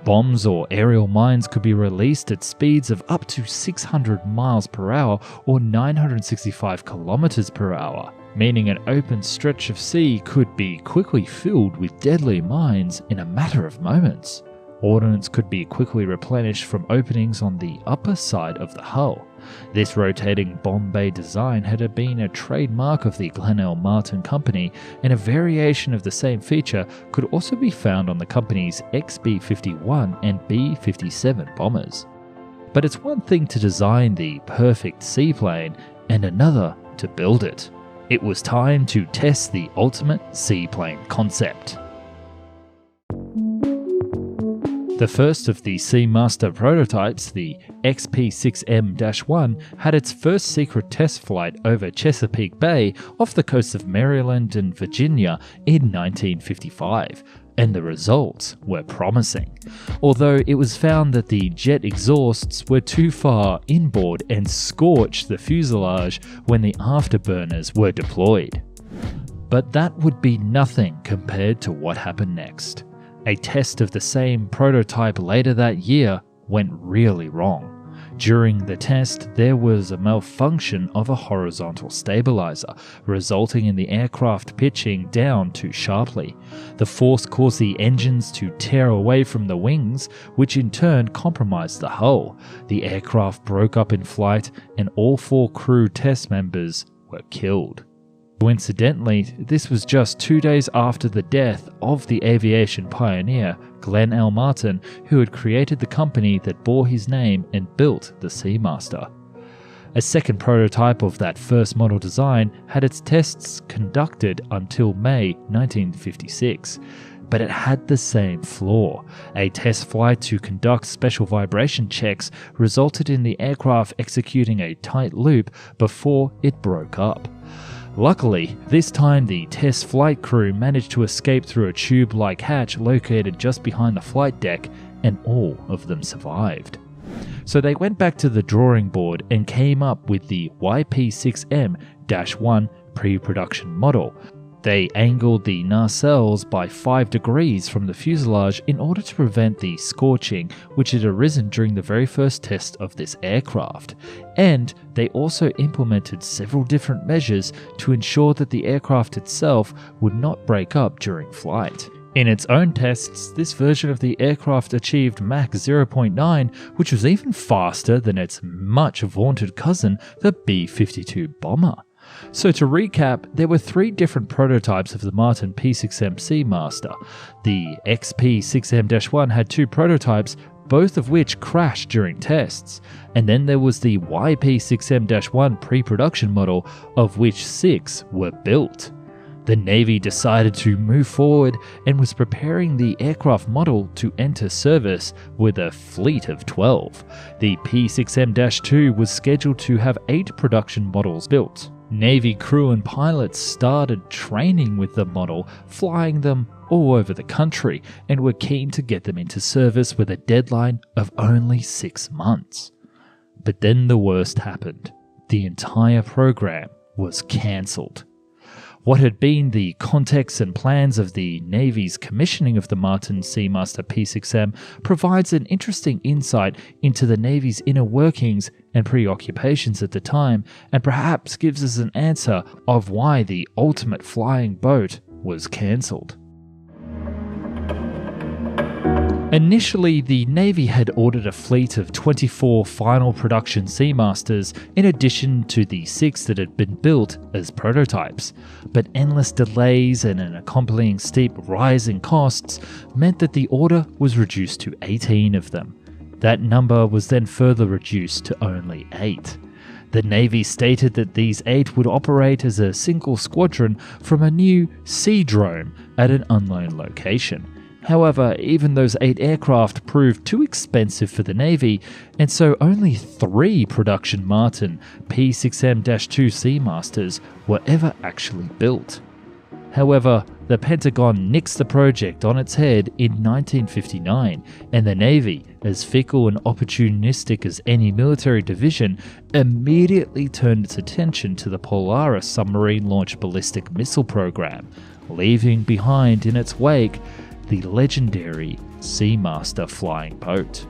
Speaker 1: Bombs or aerial mines could be released at speeds of up to 600 miles per hour or 965 kilometers per hour, meaning an open stretch of sea could be quickly filled with deadly mines in a matter of moments. Ordnance could be quickly replenished from openings on the upper side of the hull. This rotating bomb bay design had been a trademark of the Glenn Martin Company, and a variation of the same feature could also be found on the company's XB-51 and B-57 bombers. But it's one thing to design the perfect seaplane and another to build it. It was time to test the ultimate seaplane concept. The first of the Seamaster prototypes, the XP6M-1, had its first secret test flight over Chesapeake Bay off the coast of Maryland and Virginia in 1955, and the results were promising. Although it was found that the jet exhausts were too far inboard and scorched the fuselage when the afterburners were deployed. But that would be nothing compared to what happened next. A test of the same prototype later that year went really wrong. During the test, there was a malfunction of a horizontal stabilizer, resulting in the aircraft pitching down too sharply. The force caused the engines to tear away from the wings, which in turn compromised the hull. The aircraft broke up in flight, and all 4 crew test members were killed. Coincidentally, this was just 2 days after the death of the aviation pioneer Glenn L. Martin, who had created the company that bore his name and built the Seamaster. A second prototype of that first model design had its tests conducted until May 1956. But it had the same flaw. A test flight to conduct special vibration checks resulted in the aircraft executing a tight loop before it broke up. Luckily, this time the test flight crew managed to escape through a tube-like hatch located just behind the flight deck, and all of them survived. So they went back to the drawing board and came up with the YP6M-1 pre-production model. They angled the nacelles by 5 degrees from the fuselage in order to prevent the scorching which had arisen during the very first test of this aircraft. And they also implemented several different measures to ensure that the aircraft itself would not break up during flight. In its own tests, this version of the aircraft achieved Mach 0.9, which was even faster than its much vaunted cousin, the B-52 bomber. So to recap, there were 3 different prototypes of the Martin P6M Seamaster. The XP6M-1 had 2 prototypes, both of which crashed during tests, and then there was the YP6M-1 pre-production model, of which 6 were built. The Navy decided to move forward and was preparing the aircraft model to enter service with a fleet of 12. The P6M-2 was scheduled to have 8 production models built. Navy crew and pilots started training with the model, flying them all over the country, and were keen to get them into service with a deadline of only 6 months. But then the worst happened. The entire program was cancelled. What had been the context and plans of the Navy's commissioning of the Martin Seamaster P6M provides an interesting insight into the Navy's inner workings and preoccupations at the time, and perhaps gives us an answer of why the ultimate flying boat was cancelled. Initially, the Navy had ordered a fleet of 24 final production Seamasters in addition to the 6 that had been built as prototypes, but endless delays and an accompanying steep rise in costs meant that the order was reduced to 18 of them. That number was then further reduced to only 8. The Navy stated that these 8 would operate as a single squadron from a new Seadrome at an unknown location. However, even those 8 aircraft proved too expensive for the Navy, and so only 3 production Martin P6M-2 Seamasters were ever actually built. However, the Pentagon nixed the project on its head in 1959, and the Navy, as fickle and opportunistic as any military division, immediately turned its attention to the Polaris submarine-launched ballistic missile program, leaving behind in its wake the legendary Seamaster flying boat.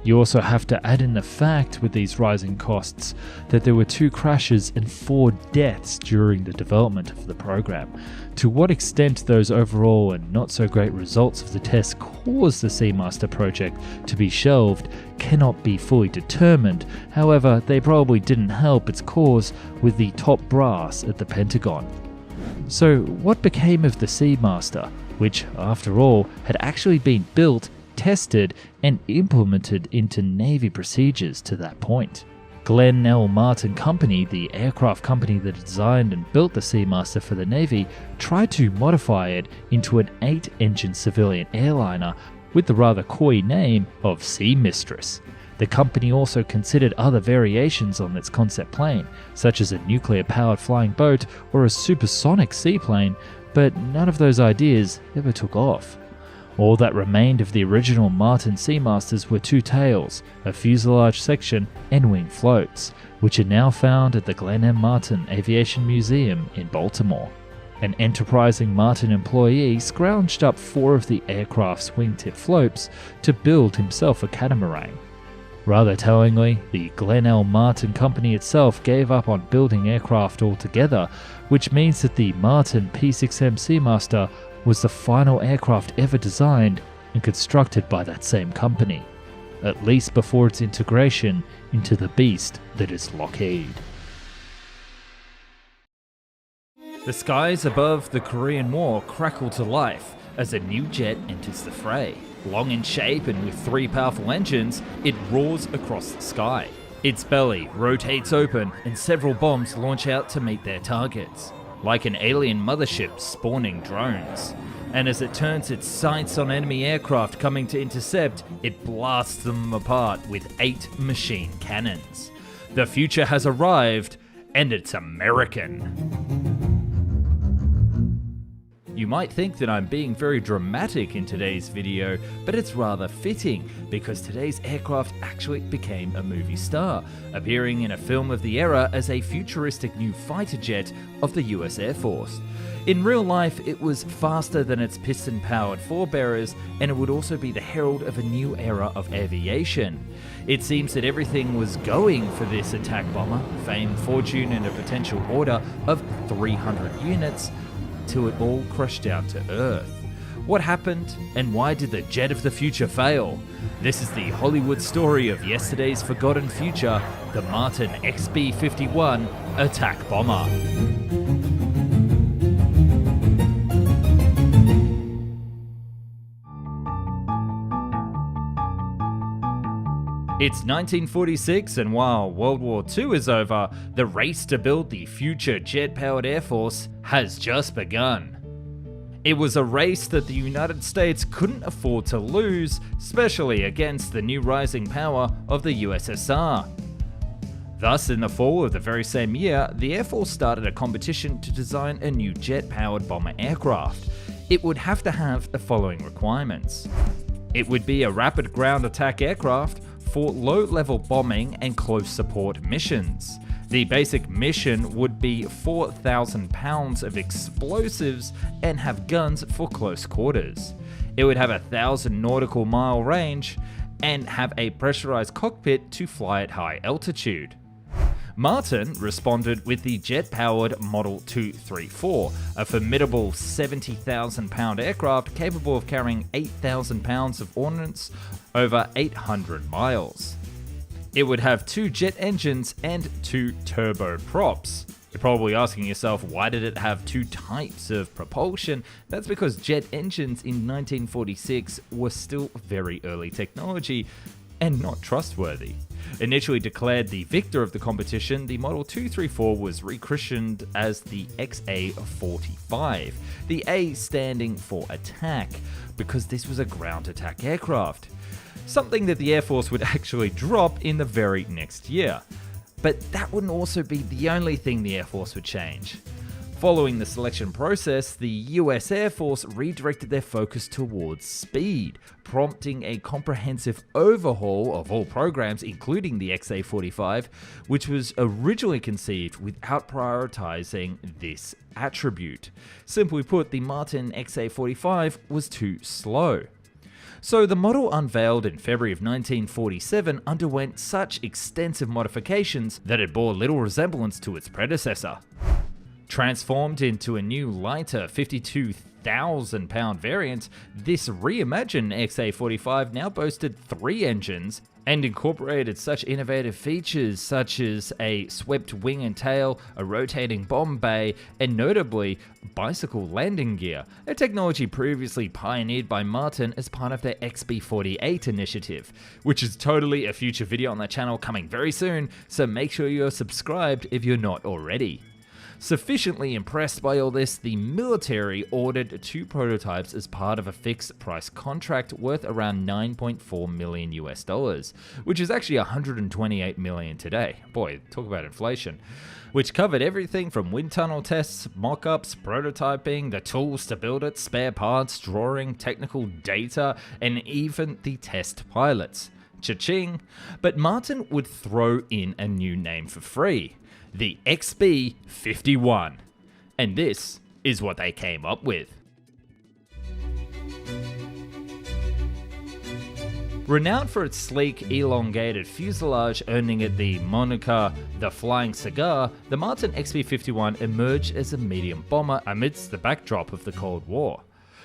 Speaker 1: You also have to add in the fact, with these rising costs, that there were 2 crashes and 4 deaths during the development of the program. To what extent those overall and not so great results of the test caused the Seamaster project to be shelved cannot be fully determined. However, they probably didn't help its cause with the top brass at the Pentagon. So what became of the Seamaster, which, after all, had actually been built, tested, and implemented into Navy procedures to that point? Glenn L. Martin Company, the aircraft company that designed and built the Seamaster for the Navy, tried to modify it into an 8-engine civilian airliner with the rather coy name of Sea Mistress. The company also considered other variations on its concept plane, such as a nuclear-powered flying boat or a supersonic seaplane, but none of those ideas ever took off. All that remained of the original Martin Seamasters were 2 tails, a fuselage section, and wing floats, which are now found at the Glenn M. Martin Aviation Museum in Baltimore. An enterprising Martin employee scrounged up 4 of the aircraft's wingtip floats to build himself a catamaran. Rather tellingly, the Glenn L. Martin Company itself gave up on building aircraft altogether, which means that the Martin P6M Seamaster was the final aircraft ever designed and constructed by that same company, at least before its integration into the beast that is Lockheed. The skies above the Korean War crackle to life as a new jet enters the fray. Long in shape and with 3 powerful engines, it roars across the sky. Its belly rotates open and several bombs launch out to meet their targets, like an alien mothership spawning drones. And as it turns its sights on enemy aircraft coming to intercept, it blasts them apart with 8 machine cannons. The future has arrived, and it's American. You might think that I'm being very dramatic in today's video, but it's rather fitting because today's aircraft actually became a movie star, appearing in a film of the era as a futuristic new fighter jet of the US Air Force. In real life, it was faster than its piston-powered forebearers, and it would also be the herald of a new era of aviation. It seems that everything was going for this attack bomber, fame, fortune, and a potential order of 300 units, till it all crashed down to Earth. What happened, and why did the jet of the future fail? This is the Hollywood story of yesterday's forgotten future, the Martin XB-51 attack bomber. It's 1946, and while World War II is over, the race to build the future jet-powered Air Force has just begun. It was a race that the United States couldn't afford to lose, especially against the new rising power of the USSR. Thus, in the fall of the very same year, the Air Force started a competition to design a new jet-powered bomber aircraft. It would have to have the following requirements. It would be a rapid ground attack aircraft for low-level bombing and close support missions. The basic mission would be 4,000 pounds of explosives and have guns for close quarters. It would have a 1,000 nautical mile range and have a pressurized cockpit to fly at high altitude. Martin responded with the jet-powered Model 234, a formidable 70,000 pound aircraft capable of carrying 8,000 pounds of ordnance over 800 miles. It would have 2 jet engines and 2 turboprops. You're probably asking yourself, why did it have 2 types of propulsion? That's because jet engines in 1946 were still very early technology and not trustworthy. Initially declared the victor of the competition, the Model 234 was rechristened as the XA-45, the A standing for attack, because this was a ground attack aircraft. Something that the Air Force would actually drop in the very next year. But that wouldn't also be the only thing the Air Force would change. Following the selection process, the US Air Force redirected their focus towards speed, prompting a comprehensive overhaul of all programs, including the XA-45, which was originally conceived without prioritizing this attribute. Simply put, the Martin XA-45 was too slow. So the model, unveiled in February of 1947, underwent such extensive modifications that it bore little resemblance to its predecessor. Transformed into a new lighter 52,000 pound variant, this reimagined XA-45 now boasted 3 engines and incorporated such innovative features such as a swept wing and tail, a rotating bomb bay, and notably, bicycle landing gear, a technology previously pioneered by Martin as part of their XB-48 initiative, which is totally a future video on the channel coming very soon, so make sure you're subscribed if you're not already. Sufficiently impressed by all this, the military ordered 2 prototypes as part of a fixed price contract worth around $9.4 million US, which is actually 128 million today. Boy, talk about inflation. Which covered everything from wind tunnel tests, mock-ups, prototyping, the tools to build it, spare parts, drawing, technical data, and even the test pilots. Cha-ching! But Martin would throw in a new name for free. The XB-51. And this is what they came up with. Renowned for its sleek, elongated fuselage, earning it the moniker the Flying Cigar, the Martin XB-51 emerged as a medium bomber amidst the backdrop of the Cold War.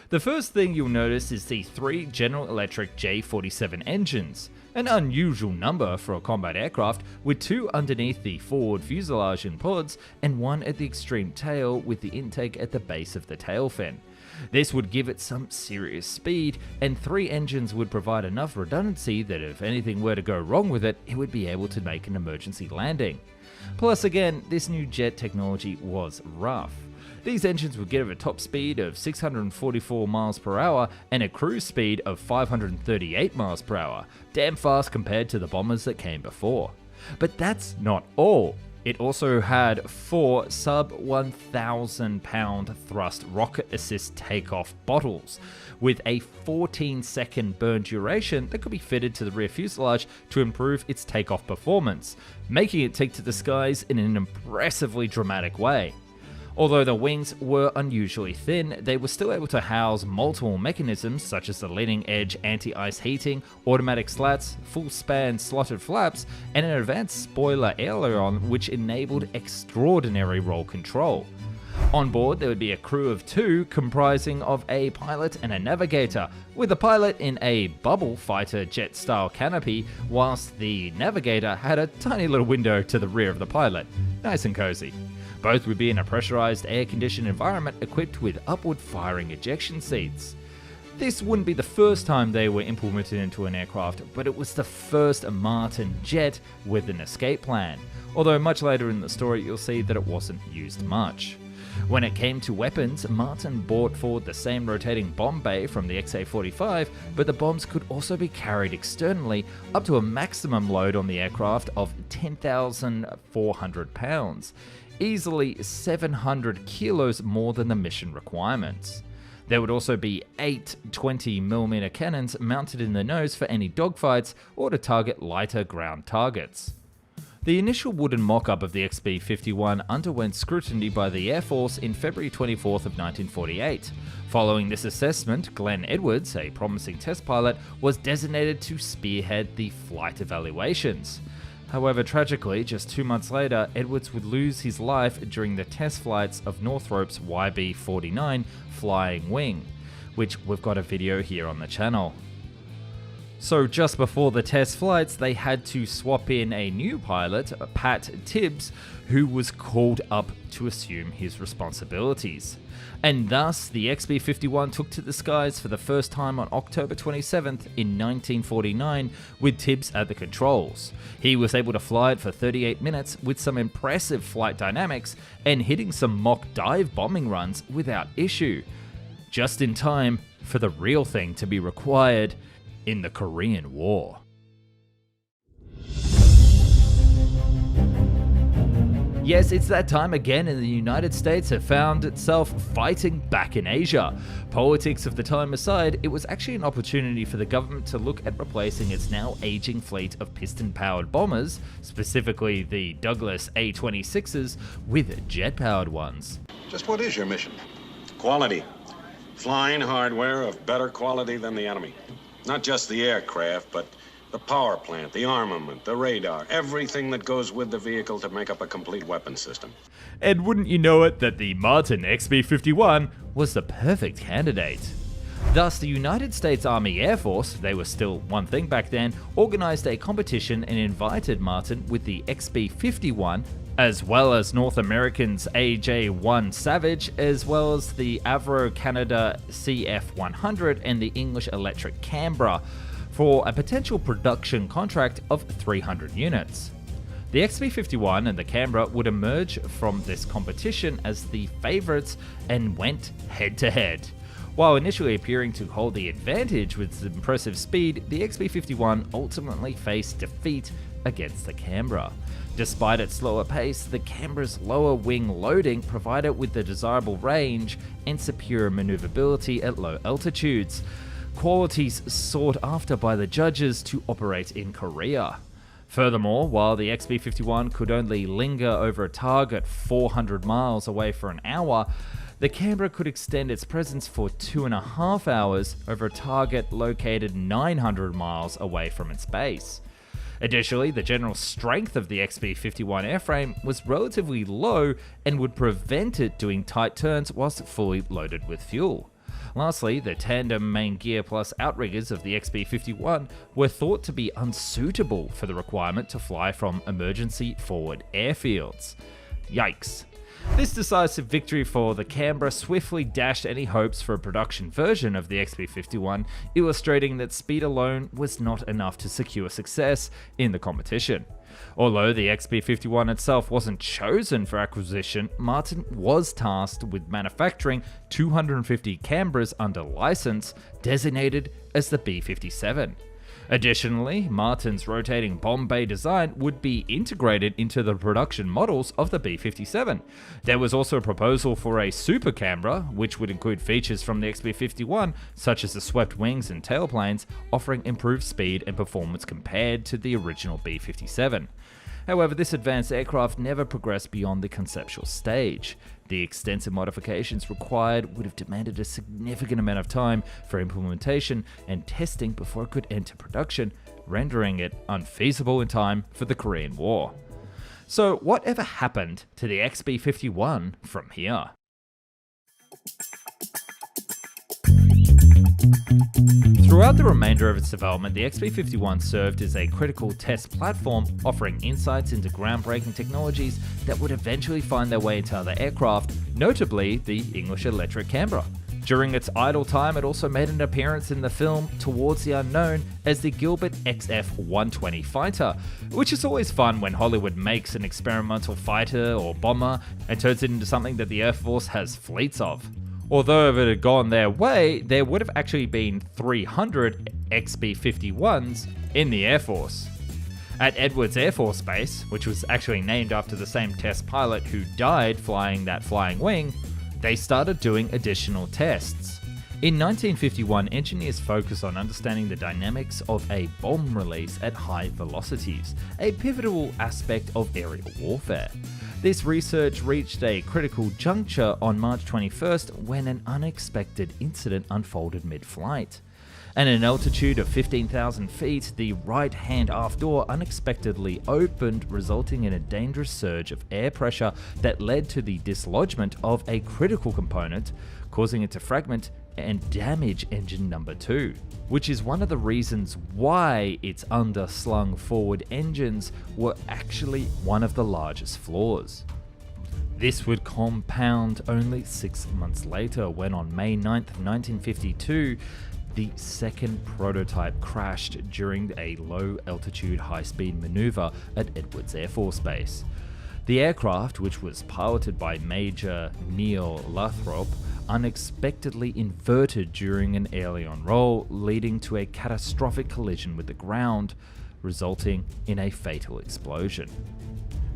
Speaker 1: The first thing you'll notice is the 3 General Electric J47 engines, an unusual number for a combat aircraft, with 2 underneath the forward fuselage in pods and 1 at the extreme tail with the intake at the base of the tail fin. This would give it some serious speed, and 3 engines would provide enough redundancy that if anything were to go wrong with it, it would be able to make an emergency landing. Plus again, this new jet technology was rough. These engines would give a top speed of 644 miles per hour and a cruise speed of 538 miles per hour, damn fast compared to the bombers that came before. But that's not all. It also had 4 sub-1,000 pound thrust rocket assist takeoff bottles, with a 14-second burn duration that could be fitted to the rear fuselage to improve its takeoff performance, making it take to the skies in an impressively dramatic way. Although the wings were unusually thin, they were still able to house multiple mechanisms such as the leading edge anti-ice heating, automatic slats, full span slotted flaps, and an advanced spoiler aileron which enabled extraordinary roll control. On board, there would be a crew of 2 comprising of a pilot and a navigator, with the pilot in a bubble fighter jet-style canopy, whilst the navigator had a tiny little window to the rear of the pilot. Nice and cozy. Both would be in a pressurized air-conditioned environment equipped with upward-firing ejection seats. This wouldn't be the first time they were implemented into an aircraft, but it was the first Martin jet with an escape plan, although much later in the story you'll see that it wasn't used much. When it came to weapons, Martin brought forward the same rotating bomb bay from the XA-45, but the bombs could also be carried externally up to a maximum load on the aircraft of 10,400 pounds, easily 700 kilos more than the mission requirements. There would also be 8 20mm cannons mounted in the nose for any dogfights or to target lighter ground targets. The initial wooden mock-up of the XB-51 underwent scrutiny by the Air Force in February 24th of 1948. Following this assessment, Glenn Edwards, a promising test pilot, was designated to spearhead the flight evaluations. However, tragically, just 2 months later, Edwards would lose his life during the test flights of Northrop's YB-49 Flying Wing, which we've got a video here on the channel. So just before the test flights, they had to swap in a new pilot, Pat Tibbs, who was called up to assume his responsibilities. And thus, the XB-51 took to the skies for the first time on October 27th in 1949 with Tibbs at the controls. He was able to fly it for 38 minutes with some impressive flight dynamics and hitting some mock dive bombing runs without issue. Just in time for the real thing to be required in the Korean War. Yes, it's that time again, and the United States have found itself fighting back in Asia. Politics of the time aside, it was actually an opportunity for the government to look at replacing its now aging fleet of piston-powered bombers, specifically the Douglas A-26s, with jet-powered ones.
Speaker 3: Just what is your mission?
Speaker 4: Quality. Flying hardware of better quality than the enemy. Not just the aircraft, but the power plant, the armament, the radar, everything that goes with the vehicle to make up a complete weapon system.
Speaker 1: And wouldn't you know it that the Martin XB-51 was the perfect candidate. Thus, the United States Army Air Force, they were still one thing back then, organized a competition and invited Martin with the XB-51, as well as North American's AJ-1 Savage, as well as the Avro Canada CF-100 and the English Electric Canberra, for a potential production contract of 300 units. The XB-51 and the Canberra would emerge from this competition as the favourites and went head-to-head. While initially appearing to hold the advantage with its impressive speed, the XB-51 ultimately faced defeat against the Canberra. Despite its slower pace, the Canberra's lower wing loading provided it with the desirable range and superior maneuverability at low altitudes, qualities sought after by the judges to operate in Korea. Furthermore, while the XB-51 could only linger over a target 400 miles away for an hour, the Canberra could extend its presence for 2.5 hours over a target located 900 miles away from its base. Additionally, the general strength of the XB-51 airframe was relatively low and would prevent it doing tight turns whilst fully loaded with fuel. Lastly, the tandem main gear plus outriggers of the XB-51 were thought to be unsuitable for the requirement to fly from emergency forward airfields. Yikes. This decisive victory for the Canberra swiftly dashed any hopes for a production version of the XB-51, illustrating that speed alone was not enough to secure success in the competition. Although the XB-51 itself wasn't chosen for acquisition, Martin was tasked with manufacturing 250 Canberras under license, designated as the B-57. Additionally, Martin's rotating bomb bay design would be integrated into the production models of the B-57. There was also a proposal for a Super Canberra, which would include features from the XB-51, such as the swept wings and tailplanes, offering improved speed and performance compared to the original B-57. However, this advanced aircraft never progressed beyond the conceptual stage. The extensive modifications required would have demanded a significant amount of time for implementation and testing before it could enter production, rendering it unfeasible in time for the Korean War. So, whatever happened to the XB-51 from here? Throughout the remainder of its development, the XB-51 served as a critical test platform, offering insights into groundbreaking technologies that would eventually find their way into other aircraft, notably the English Electric Canberra. During its idle time, it also made an appearance in the film Towards the Unknown as the Gilbert XF-120 fighter, which is always fun when Hollywood makes an experimental fighter or bomber and turns it into something that the Air Force has fleets of. Although if it had gone their way, there would have actually been 300 XB-51s in the Air Force. At Edwards Air Force Base, which was actually named after the same test pilot who died flying that flying wing, they started doing additional tests. In 1951, engineers focused on understanding the dynamics of a bomb release at high velocities, a pivotal aspect of aerial warfare. This research reached a critical juncture on March 21st when an unexpected incident unfolded mid-flight. At an altitude of 15,000 feet, the right-hand aft door unexpectedly opened, resulting in a dangerous surge of air pressure that led to the dislodgement of a critical component, causing it to fragment and damage engine number 2, which is one of the reasons why its underslung forward engines were actually one of the largest flaws. This would compound only 6 months later when on May 9th, 1952, the second prototype crashed during a low-altitude high-speed maneuver at Edwards Air Force Base. The aircraft, which was piloted by Major Neil Lathrop, unexpectedly inverted during an aileron roll, leading to a catastrophic collision with the ground, resulting in a fatal explosion.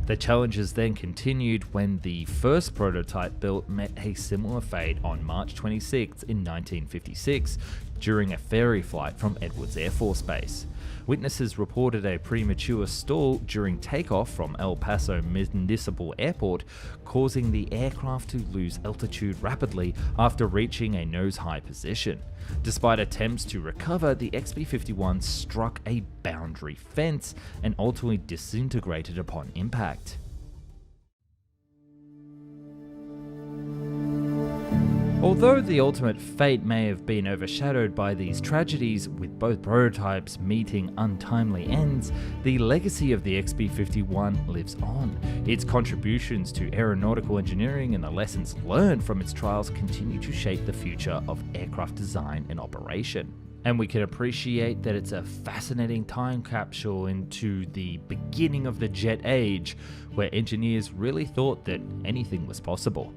Speaker 1: The challenges then continued when the first prototype built met a similar fate on March 26 in 1956 during a ferry flight from Edwards Air Force Base. Witnesses reported a premature stall during takeoff from El Paso Municipal Airport, causing the aircraft to lose altitude rapidly after reaching a nose-high position. Despite attempts to recover, the XB-51 struck a boundary fence and ultimately disintegrated upon impact. Although the ultimate fate may have been overshadowed by these tragedies, with both prototypes meeting untimely ends, the legacy of the XB-51 lives on. Its contributions to aeronautical engineering and the lessons learned from its trials continue to shape the future of aircraft design and operation. And we can appreciate that it's a fascinating time capsule into the beginning of the jet age, where engineers really thought that anything was possible.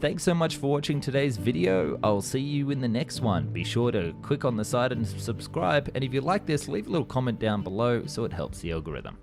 Speaker 1: Thanks so much for watching today's video. I'll see you in the next one. Be sure to click on the side and subscribe, and if you like this, leave a little comment down below so it helps the algorithm.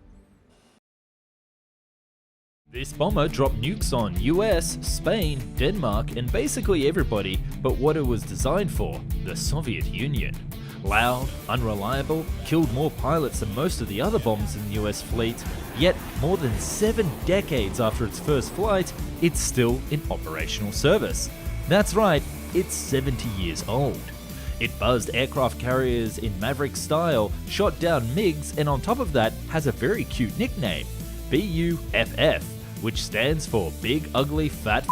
Speaker 1: This bomber dropped nukes on US, Spain, Denmark, and basically everybody but what it was designed for, the Soviet Union. Loud, unreliable, killed more pilots than most of the other bombs in the US fleet, yet more than 7 decades after its first flight, it's still in operational service. That's right, it's 70 years old. It buzzed aircraft carriers in Maverick style, shot down MiGs, and on top of that has a very cute nickname, BUFF, which stands for Big Ugly Fat.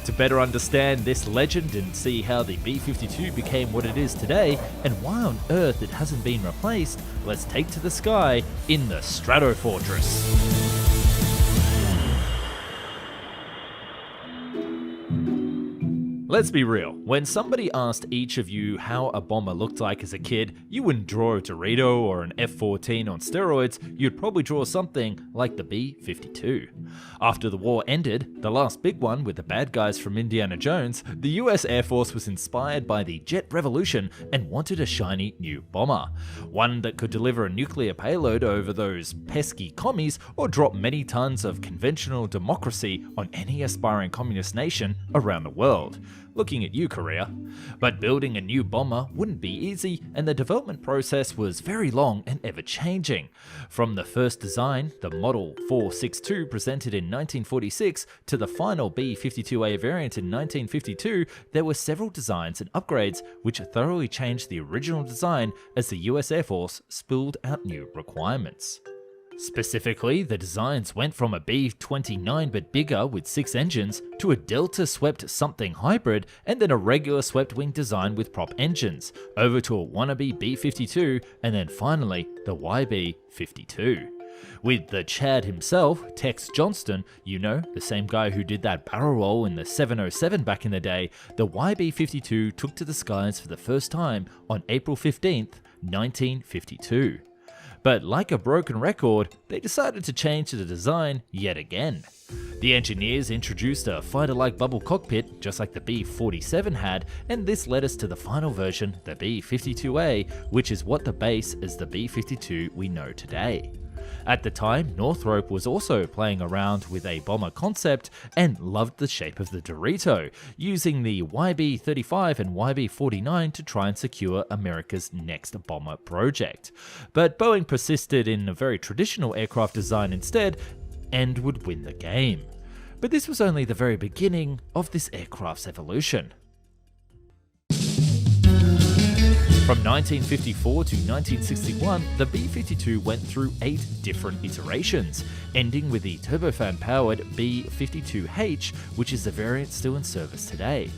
Speaker 1: To better understand this legend and see how the B-52 became what it is today, and why on earth it hasn't been replaced, let's take to the sky in the Stratofortress. Let's be real, when somebody asked each of you how a bomber looked like as a kid, you wouldn't draw a Dorito or an F-14 on steroids, you'd probably draw something like the B-52. After the war ended, the last big one with the bad guys from Indiana Jones, the US Air Force was inspired by the jet revolution and wanted a shiny new bomber. One that could deliver a nuclear payload over those pesky commies or drop many tons of conventional democracy on any aspiring communist nation around the world. Looking at you, Korea. But building a new bomber wouldn't be easy, and the development process was very long and ever-changing. From the first design, the Model 462 presented in 1946, to the final B-52A variant in 1952, there were several designs and upgrades which thoroughly changed the original design as the US Air Force spilled out new requirements. Specifically, the designs went from a B-29 but bigger with 6 engines to a Delta swept something hybrid and then a regular swept wing design with prop engines, over to a wannabe B-52 and then finally the YB-52. With the Chad himself, Tex Johnston, the same guy who did that barrel roll in the 707 back in the day, the YB-52 took to the skies for the first time on April 15th, 1952. But like a broken record, they decided to change the design yet again. The engineers introduced a fighter-like bubble cockpit, just like the B-47 had, and this led us to the final version, the B-52A, which is what the base is the B-52 we know today. At the time, Northrop was also playing around with a bomber concept and loved the shape of the Dorito, using the YB-35 and YB-49 to try and secure America's next bomber project. But Boeing persisted in a very traditional aircraft design instead and would win the game. But this was only the very beginning of this aircraft's evolution. From 1954 to 1961, the B-52 went through 8 different iterations, ending with the turbofan-powered B-52H, which is the variant still in service today.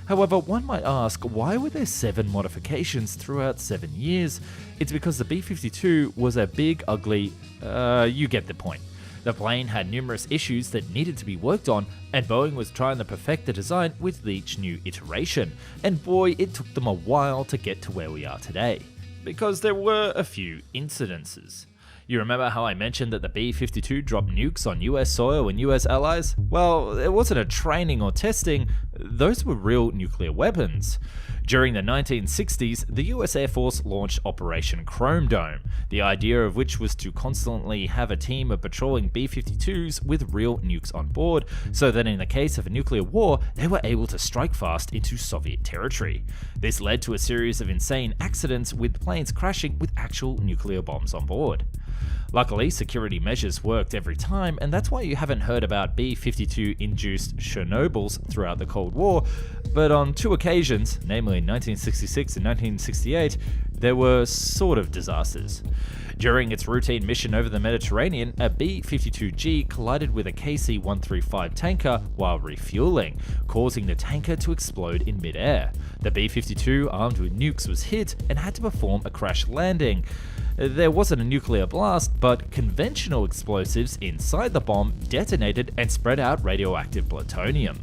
Speaker 1: However, one might ask, why were there 7 modifications throughout 7 years? It's because the B-52 was a big, ugly, you get the point. The plane had numerous issues that needed to be worked on, and Boeing was trying to perfect the design with each new iteration, and boy, it took them a while to get to where we are today. Because there were a few incidences. You remember how I mentioned that the B-52 dropped nukes on US soil and US allies? Well, it wasn't a training or testing, those were real nuclear weapons. During the 1960s, the US Air Force launched Operation Chrome Dome, the idea of which was to constantly have a team of patrolling B-52s with real nukes on board, so that in the case of a nuclear war, they were able to strike fast into Soviet territory. This led to a series of insane accidents with planes crashing with actual nuclear bombs on board. Luckily, security measures worked every time, and that's why you haven't heard about B-52-induced Chernobyls throughout the Cold War, but on 2 occasions, namely in 1966 and 1968, there were sort of disasters. During its routine mission over the Mediterranean, a B-52G collided with a KC-135 tanker while refueling, causing the tanker to explode in mid-air. The B-52, armed with nukes, was hit and had to perform a crash landing. There wasn't a nuclear blast, but conventional explosives inside the bomb detonated and spread out radioactive plutonium.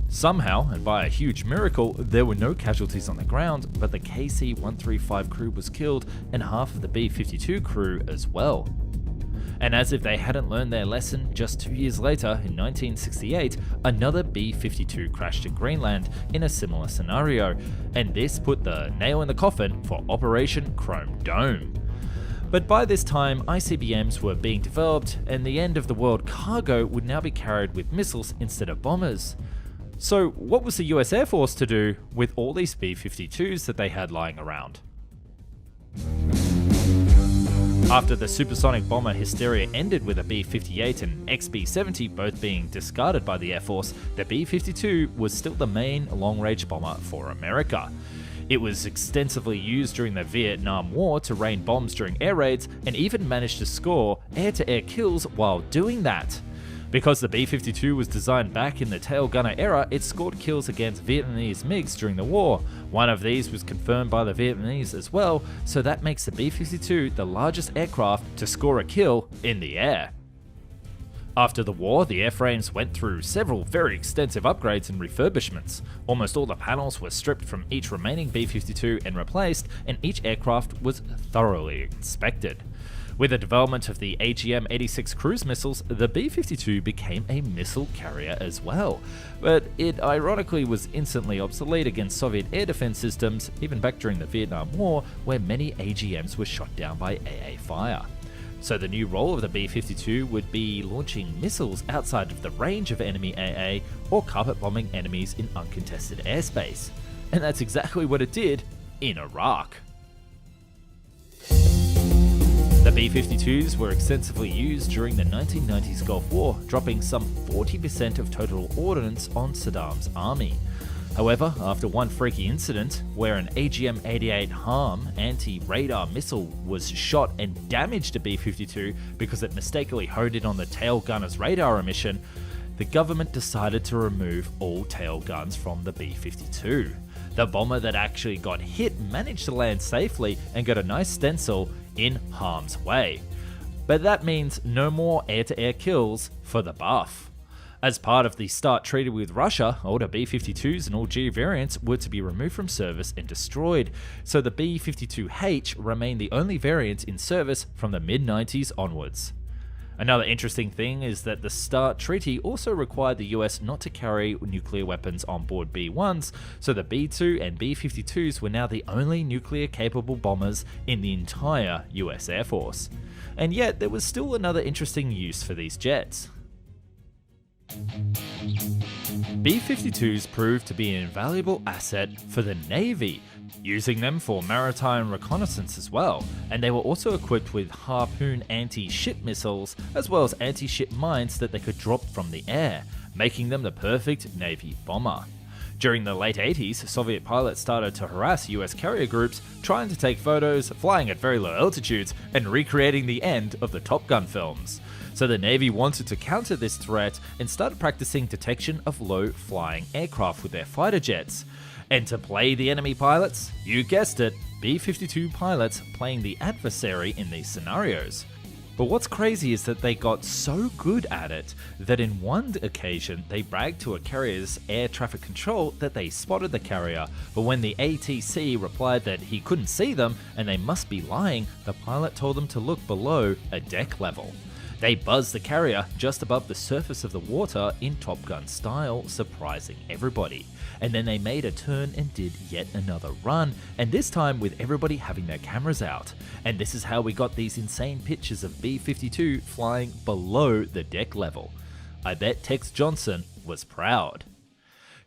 Speaker 1: Somehow, and by a huge miracle, there were no casualties on the ground, but the KC-135 crew was killed and half of the B-52 crew as well. And as if they hadn't learned their lesson, just 2 years later, in 1968, another B-52 crashed in Greenland in a similar scenario, and this put the nail in the coffin for Operation Chrome Dome. But by this time, ICBMs were being developed, and the end of the world cargo would now be carried with missiles instead of bombers. So what was the US Air Force to do with all these B-52s that they had lying around? After the supersonic bomber hysteria ended with a B-58 and XB-70 both being discarded by the Air Force, the B-52 was still the main long-range bomber for America. It was extensively used during the Vietnam War to rain bombs during air raids, and even managed to score air-to-air kills while doing that. Because the B-52 was designed back in the tail gunner era, it scored kills against Vietnamese MiGs during the war. One of these was confirmed by the Vietnamese as well, so that makes the B-52 the largest aircraft to score a kill in the air. After the war, the airframes went through several very extensive upgrades and refurbishments. Almost all the panels were stripped from each remaining B-52 and replaced, and each aircraft was thoroughly inspected. With the development of the AGM-86 cruise missiles, the B-52 became a missile carrier as well. But it ironically was instantly obsolete against Soviet air defense systems, even back during the Vietnam War, where many AGMs were shot down by AA fire. So the new role of the B-52 would be launching missiles outside of the range of enemy AA or carpet bombing enemies in uncontested airspace. And that's exactly what it did in Iraq. The B-52s were extensively used during the 1990s Gulf War, dropping some 40% of total ordnance on Saddam's army. However, after one freaky incident where an AGM-88 HARM anti-radar missile was shot and damaged a B-52 because it mistakenly honed in on the tail gunner's radar emission, the government decided to remove all tail guns from the B-52. The bomber that actually got hit managed to land safely and got a nice stencil in harm's way. But that means no more air-to-air kills for the buff. As part of the START treaty with Russia, older B-52s and all G variants were to be removed from service and destroyed, so the B-52H remained the only variant in service from the mid-90s onwards. Another interesting thing is that the START treaty also required the US not to carry nuclear weapons on board B-1s, so the B-2 and B-52s were now the only nuclear-capable bombers in the entire US Air Force. And yet, there was still another interesting use for these jets. B-52s proved to be an invaluable asset for the Navy, using them for maritime reconnaissance as well, and they were also equipped with Harpoon anti-ship missiles as well as anti-ship mines that they could drop from the air, making them the perfect Navy bomber. During the late 80s, Soviet pilots started to harass US carrier groups, trying to take photos, flying at very low altitudes, and recreating the end of the Top Gun films. So the Navy wanted to counter this threat and started practicing detection of low-flying aircraft with their fighter jets. And to play the enemy pilots, you guessed it, B-52 pilots playing the adversary in these scenarios. But what's crazy is that they got so good at it that in one occasion they bragged to a carrier's air traffic control that they spotted the carrier, but when the ATC replied that he couldn't see them and they must be lying, the pilot told them to look below a deck level. They buzzed the carrier just above the surface of the water in Top Gun style, surprising everybody. And then they made a turn and did yet another run, and this time with everybody having their cameras out. And this is how we got these insane pictures of B-52 flying below the deck level. I bet Tex Johnson was proud.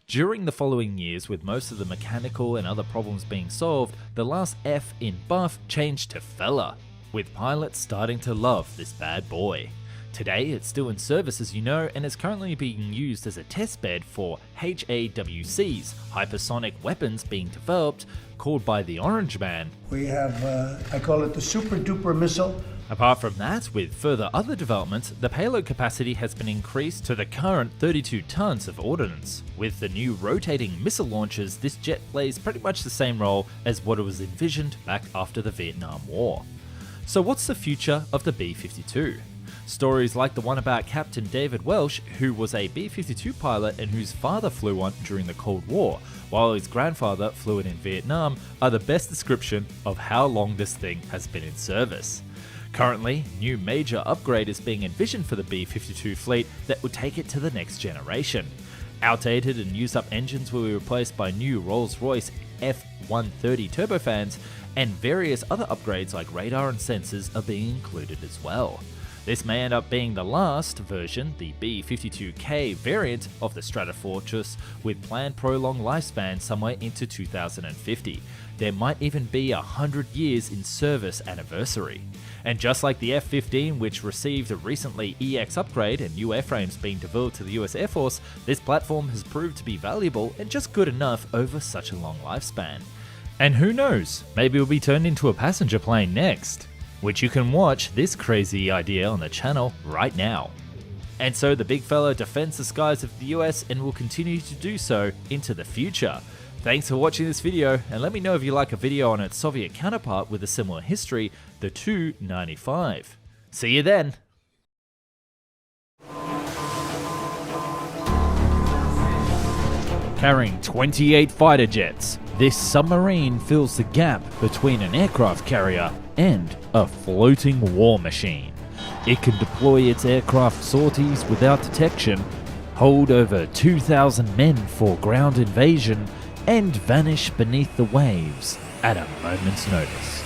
Speaker 1: During the following years, with most of the mechanical and other problems being solved, the last F in buff changed to fella, with pilots starting to love this bad boy. Today, it's still in service as you know, and is currently being used as a testbed for HAWCs, hypersonic weapons being developed, called by the Orange Man.
Speaker 3: We have, I call it the super duper missile.
Speaker 1: Apart from that, with further other developments, the payload capacity has been increased to the current 32 tons of ordnance. With the new rotating missile launchers, this jet plays pretty much the same role as what it was envisioned back after the Vietnam War. So what's the future of the B-52? Stories like the one about Captain David Welsh, who was a B-52 pilot and whose father flew one during the Cold War, while his grandfather flew it in Vietnam, are the best description of how long this thing has been in service. Currently, new major upgrade is being envisioned for the B-52 fleet that would take it to the next generation. Outdated and used up engines will be replaced by new Rolls-Royce F-130 turbofans, and various other upgrades like radar and sensors are being included as well. This may end up being the last version, the B-52K variant of the Stratofortress, with planned prolonged lifespan somewhere into 2050. There might even be 100 years in service anniversary. And just like the F-15, which received a recently EX upgrade and new airframes being developed to the US Air Force, this platform has proved to be valuable and just good enough over such a long lifespan. And who knows, maybe it'll be turned into a passenger plane next, which you can watch this crazy idea on the channel right now. And so the big fella defends the skies of the US and will continue to do so into the future. Thanks for watching this video, and let me know if you like a video on its Soviet counterpart with a similar history, the Tu-95. See you then! Carrying 28 fighter jets, this submarine fills the gap between an aircraft carrier and a floating war machine. It can deploy its aircraft sorties without detection, hold over 2,000 men for ground invasion, and vanish beneath the waves at a moment's notice.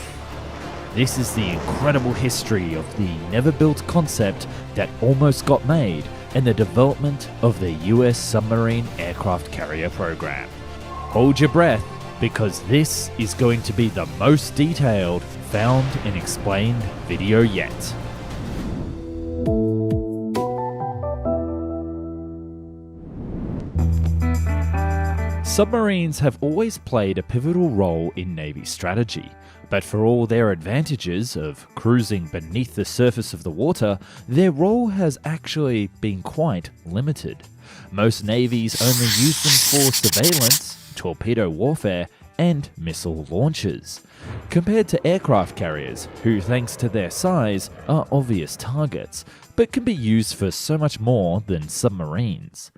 Speaker 1: This is the incredible history of the never-built concept that almost got made and the development of the US submarine aircraft carrier program. Hold your breath, because this is going to be the most detailed, found and explained video yet. Submarines have always played a pivotal role in Navy strategy, but for all their advantages of cruising beneath the surface of the water, their role has actually been quite limited. Most navies only use them for surveillance, torpedo warfare, and missile launches, compared to aircraft carriers, who thanks to their size are obvious targets, but can be used for so much more than submarines.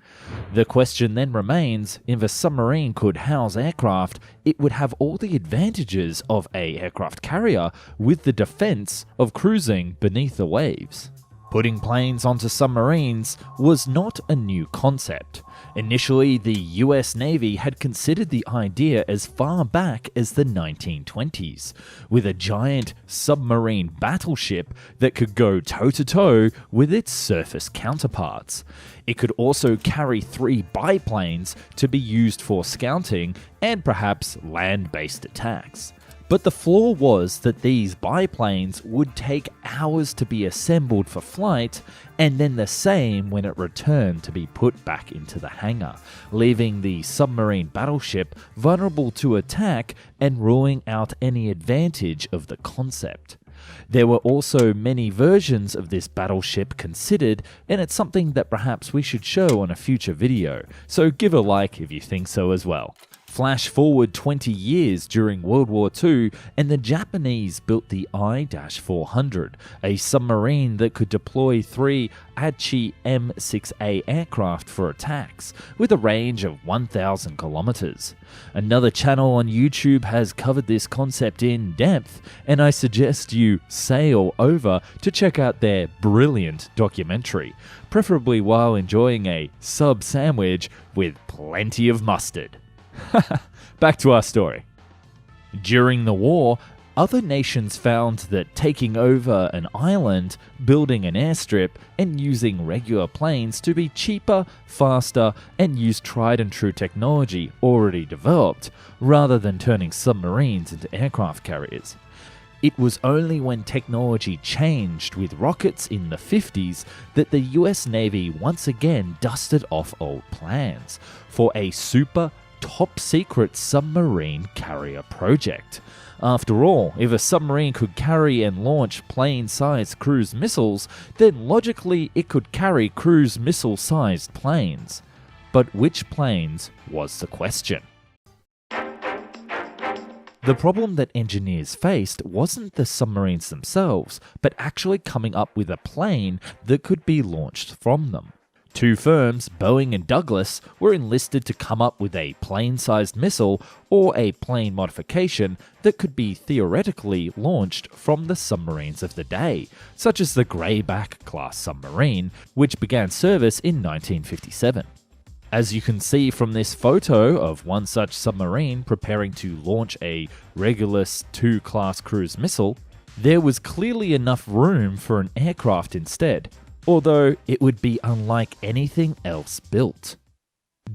Speaker 1: The question then remains, if a submarine could house aircraft, it would have all the advantages of an aircraft carrier with the defense of cruising beneath the waves. Putting planes onto submarines was not a new concept. Initially, the US Navy had considered the idea as far back as the 1920s, with a giant submarine battleship that could go toe-to-toe with its surface counterparts. It could also carry 3 biplanes to be used for scouting and perhaps land-based attacks. But the flaw was that these biplanes would take hours to be assembled for flight, and then the same when it returned to be put back into the hangar, leaving the submarine battleship vulnerable to attack and ruling out any advantage of the concept. There were also many versions of this battleship considered, and it's something that perhaps we should show on a future video, so give a like if you think so as well. Flash forward 20 years during World War II, and the Japanese built the I-400, a submarine that could deploy 3 Aichi M6A aircraft for attacks, with a range of 1,000 kilometers. Another channel on YouTube has covered this concept in depth, and I suggest you sail over to check out their brilliant documentary, preferably while enjoying a sub sandwich with plenty of mustard. Back to our story. During the war, other nations found that taking over an island, building an airstrip, and using regular planes to be cheaper, faster, and use tried and true technology already developed, rather than turning submarines into aircraft carriers. It was only when technology changed with rockets in the 50s that the US Navy once again dusted off old plans for a super top secret submarine carrier project. After all, if a submarine could carry and launch plane-sized cruise missiles, then logically it could carry cruise missile-sized planes. But which planes was the question? The problem that engineers faced wasn't the submarines themselves, but actually coming up with a plane that could be launched from them. 2 firms, Boeing and Douglas, were enlisted to come up with a plane-sized missile or a plane modification that could be theoretically launched from the submarines of the day, such as the Greyback-class submarine, which began service in 1957. As you can see from this photo of one such submarine preparing to launch a Regulus II class cruise missile, there was clearly enough room for an aircraft instead, although it would be unlike anything else built.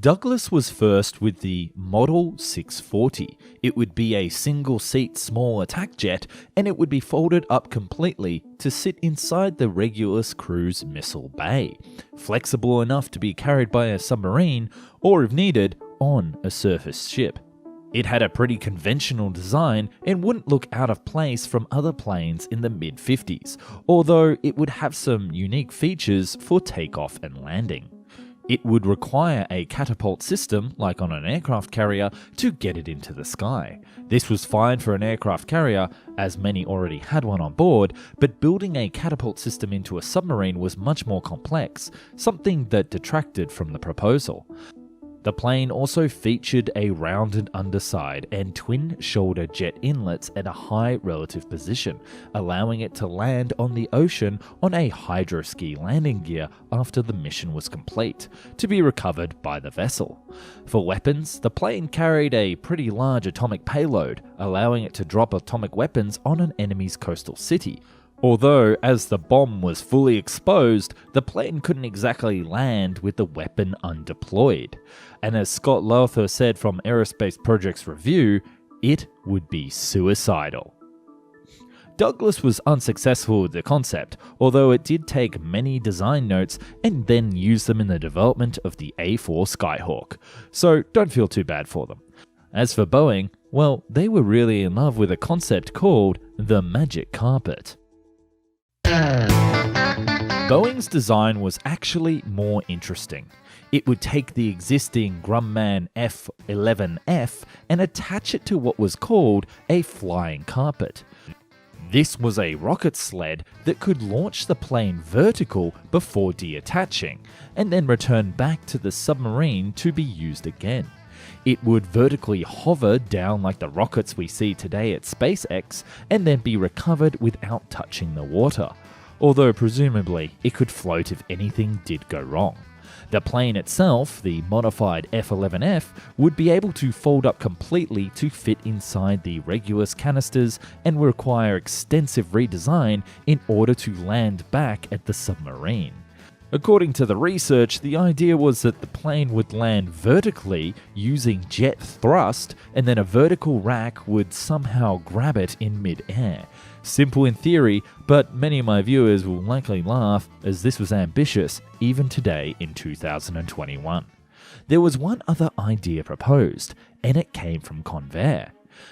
Speaker 1: Douglas was first with the Model 640. It would be a single-seat small attack jet, and it would be folded up completely to sit inside the Regulus cruise missile bay, flexible enough to be carried by a submarine, or if needed, on a surface ship. It had a pretty conventional design and wouldn't look out of place from other planes in the mid-50s, although it would have some unique features for takeoff and landing. It would require a catapult system, like on an aircraft carrier, to get it into the sky. This was fine for an aircraft carrier, as many already had one on board, but building a catapult system into a submarine was much more complex, something that detracted from the proposal. The plane also featured a rounded underside and twin shoulder jet inlets at a high relative position, allowing it to land on the ocean on a hydroski landing gear after the mission was complete, to be recovered by the vessel. For weapons, the plane carried a pretty large atomic payload, allowing it to drop atomic weapons on an enemy's coastal city. Although, as the bomb was fully exposed, the plane couldn't exactly land with the weapon undeployed. And as Scott Lowther said from Aerospace Projects Review, it would be suicidal. Douglas was unsuccessful with the concept, although it did take many design notes and then use them in the development of the A4 Skyhawk, so don't feel too bad for them. As for Boeing, well, they were really in love with a concept called the Magic Carpet. Boeing's design was actually more interesting. It would take the existing Grumman F-11F and attach it to what was called a flying carpet. This was a rocket sled that could launch the plane vertical before deattaching, and then return back to the submarine to be used again. It would vertically hover down like the rockets we see today at SpaceX, and then be recovered without touching the water, although presumably it could float if anything did go wrong. The plane itself, the modified F-11F, would be able to fold up completely to fit inside the Regulus canisters and would require extensive redesign in order to land back at the submarine. According to the research, the idea was that the plane would land vertically using jet thrust, and then a vertical rack would somehow grab it in mid-air. Simple in theory, but many of my viewers will likely laugh as this was ambitious even today in 2021. There was one other idea proposed, and it came from Convair.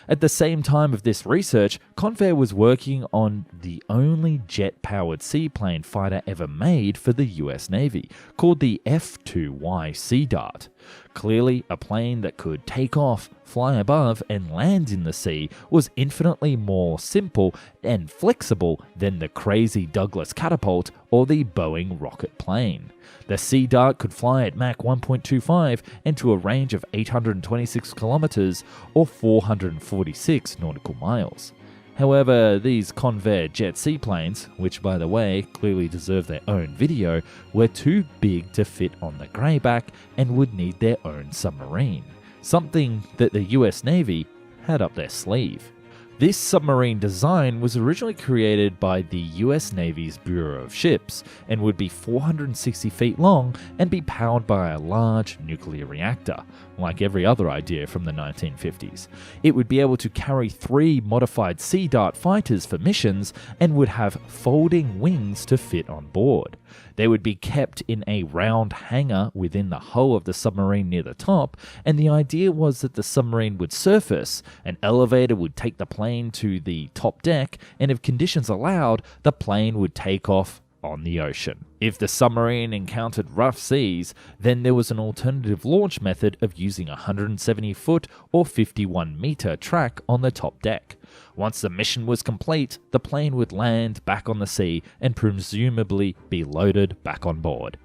Speaker 1: At the same time of this research, Convair was working on the only jet-powered seaplane fighter ever made for the US Navy, called the F-2Y Sea Dart. Clearly, a plane that could take off, fly above, and land in the sea was infinitely more simple and flexible than the crazy Douglas catapult or the Boeing rocket plane. The Sea Dart could fly at Mach 1.25 and to a range of 826 kilometers or 446 nautical miles. However, these Convair jet seaplanes, which by the way clearly deserve their own video, were too big to fit on the greyback and would need their own submarine, something that the US Navy had up their sleeve. This submarine design was originally created by the US Navy's Bureau of Ships and would be 460 feet long and be powered by a large nuclear reactor, like every other idea from the 1950s. It would be able to carry 3 modified Sea Dart fighters for missions and would have folding wings to fit on board. They would be kept in a round hangar within the hull of the submarine near the top, and the idea was that the submarine would surface, an elevator would take the plane to the top deck, and if conditions allowed, the plane would take off on the ocean. If the submarine encountered rough seas, then there was an alternative launch method of using a 170-foot or 51-meter track on the top deck. Once the mission was complete, the plane would land back on the sea and presumably be loaded back on board.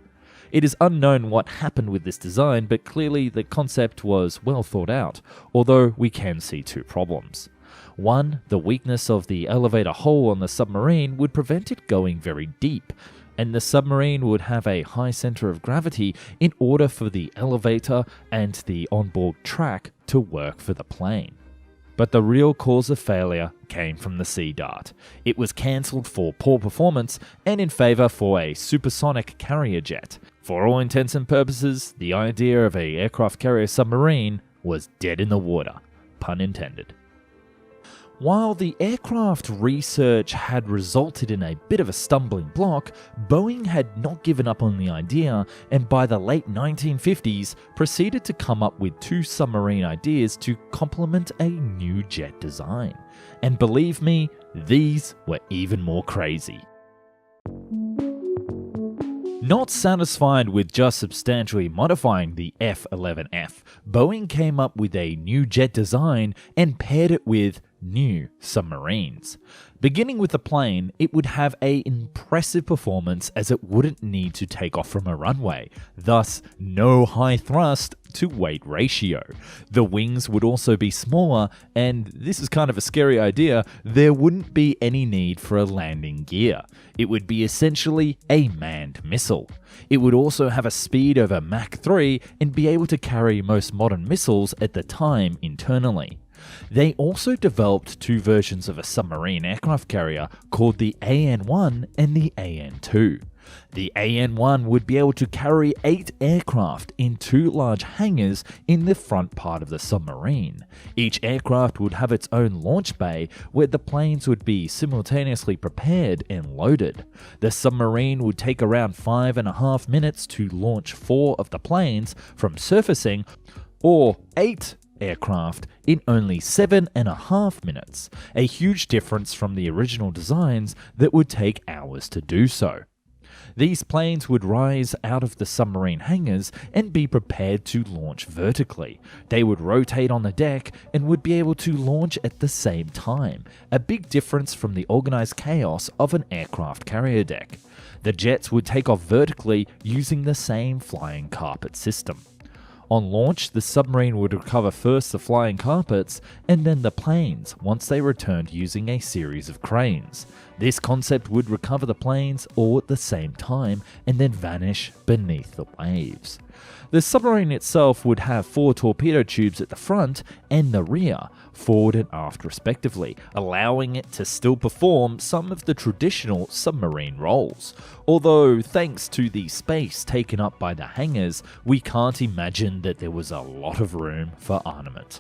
Speaker 1: It is unknown what happened with this design, but clearly the concept was well thought out, although we can see 2 problems. One, the weakness of the elevator hole on the submarine would prevent it going very deep, and the submarine would have a high center of gravity in order for the elevator and the onboard track to work for the plane. But the real cause of failure came from the Sea Dart. It was cancelled for poor performance and in favour for a supersonic carrier jet. For all intents and purposes, the idea of an aircraft carrier submarine was dead in the water, pun intended. While the aircraft research had resulted in a bit of a stumbling block, Boeing had not given up on the idea, and by the late 1950s proceeded to come up with 2 submarine ideas to complement a new jet design. And believe me, these were even more crazy. Not satisfied with just substantially modifying the F-11F, Boeing came up with a new jet design and paired it with new submarines. Beginning with the plane, it would have an impressive performance as it wouldn't need to take off from a runway, thus no high thrust to weight ratio. The wings would also be smaller, and this is kind of a scary idea, there wouldn't be any need for a landing gear. It would be essentially a manned missile. It would also have a speed over Mach 3 and be able to carry most modern missiles at the time internally. They also developed 2 versions of a submarine aircraft carrier called the AN-1 and the AN-2. The AN-1 would be able to carry 8 aircraft in 2 large hangars in the front part of the submarine. Each aircraft would have its own launch bay where the planes would be simultaneously prepared and loaded. The submarine would take around 5.5 minutes to launch 4 of the planes from surfacing, or 8 aircraft in only 7.5 minutes, a huge difference from the original designs that would take hours to do so. These planes would rise out of the submarine hangars and be prepared to launch vertically. They would rotate on the deck and would be able to launch at the same time, a big difference from the organized chaos of an aircraft carrier deck. The jets would take off vertically using the same flying carpet system. On launch, the submarine would recover first the flying carpets and then the planes once they returned using a series of cranes. This concept would recover the planes all at the same time and then vanish beneath the waves. The submarine itself would have 4 torpedo tubes at the front and the rear, forward and aft respectively, allowing it to still perform some of the traditional submarine roles. Although, thanks to the space taken up by the hangars, we can't imagine that there was a lot of room for armament.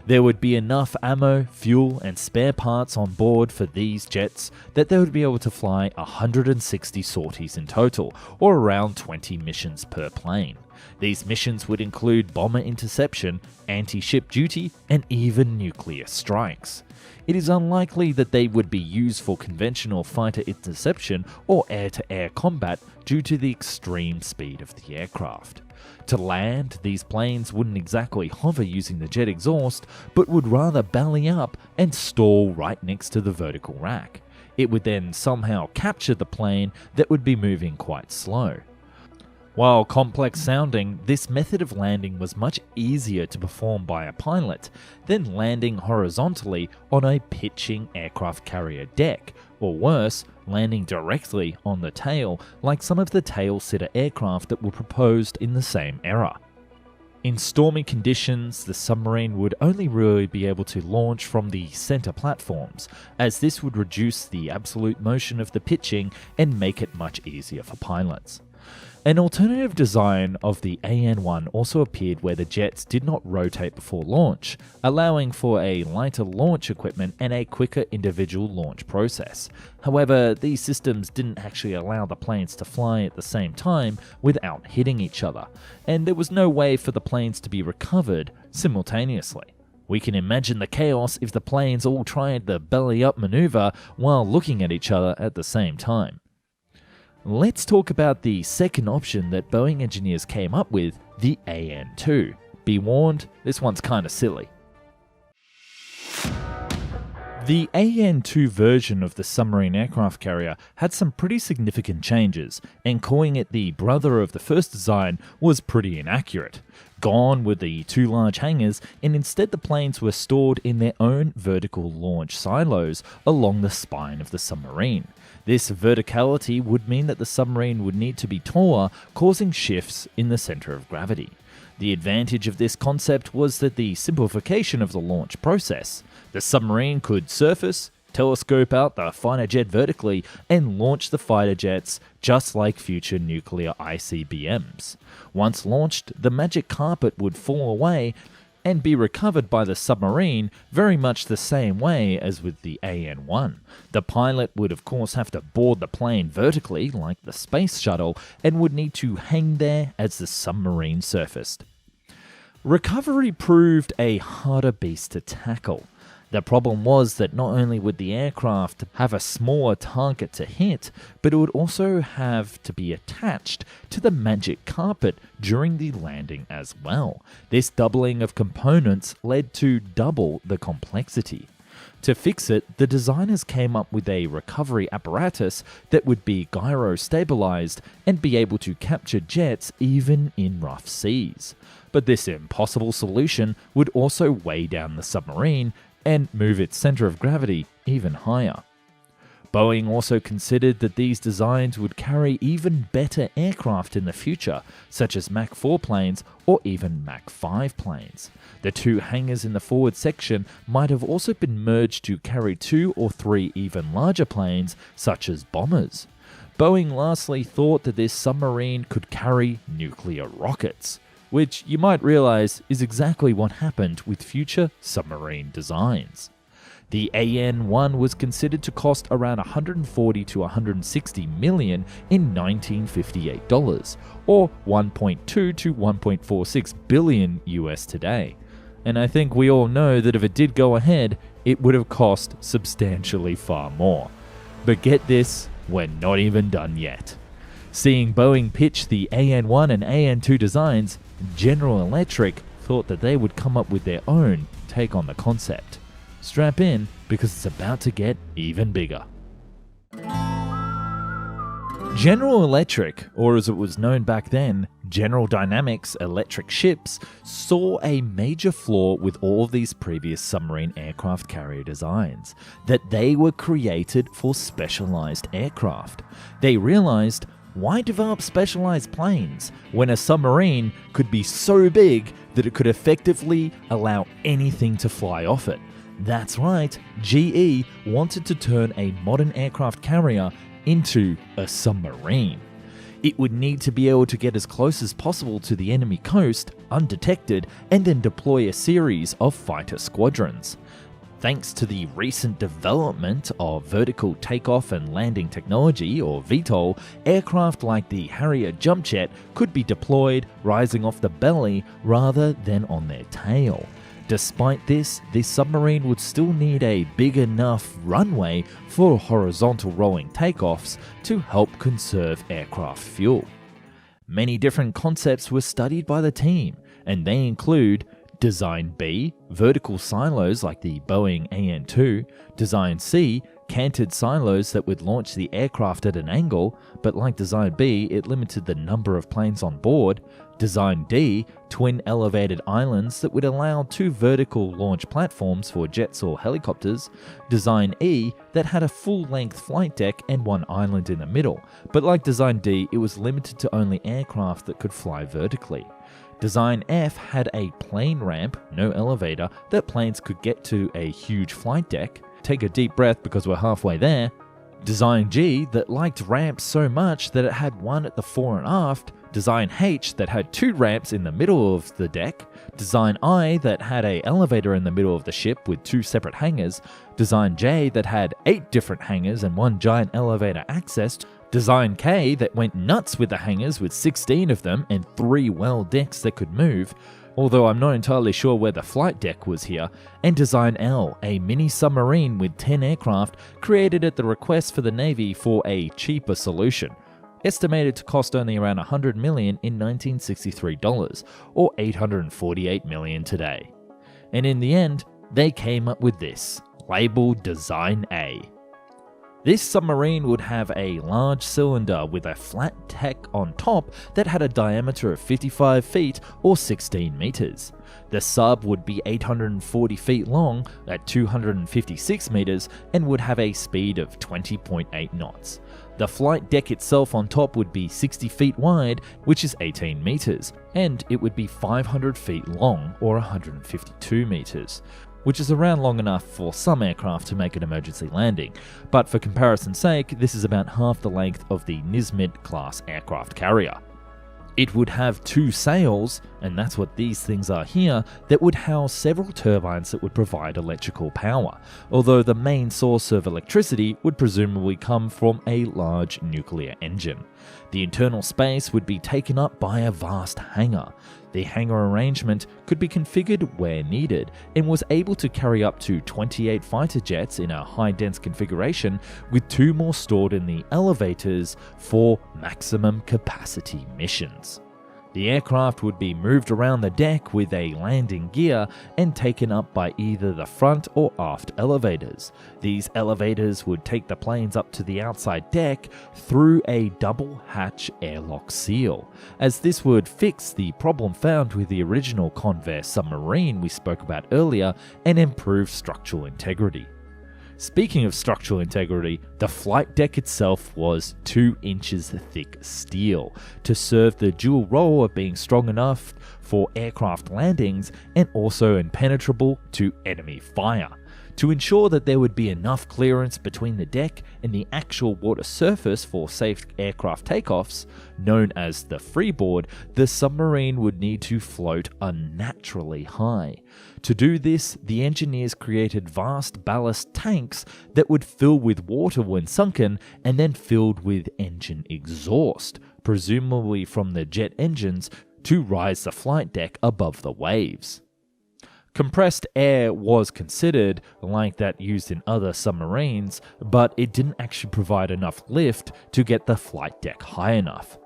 Speaker 1: There would be enough ammo, fuel, and spare parts on board for these jets that they would be able to fly 160 sorties in total, or around 20 missions per plane. These missions would include bomber interception, anti-ship duty, and even nuclear strikes. It is unlikely that they would be used for conventional fighter interception or air-to-air combat due to the extreme speed of the aircraft. To land, these planes wouldn't exactly hover using the jet exhaust, but would rather belly up and stall right next to the vertical rack. It would then somehow capture the plane that would be moving quite slow. While complex sounding, this method of landing was much easier to perform by a pilot than landing horizontally on a pitching aircraft carrier deck, or worse, landing directly on the tail like some of the tail-sitter aircraft that were proposed in the same era. In stormy conditions, the submarine would only really be able to launch from the center platforms, as this would reduce the absolute motion of the pitching and make it much easier for pilots. An alternative design of the AN-1 also appeared where the jets did not rotate before launch, allowing for a lighter launch equipment and a quicker individual launch process. However, these systems didn't actually allow the planes to fly at the same time without hitting each other, and there was no way for the planes to be recovered simultaneously. We can imagine the chaos if the planes all tried the belly-up maneuver while looking at each other at the same time. Let's talk about the second option that Boeing engineers came up with, the AN-2. Be warned, this one's kinda silly. The AN-2 version of the submarine aircraft carrier had some pretty significant changes, and calling it the brother of the first design was pretty inaccurate. Gone were the 2 large hangars, and instead the planes were stored in their own vertical launch silos along the spine of the submarine. This verticality would mean that the submarine would need to be taller, causing shifts in the center of gravity. The advantage of this concept was that the simplification of the launch process. The submarine could surface, telescope out the fighter jet vertically, and launch the fighter jets just like future nuclear ICBMs. Once launched, the magic carpet would fall away and be recovered by the submarine very much the same way as with the AN-1. The pilot would of course have to board the plane vertically like the space shuttle and would need to hang there as the submarine surfaced. Recovery proved a harder beast to tackle. The problem was that not only would the aircraft have a smaller target to hit, but it would also have to be attached to the magic carpet during the landing as well. This doubling of components led to double the complexity. To fix it, the designers came up with a recovery apparatus that would be gyro-stabilized and be able to capture jets even in rough seas. But this impossible solution would also weigh down the submarine and move its center of gravity even higher. Boeing also considered that these designs would carry even better aircraft in the future, such as Mach 4 planes or even Mach 5 planes. The 2 hangars in the forward section might have also been merged to carry 2 or 3 even larger planes, such as bombers. Boeing lastly thought that this submarine could carry nuclear rockets, which you might realize is exactly what happened with future submarine designs. The AN-1 was considered to cost around $140 to $160 million in 1958 dollars, or 1.2 to 1.46 billion US today. And I think we all know that if it did go ahead, it would have cost substantially far more. But get this, we're not even done yet. Seeing Boeing pitch the AN-1 and AN-2 designs, General Electric thought that they would come up with their own take on the concept. Strap in, because it's about to get even bigger. General Electric, or as it was known back then, General Dynamics Electric Ships, saw a major flaw with all of these previous submarine aircraft carrier designs, that they were created for specialized aircraft. They realized, why develop specialized planes when a submarine could be so big that it could effectively allow anything to fly off it? That's right, GE wanted to turn a modern aircraft carrier into a submarine. It would need to be able to get as close as possible to the enemy coast, undetected, and then deploy a series of fighter squadrons. Thanks to the recent development of vertical takeoff and landing technology, or VTOL, aircraft like the Harrier jump jet could be deployed rising off the belly rather than on their tail. Despite this submarine would still need a big enough runway for horizontal rolling takeoffs to help conserve aircraft fuel. Many different concepts were studied by the team, and they include Design B, vertical silos like the Boeing AN-2, Design C, canted silos that would launch the aircraft at an angle, but like Design B, it limited the number of planes on board, Design D, twin elevated islands that would allow 2 vertical launch platforms for jets or helicopters, Design E, that had a full-length flight deck and 1 island in the middle, but like Design D, it was limited to only aircraft that could fly vertically. Design F had a plane ramp, no elevator, that planes could get to a huge flight deck. Take a deep breath because we're halfway there. Design G that liked ramps so much that it had one at the fore and aft. Design H that had 2 ramps in the middle of the deck. Design I that had an elevator in the middle of the ship with 2 separate hangars. Design J that had 8 different hangars and 1 giant elevator access. Design K that went nuts with the hangars with 16 of them and 3 well decks that could move, although I'm not entirely sure where the flight deck was here, and Design L, a mini submarine with 10 aircraft created at the request for the Navy for a cheaper solution, estimated to cost only around $100 million in 1963 dollars, or $848 million today. And in the end, they came up with this, labeled Design A. This submarine would have a large cylinder with a flat deck on top that had a diameter of 55 feet or 16 meters. The sub would be 840 feet long at 256 meters and would have a speed of 20.8 knots. The flight deck itself on top would be 60 feet wide, which is 18 meters, and it would be 500 feet long or 152 meters. Which is around long enough for some aircraft to make an emergency landing, but for comparison's sake, this is about half the length of the Nismid class aircraft carrier. It would have 2 sails, and that's what these things are here, that would house several turbines that would provide electrical power, although the main source of electricity would presumably come from a large nuclear engine. The internal space would be taken up by a vast hangar. The hangar arrangement could be configured where needed and was able to carry up to 28 fighter jets in a high-dense configuration, with 2 more stored in the elevators for maximum capacity missions. The aircraft would be moved around the deck with a landing gear and taken up by either the front or aft elevators. These elevators would take the planes up to the outside deck through a double hatch airlock seal, as this would fix the problem found with the original Convair submarine we spoke about earlier and improve structural integrity. Speaking of structural integrity, the flight deck itself was 2 inches thick steel to serve the dual role of being strong enough for aircraft landings and also impenetrable to enemy fire. To ensure that there would be enough clearance between the deck and the actual water surface for safe aircraft takeoffs, known as the freeboard, the submarine would need to float unnaturally high. To do this, the engineers created vast ballast tanks that would fill with water when sunken and then filled with engine exhaust, presumably from the jet engines, to rise the flight deck above the waves. Compressed air was considered, like that used in other submarines, but it didn't actually provide enough lift to get the flight deck high enough.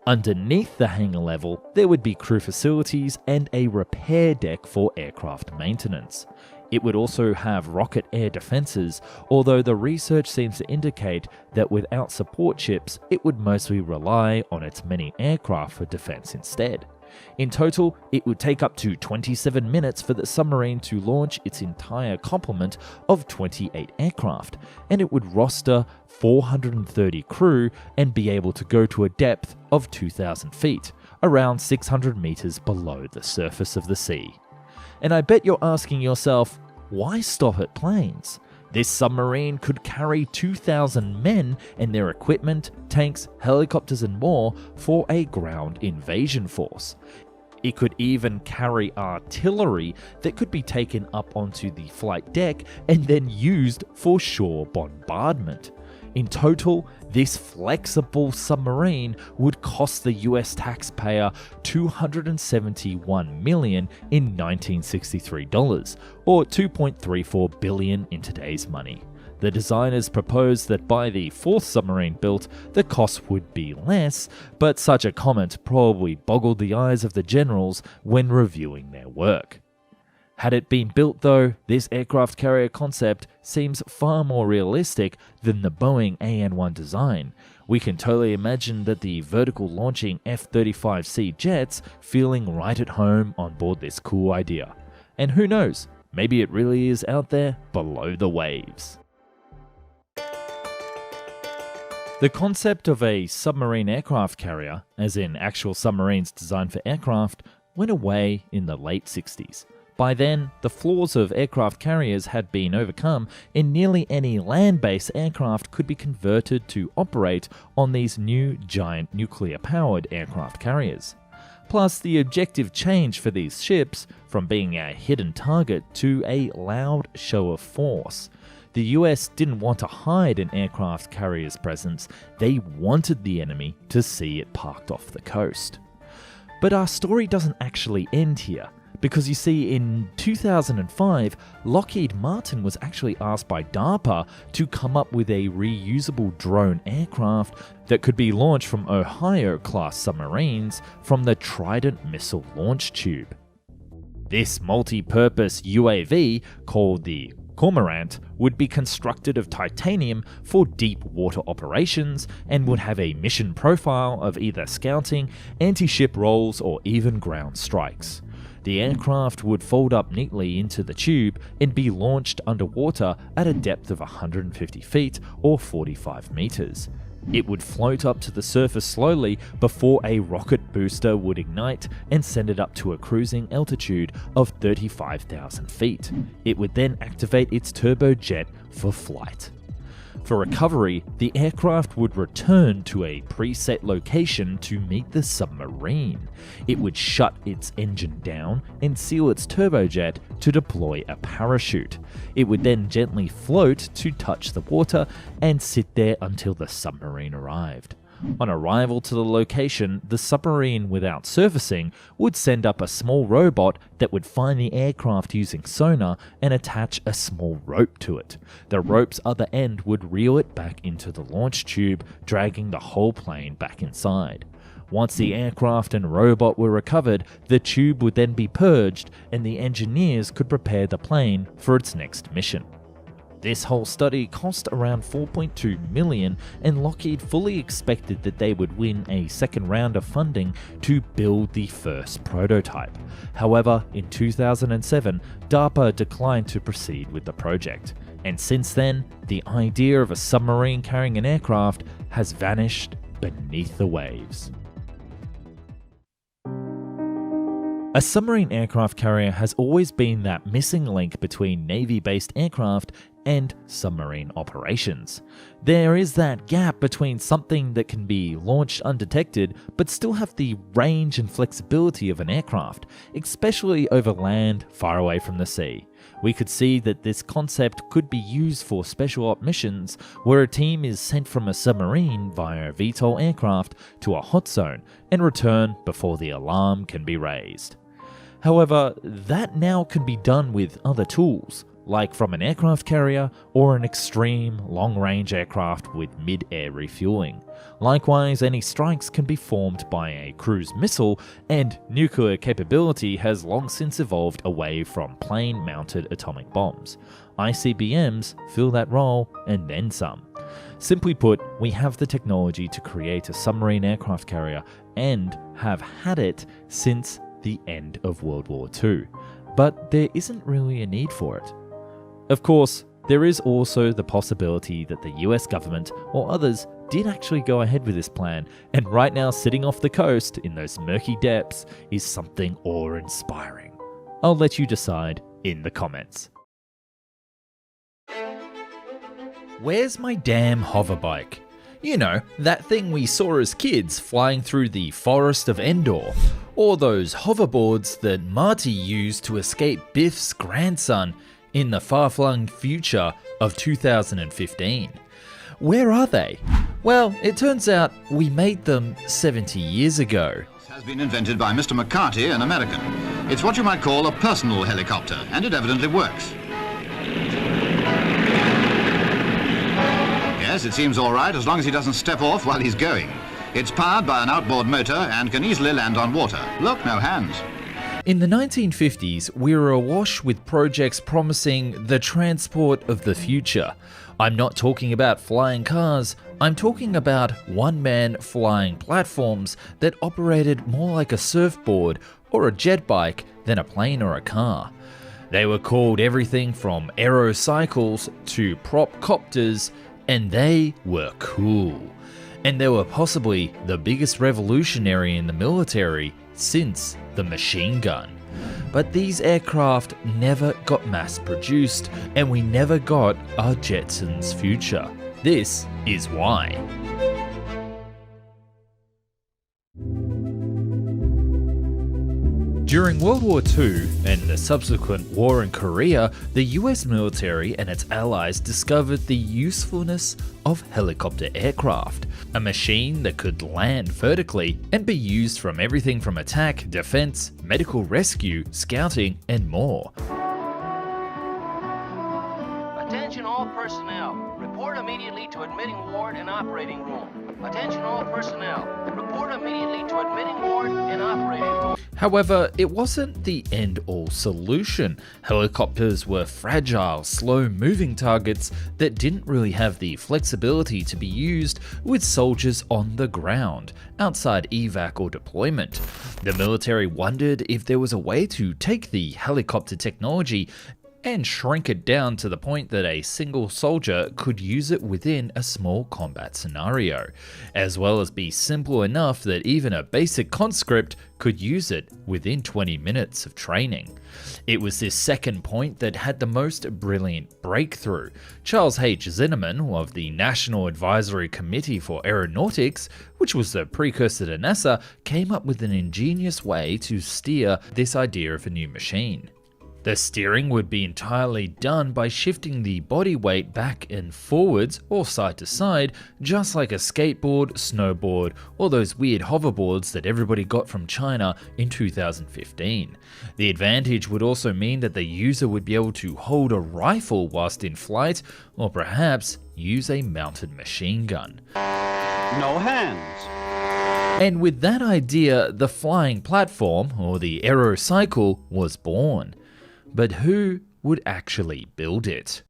Speaker 1: Underneath the hangar level, there would be crew facilities and a repair deck for aircraft maintenance. It would also have rocket air defenses, although the research seems to indicate that without support ships, it would mostly rely on its many aircraft for defense instead. In total, it would take up to 27 minutes for the submarine to launch its entire complement of 28 aircraft, and it would roster 430 crew and be able to go to a depth of 2,000 feet, around 600 meters below the surface of the sea. And I bet you're asking yourself, why stop at planes? This submarine could carry 2,000 men and their equipment, tanks, helicopters and more for a ground invasion force. It could even carry artillery that could be taken up onto the flight deck and then used for shore bombardment. In total, this flexible submarine would cost the US taxpayer $271 million in 1963 dollars, or $2.34 billion in today's money. The designers proposed that by the fourth submarine built, the cost would be less, but such a comment probably boggled the eyes of the generals when reviewing their work. Had it been built though, this aircraft carrier concept seems far more realistic than the Boeing AN-1 design. We can totally imagine that the vertical launching F-35C jets feeling right at home on board this cool idea. And who knows, maybe it really is out there below the waves. The concept of a submarine aircraft carrier, as in actual submarines designed for aircraft, went away in the late 60s. By then, the flaws of aircraft carriers had been overcome, and nearly any land-based aircraft could be converted to operate on these new giant nuclear-powered aircraft carriers. Plus, the objective changed for these ships from being a hidden target to a loud show of force. The US didn't want to hide an aircraft carrier's presence, they wanted the enemy to see it parked off the coast. But our story doesn't actually end here. Because you see, in 2005, Lockheed Martin was actually asked by DARPA to come up with a reusable drone aircraft that could be launched from Ohio-class submarines from the Trident missile launch tube. This multi-purpose UAV, called the Cormorant, would be constructed of titanium for deep water operations and would have a mission profile of either scouting, anti-ship roles, or even ground strikes. The aircraft would fold up neatly into the tube and be launched underwater at a depth of 150 feet or 45 meters. It would float up to the surface slowly before a rocket booster would ignite and send it up to a cruising altitude of 35,000 feet. It would then activate its turbojet for flight. For recovery, the aircraft would return to a preset location to meet the submarine. It would shut its engine down and seal its turbojet to deploy a parachute. It would then gently float to touch the water and sit there until the submarine arrived. On arrival to the location, the submarine, without surfacing, would send up a small robot that would find the aircraft using sonar and attach a small rope to it. The rope's other end would reel it back into the launch tube, dragging the whole plane back inside. Once the aircraft and robot were recovered, the tube would then be purged and the engineers could prepare the plane for its next mission. This whole study cost around $4.2 million, and Lockheed fully expected that they would win a second round of funding to build the first prototype. However, in 2007, DARPA declined to proceed with the project, and since then, the idea of a submarine carrying an aircraft has vanished beneath the waves. A submarine aircraft carrier has always been that missing link between Navy-based aircraft and submarine operations. There is that gap between something that can be launched undetected but still have the range and flexibility of an aircraft, especially over land far away from the sea. We could see that this concept could be used for special op missions where a team is sent from a submarine via a VTOL aircraft to a hot zone and return before the alarm can be raised. However, that now can be done with other tools, like from an aircraft carrier or an extreme long-range aircraft with mid-air refueling. Likewise, any strikes can be formed by a cruise missile, and nuclear capability has long since evolved away from plane-mounted atomic bombs. ICBMs fill that role and then some. Simply put, we have the technology to create a submarine aircraft carrier and have had it since the end of World War II. But there isn't really a need for it. Of course, there is also the possibility that the US government or others did actually go ahead with this plan, and right now sitting off the coast in those murky depths is something awe-inspiring. I'll let you decide in the comments. Where's my damn hoverbike? You know, that thing we saw as kids flying through the forest of Endor, or those hoverboards that Marty used to escape Biff's grandson in the far-flung future of 2015. Where are they? Well, it turns out we made them 70 years ago.
Speaker 5: Has been invented by Mr. McCarty, an American. It's what you might call a personal helicopter, and it evidently works. Yes, it seems all right as long as he doesn't step off while he's going. It's powered by an outboard motor and can easily land on water. Look, no hands.
Speaker 1: In the 1950s, we were awash with projects promising the transport of the future. I'm not talking about flying cars, I'm talking about one-man flying platforms that operated more like a surfboard or a jet bike than a plane or a car. They were called everything from aerocycles to prop copters, and they were cool. And they were possibly the biggest revolutionary in the military since the machine gun. But these aircraft never got mass produced, and we never got our Jetsons future. This is why. During World War II and the subsequent war in Korea, the US military and its allies discovered the usefulness of helicopter aircraft, a machine that could land vertically and be used from everything from attack, defense, medical rescue, scouting, and more.
Speaker 6: Attention all personnel. Report immediately to admitting ward and operating room. Attention all personnel. Report immediately to admitting ward and operating room.
Speaker 1: However, it wasn't the end-all solution. Helicopters were fragile, slow-moving targets that didn't really have the flexibility to be used with soldiers on the ground, outside evac or deployment. The military wondered if there was a way to take the helicopter technology and shrink it down to the point that a single soldier could use it within a small combat scenario, as well as be simple enough that even a basic conscript could use it within 20 minutes of training. It was this second point that had the most brilliant breakthrough. Charles H. Zinnemann of the National Advisory Committee for Aeronautics, which was the precursor to NASA, came up with an ingenious way to steer this idea of a new machine. The steering would be entirely done by shifting the body weight back and forwards or side to side, just like a skateboard, snowboard, or those weird hoverboards that everybody got from China in 2015. The advantage would also mean that the user would be able to hold a rifle whilst in flight, or perhaps use a mounted machine gun.
Speaker 7: No hands.
Speaker 1: And with that idea, the flying platform, or the aerocycle, was born. But who would actually build it?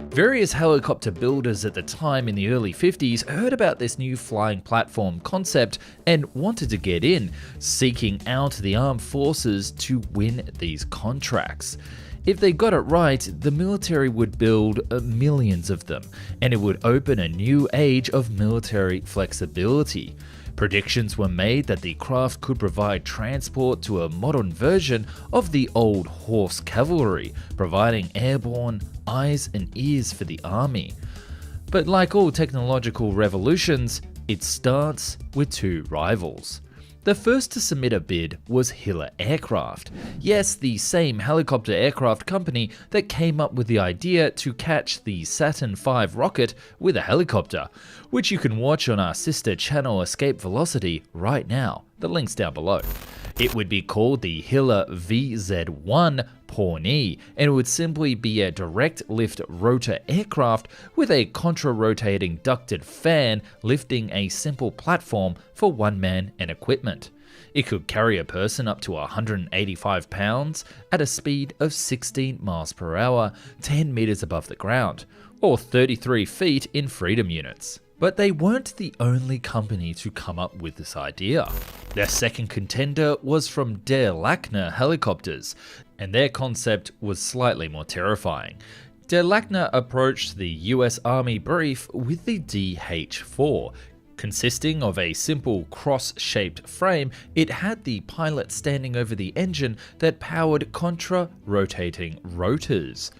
Speaker 1: Various helicopter builders at the time in the early 50s heard about this new flying platform concept and wanted to get in, seeking out the armed forces to win these contracts. If they got it right, the military would build millions of them, and it would open a new age of military flexibility. Predictions were made that the craft could provide transport to a modern version of the old horse cavalry, providing airborne eyes and ears for the army. But like all technological revolutions, it starts with two rivals. The first to submit a bid was Hiller Aircraft. Yes, the same helicopter aircraft company that came up with the idea to catch the Saturn V rocket with a helicopter, which you can watch on our sister channel Escape Velocity right now. The link's down below. It would be called the Hiller VZ-1 Pawnee, and it would simply be a direct lift rotor aircraft with a contra-rotating ducted fan lifting a simple platform for one man and equipment. It could carry a person up to 185 pounds at a speed of 16 miles per hour, 10 meters above the ground, or 33 feet in freedom units. But they weren't the only company to come up with this idea. Their second contender was from Der Lackner Helicopters, and their concept was slightly more terrifying. Der Lackner approached the US Army brief with the DH-4. Consisting of a simple cross-shaped frame, it had the pilot standing over the engine that powered contra-rotating rotors.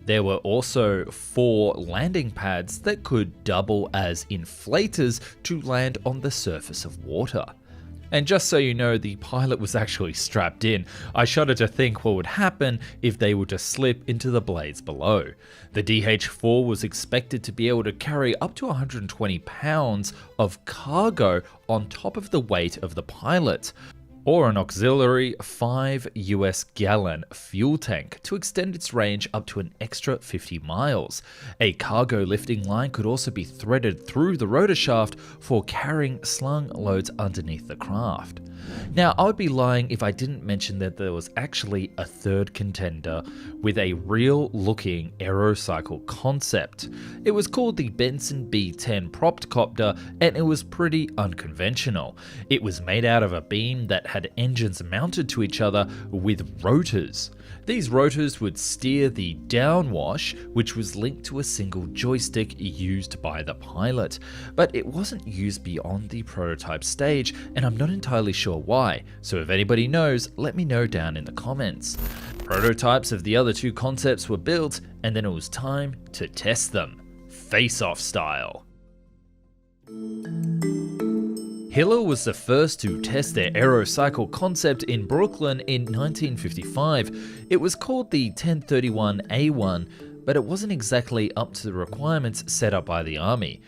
Speaker 1: There were also 4 landing pads that could double as inflators to land on the surface of water. And just so you know, the pilot was actually strapped in. I shudder to think what would happen if they were to slip into the blades below. The DH-4 was expected to be able to carry up to 120 pounds of cargo on top of the weight of the pilot, or an auxiliary 5 US gallon fuel tank to extend its range up to an extra 50 miles. A cargo lifting line could also be threaded through the rotor shaft for carrying slung loads underneath the craft. Now, I would be lying if I didn't mention that there was actually a third contender with a real looking aerocycle concept. It was called the Benson B-10 propped copter, and it was pretty unconventional. It was made out of a beam that had engines mounted to each other with rotors. These rotors would steer the downwash, which was linked to a single joystick used by the pilot. But it wasn't used beyond the prototype stage, and I'm not entirely sure why, so if anybody knows, let me know down in the comments. Prototypes of the other two concepts were built, and then it was time to test them, face-off style. Hiller was the first to test their aerocycle concept in Brooklyn in 1955. It was called the 1031A1, but it wasn't exactly up to the requirements set up by the Army.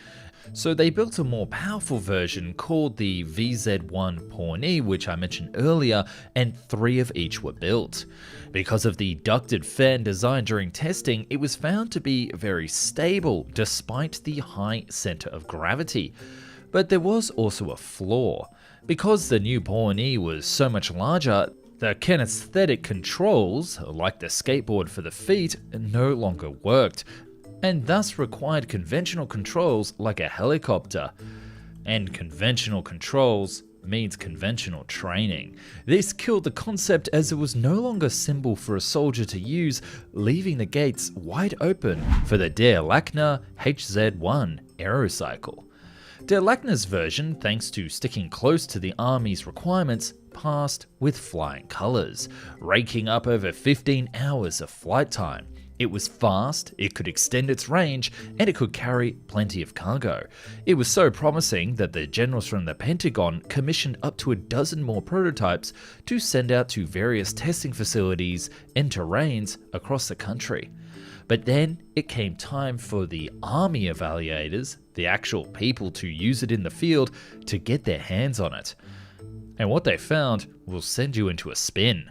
Speaker 1: So they built a more powerful version called the VZ-1 Pawnee, which I mentioned earlier, and 3 of each were built. Because of the ducted fan design during testing, it was found to be very stable despite the high center of gravity. But there was also a flaw. Because the new Pawnee was so much larger, the kinesthetic controls, like the skateboard for the feet, no longer worked, and thus required conventional controls like a helicopter. And conventional controls means conventional training. This killed the concept as it was no longer simple for a soldier to use, leaving the gates wide open for the Der Lackner HZ-1 aerocycle. Der Lackner's version, thanks to sticking close to the Army's requirements, passed with flying colours, raking up over 15 hours of flight time. It was fast, it could extend its range, and it could carry plenty of cargo. It was so promising that the generals from the Pentagon commissioned up to a dozen more prototypes to send out to various testing facilities and terrains across the country. But then it came time for the Army evaluators, the actual people to use it in the field, to get their hands on it. And what they found will send you into a spin.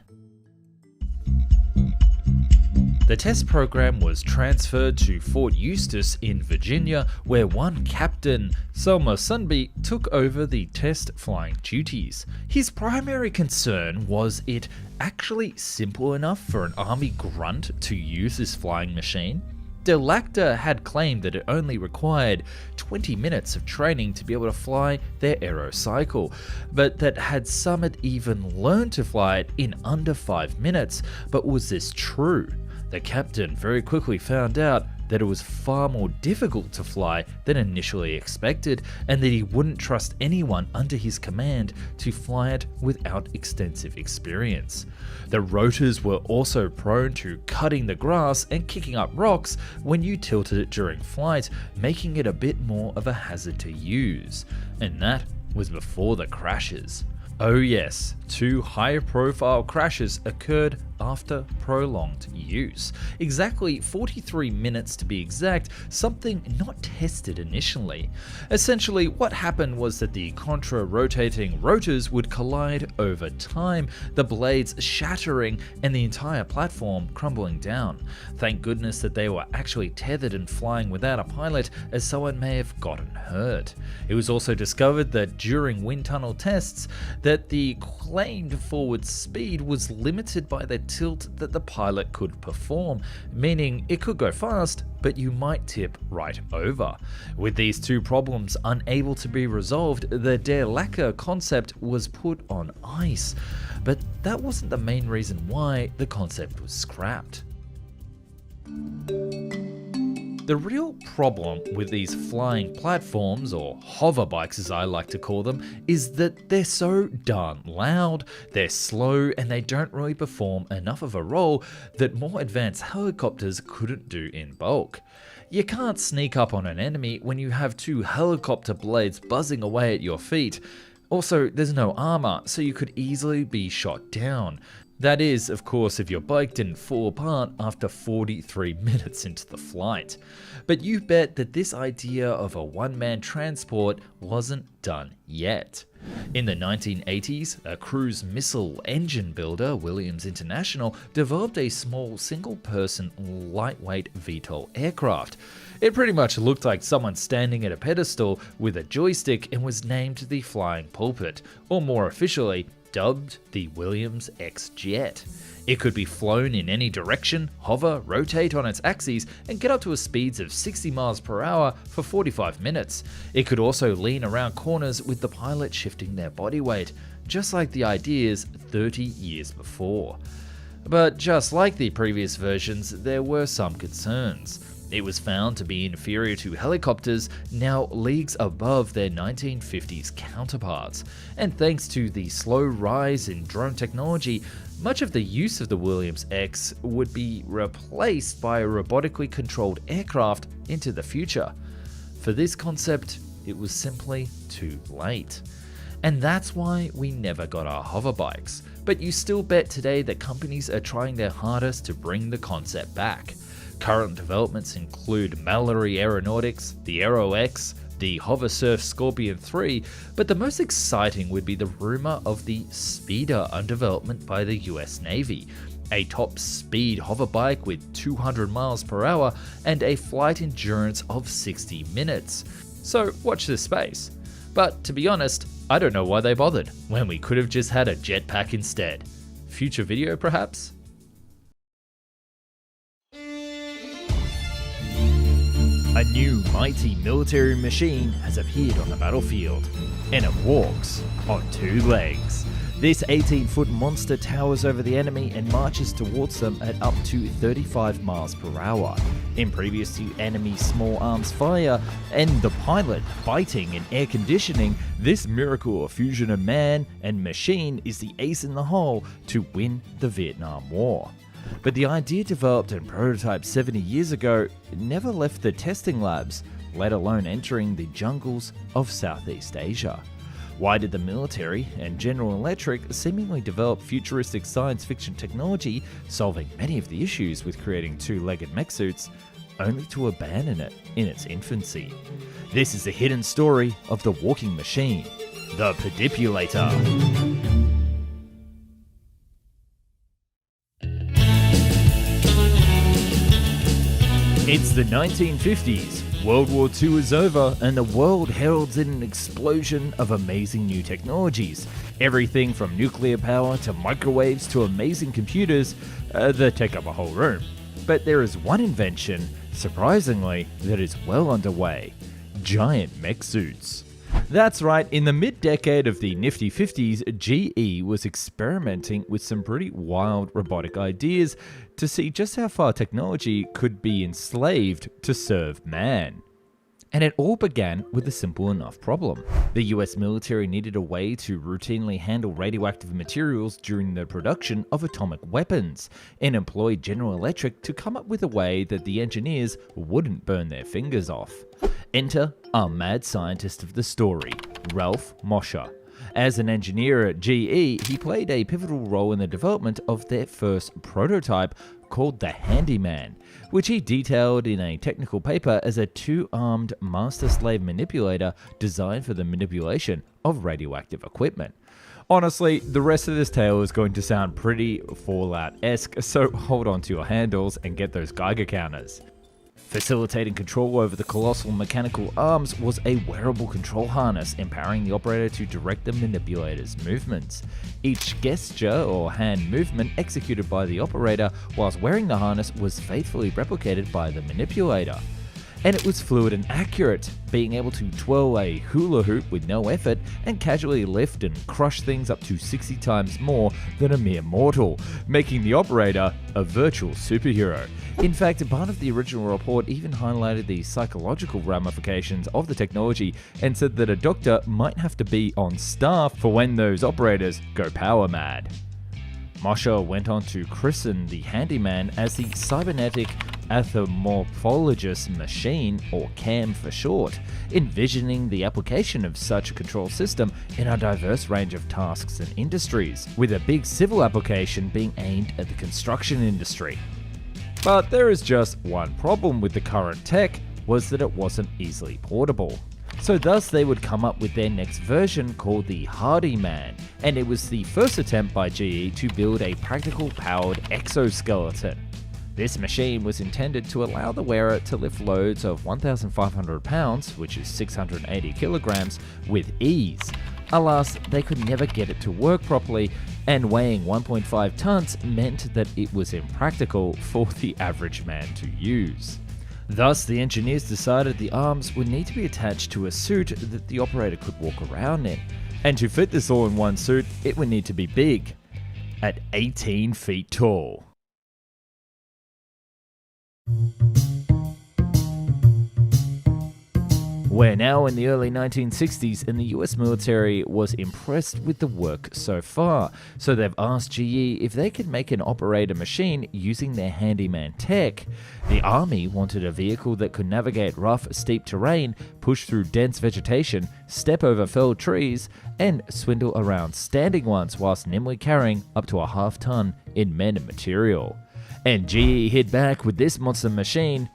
Speaker 1: The test program was transferred to Fort Eustis in Virginia, where one Captain Selma Sunby took over the test flying duties. His primary concern was it actually simple enough for an Army grunt to use this flying machine. Der Lackner had claimed that it only required 20 minutes of training to be able to fly their aerocycle, but that had some had even learned to fly it in under 5 minutes. But was this true? The captain very quickly found out that it was far more difficult to fly than initially expected, and that he wouldn't trust anyone under his command to fly it without extensive experience. The rotors were also prone to cutting the grass and kicking up rocks when you tilted it during flight, making it a bit more of a hazard to use. And that was before the crashes. Oh yes, 2 high-profile crashes occurred after prolonged use. Exactly 43 minutes to be exact, something not tested initially. Essentially, what happened was that the contra-rotating rotors would collide over time, the blades shattering and the entire platform crumbling down. Thank goodness that they were actually tethered and flying without a pilot, as someone may have gotten hurt. It was also discovered that during wind tunnel tests, that the claimed forward speed was limited by the tilt that the pilot could perform, meaning it could go fast, but you might tip right over. With these 2 problems unable to be resolved, the Der Lacker concept was put on ice, but that wasn't the main reason why the concept was scrapped. The real problem with these flying platforms, or hover bikes as I like to call them, is that they're so darn loud, they're slow, and they don't really perform enough of a role that more advanced helicopters couldn't do in bulk. You can't sneak up on an enemy when you have 2 helicopter blades buzzing away at your feet. Also, there's no armor, so you could easily be shot down. That is, of course, if your bike didn't fall apart after 43 minutes into the flight. But you bet that this idea of a one-man transport wasn't done yet. In the 1980s, a cruise missile engine builder, Williams International, developed a small single-person lightweight VTOL aircraft. It pretty much looked like someone standing at a pedestal with a joystick and was named the Flying Pulpit, or more officially, dubbed the Williams X-Jet. It could be flown in any direction, hover, rotate on its axes, and get up to a speeds of 60 miles per hour for 45 minutes. It could also lean around corners with the pilot shifting their body weight, just like the ideas 30 years before. But just like the previous versions, there were some concerns. It was found to be inferior to helicopters, now leagues above their 1950s counterparts. And thanks to the slow rise in drone technology, much of the use of the Williams X would be replaced by a robotically controlled aircraft into the future. For this concept, it was simply too late. And that's why we never got our hover bikes. But you still bet today that companies are trying their hardest to bring the concept back. Current developments include Mallory Aeronautics, the Aero X, the Hoversurf Scorpion 3, but the most exciting would be the rumor of the Speeder under development by the US Navy, a top speed hover bike with 200 miles per hour and a flight endurance of 60 minutes. So watch this space. But to be honest, I don't know why they bothered, when we could have just had a jetpack instead. Future video perhaps? A new mighty military machine has appeared on the battlefield, and it walks on 2 legs. This 18-foot monster towers over the enemy and marches towards them at up to 35 miles per hour. In previous to enemy small arms fire and the pilot fighting and air conditioning, this miracle of fusion of man and machine is the ace in the hole to win the Vietnam War. But the idea developed and prototyped 70 years ago never left the testing labs, let alone entering the jungles of Southeast Asia. Why did the military and General Electric seemingly develop futuristic science fiction technology, solving many of the issues with creating 2-legged mech suits, only to abandon it in its infancy? This is the hidden story of the walking machine, the Pedipulator. It's the 1950s, World War II is over, and the world heralds in an explosion of amazing new technologies. Everything from nuclear power to microwaves to amazing computers that take up a whole room. But there is one invention, surprisingly, that is well underway: giant mech suits. That's right, in the mid-decade of the nifty 50s, GE was experimenting with some pretty wild robotic ideas to see just how far technology could be enslaved to serve man. And it all began with a simple enough problem. The US military needed a way to routinely handle radioactive materials during the production of atomic weapons, and employed General Electric to come up with a way that the engineers wouldn't burn their fingers off. Enter our mad scientist of the story, Ralph Mosher. As an engineer at GE, he played a pivotal role in the development of their first prototype called the Handyman, which he detailed in a technical paper as a two-armed master-slave manipulator designed for the manipulation of radioactive equipment. Honestly, the rest of this tale is going to sound pretty Fallout-esque, so hold on to your handles and get those Geiger counters. Facilitating control over the colossal mechanical arms was a wearable control harness, empowering the operator to direct the manipulator's movements. Each gesture or hand movement executed by the operator whilst wearing the harness was faithfully replicated by the manipulator. And it was fluid and accurate, being able to twirl a hula hoop with no effort and casually lift and crush things up to 60 times more than a mere mortal, making the operator a virtual superhero. In fact, part of the original report even highlighted the psychological ramifications of the technology and said that a doctor might have to be on staff for when those operators go power mad. Mosher went on to christen the Handyman as the Cybernetic Anthropologist Machine, or CAM for short, envisioning the application of such a control system in a diverse range of tasks and industries, with a big civil application being aimed at the construction industry. But there is just one problem with the current tech, was that it wasn't easily portable. So thus they would come up with their next version called the Hardyman, and it was the first attempt by GE to build a practical powered exoskeleton. This machine was intended to allow the wearer to lift loads of 1,500 pounds, which is 680 kilograms, with ease. Alas, they could never get it to work properly, and weighing 1.5 tons meant that it was impractical for the average man to use. Thus, the engineers decided the arms would need to be attached to a suit that the operator could walk around in. And to fit this all in one suit, it would need to be big, at 18 feet tall. We're now in the early 1960s and the US military was impressed with the work so far, so they've asked GE if they could make an operator machine using their Handyman tech. The Army wanted a vehicle that could navigate rough, steep terrain, push through dense vegetation, step over felled trees, and swindle around standing ones whilst nimbly carrying up to a half-ton in men and material. And GE hit back with this monster machine,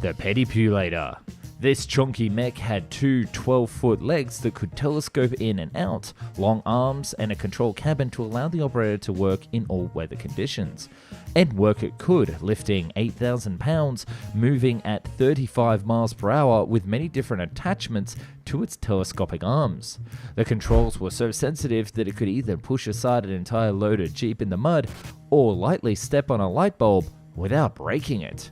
Speaker 1: the Pedipulator. This chunky mech had two 12-foot legs that could telescope in and out, long arms, and a control cabin to allow the operator to work in all weather conditions. And work it could, lifting 8,000 pounds, moving at 35 miles per hour with many different attachments to its telescopic arms. The controls were so sensitive that it could either push aside an entire loaded Jeep in the mud, or lightly step on a light bulb without breaking it.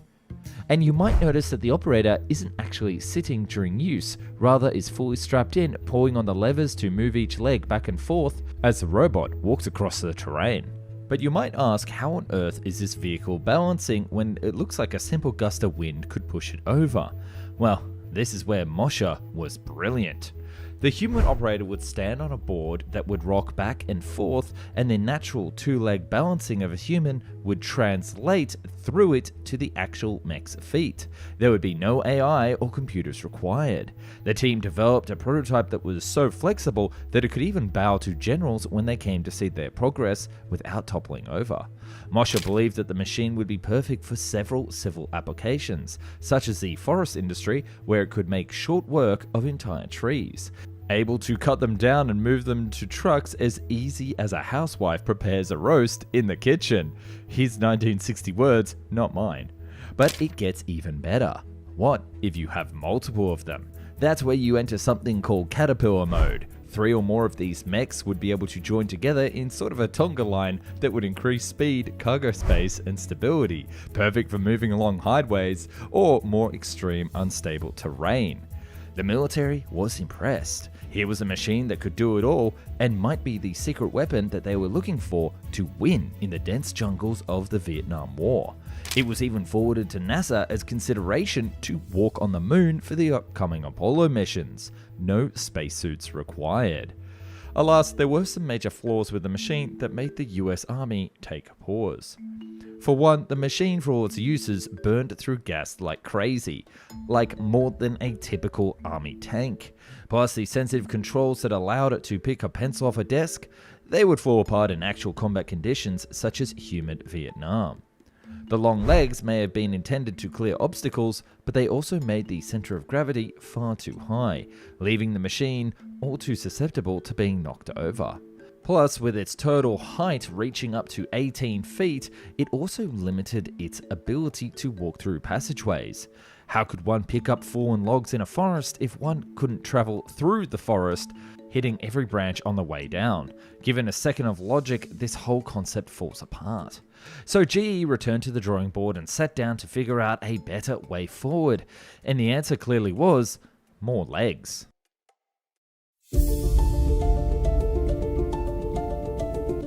Speaker 1: And you might notice that the operator isn't actually sitting during use, rather is fully strapped in, pulling on the levers to move each leg back and forth as the robot walks across the terrain. But you might ask, how on earth is this vehicle balancing when it looks like a simple gust of wind could push it over? Well, this is where Mosher was brilliant. The human operator would stand on a board that would rock back and forth, and the natural two-leg balancing of a human would translate through it to the actual mech's feet. There would be no AI or computers required. The team developed a prototype that was so flexible that it could even bow to generals when they came to see their progress without toppling over. Mosher believed that the machine would be perfect for several civil applications, such as the forest industry, where it could make short work of entire trees, able to cut them down and move them to trucks as easy as a housewife prepares a roast in the kitchen. His 1960 words, not mine. But it gets even better. What if you have multiple of them? That's where you enter something called caterpillar mode. 3 or more of these mechs would be able to join together in sort of a Tonga line that would increase speed, cargo space, and stability, perfect for moving along highways or more extreme unstable terrain. The military was impressed. Here was a machine that could do it all and might be the secret weapon that they were looking for to win in the dense jungles of the Vietnam War. It was even forwarded to NASA as consideration to walk on the moon for the upcoming Apollo missions. No spacesuits required. Alas, there were some major flaws with the machine that made the US Army take a pause. For one, the machine for all its uses burned through gas like crazy, like more than a typical Army tank. Plus, the sensitive controls that allowed it to pick a pencil off a desk, they would fall apart in actual combat conditions such as humid Vietnam. The long legs may have been intended to clear obstacles, but they also made the center of gravity far too high, leaving the machine all too susceptible to being knocked over. Plus, with its total height reaching up to 18 feet, it also limited its ability to walk through passageways. How could one pick up fallen logs in a forest if one couldn't travel through the forest, hitting every branch on the way down? Given a second of logic, this whole concept falls apart. So GE returned to the drawing board and sat down to figure out a better way forward, and the answer clearly was more legs.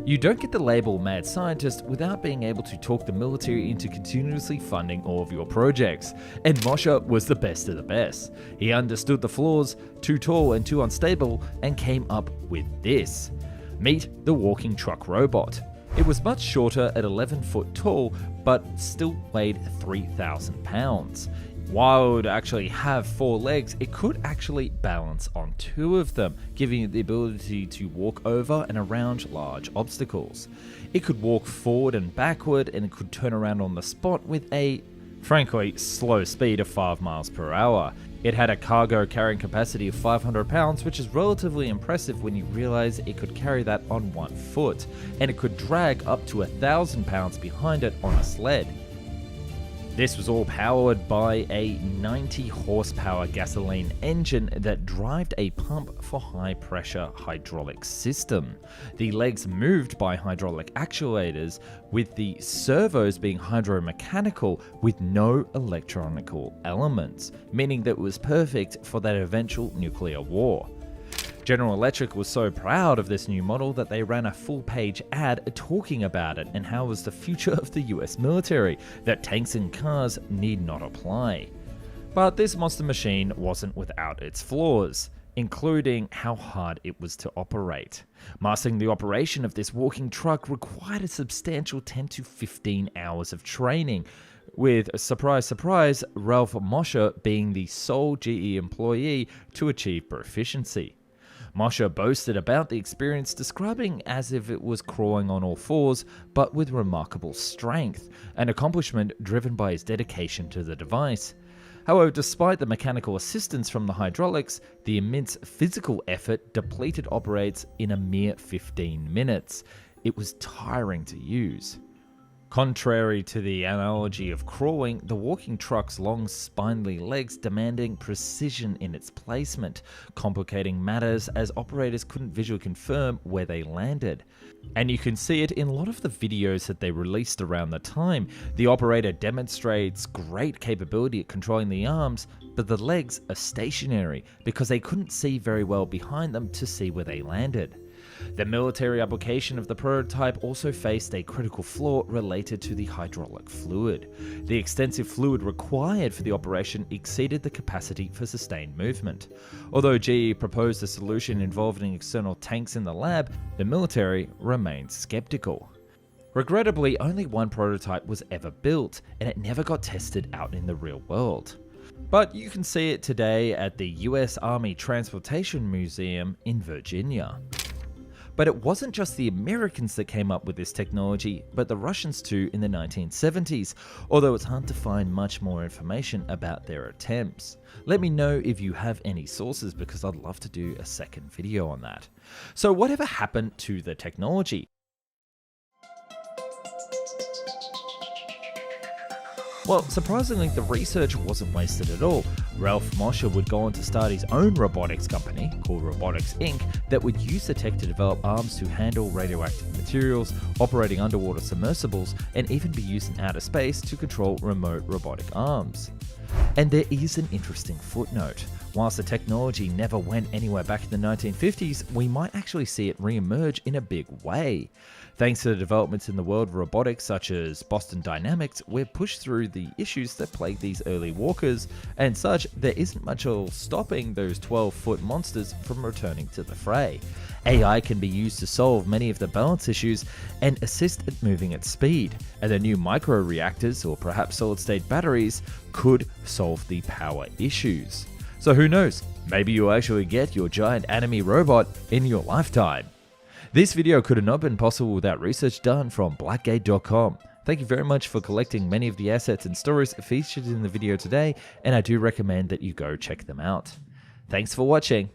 Speaker 1: You don't get the label mad scientist without being able to talk the military into continuously funding all of your projects, and Mosher was the best of the best. He understood the flaws, too tall and too unstable, and came up with this. Meet the walking truck robot. It was much shorter at 11 foot tall, but still weighed 3,000 pounds. While it would actually have 4 legs, it could actually balance on 2 of them, giving it the ability to walk over and around large obstacles. It could walk forward and backward, and it could turn around on the spot with a, frankly, slow speed of 5 miles per hour. It had a cargo carrying capacity of 500 pounds, which is relatively impressive when you realize it could carry that on 1 foot, and it could drag up to 1,000 pounds behind it on a sled. This was all powered by a 90 horsepower gasoline engine that drove a pump for high pressure hydraulic system. The legs moved by hydraulic actuators, with the servos being hydromechanical with no electronical elements, meaning that it was perfect for that eventual nuclear war. General Electric was so proud of this new model that they ran a full-page ad talking about it and how it was the future of the US military, that tanks and cars need not apply. But this monster machine wasn't without its flaws, including how hard it was to operate. Mastering the operation of this walking truck required a substantial 10 to 15 hours of training, with, surprise surprise, Ralph Mosher being the sole GE employee to achieve proficiency. Mosher boasted about the experience, describing as if it was crawling on all fours, but with remarkable strength, an accomplishment driven by his dedication to the device. However, despite the mechanical assistance from the hydraulics, the immense physical effort depleted operates in a mere 15 minutes. It was tiring to use. Contrary to the analogy of crawling, the walking truck's long spindly legs demanding precision in its placement, complicating matters as operators couldn't visually confirm where they landed. And you can see it in a lot of the videos that they released around the time. The operator demonstrates great capability at controlling the arms, but the legs are stationary because they couldn't see very well behind them to see where they landed. The military application of the prototype also faced a critical flaw related to the hydraulic fluid. The extensive fluid required for the operation exceeded the capacity for sustained movement. Although GE proposed a solution involving external tanks in the lab, the military remained skeptical. Regrettably, only one prototype was ever built, and it never got tested out in the real world. But you can see it today at the US Army Transportation Museum in Virginia. But it wasn't just the Americans that came up with this technology, but the Russians too in the 1970s, although it's hard to find much more information about their attempts. Let me know if you have any sources, because I'd love to do a second video on that. So whatever happened to the technology? Well, surprisingly, the research wasn't wasted at all. Ralph Mosher would go on to start his own robotics company, called Robotics Inc., that would use the tech to develop arms to handle radioactive materials, operating underwater submersibles, and even be used in outer space to control remote robotic arms. And there is an interesting footnote. Whilst the technology never went anywhere back in the 1950s, we might actually see it re-emerge in a big way. Thanks to the developments in the world of robotics such as Boston Dynamics, we're pushed through the issues that plagued these early walkers, and such, there isn't much stopping those 12-foot monsters from returning to the fray. AI can be used to solve many of the balance issues and assist at moving at speed, and the new micro-reactors or perhaps solid-state batteries could solve the power issues. So who knows, maybe you'll actually get your giant enemy robot in your lifetime. This video could have not been possible without research done from Blackgate.com. Thank you very much for collecting many of the assets and stories featured in the video today, and I do recommend that you go check them out. Thanks for watching.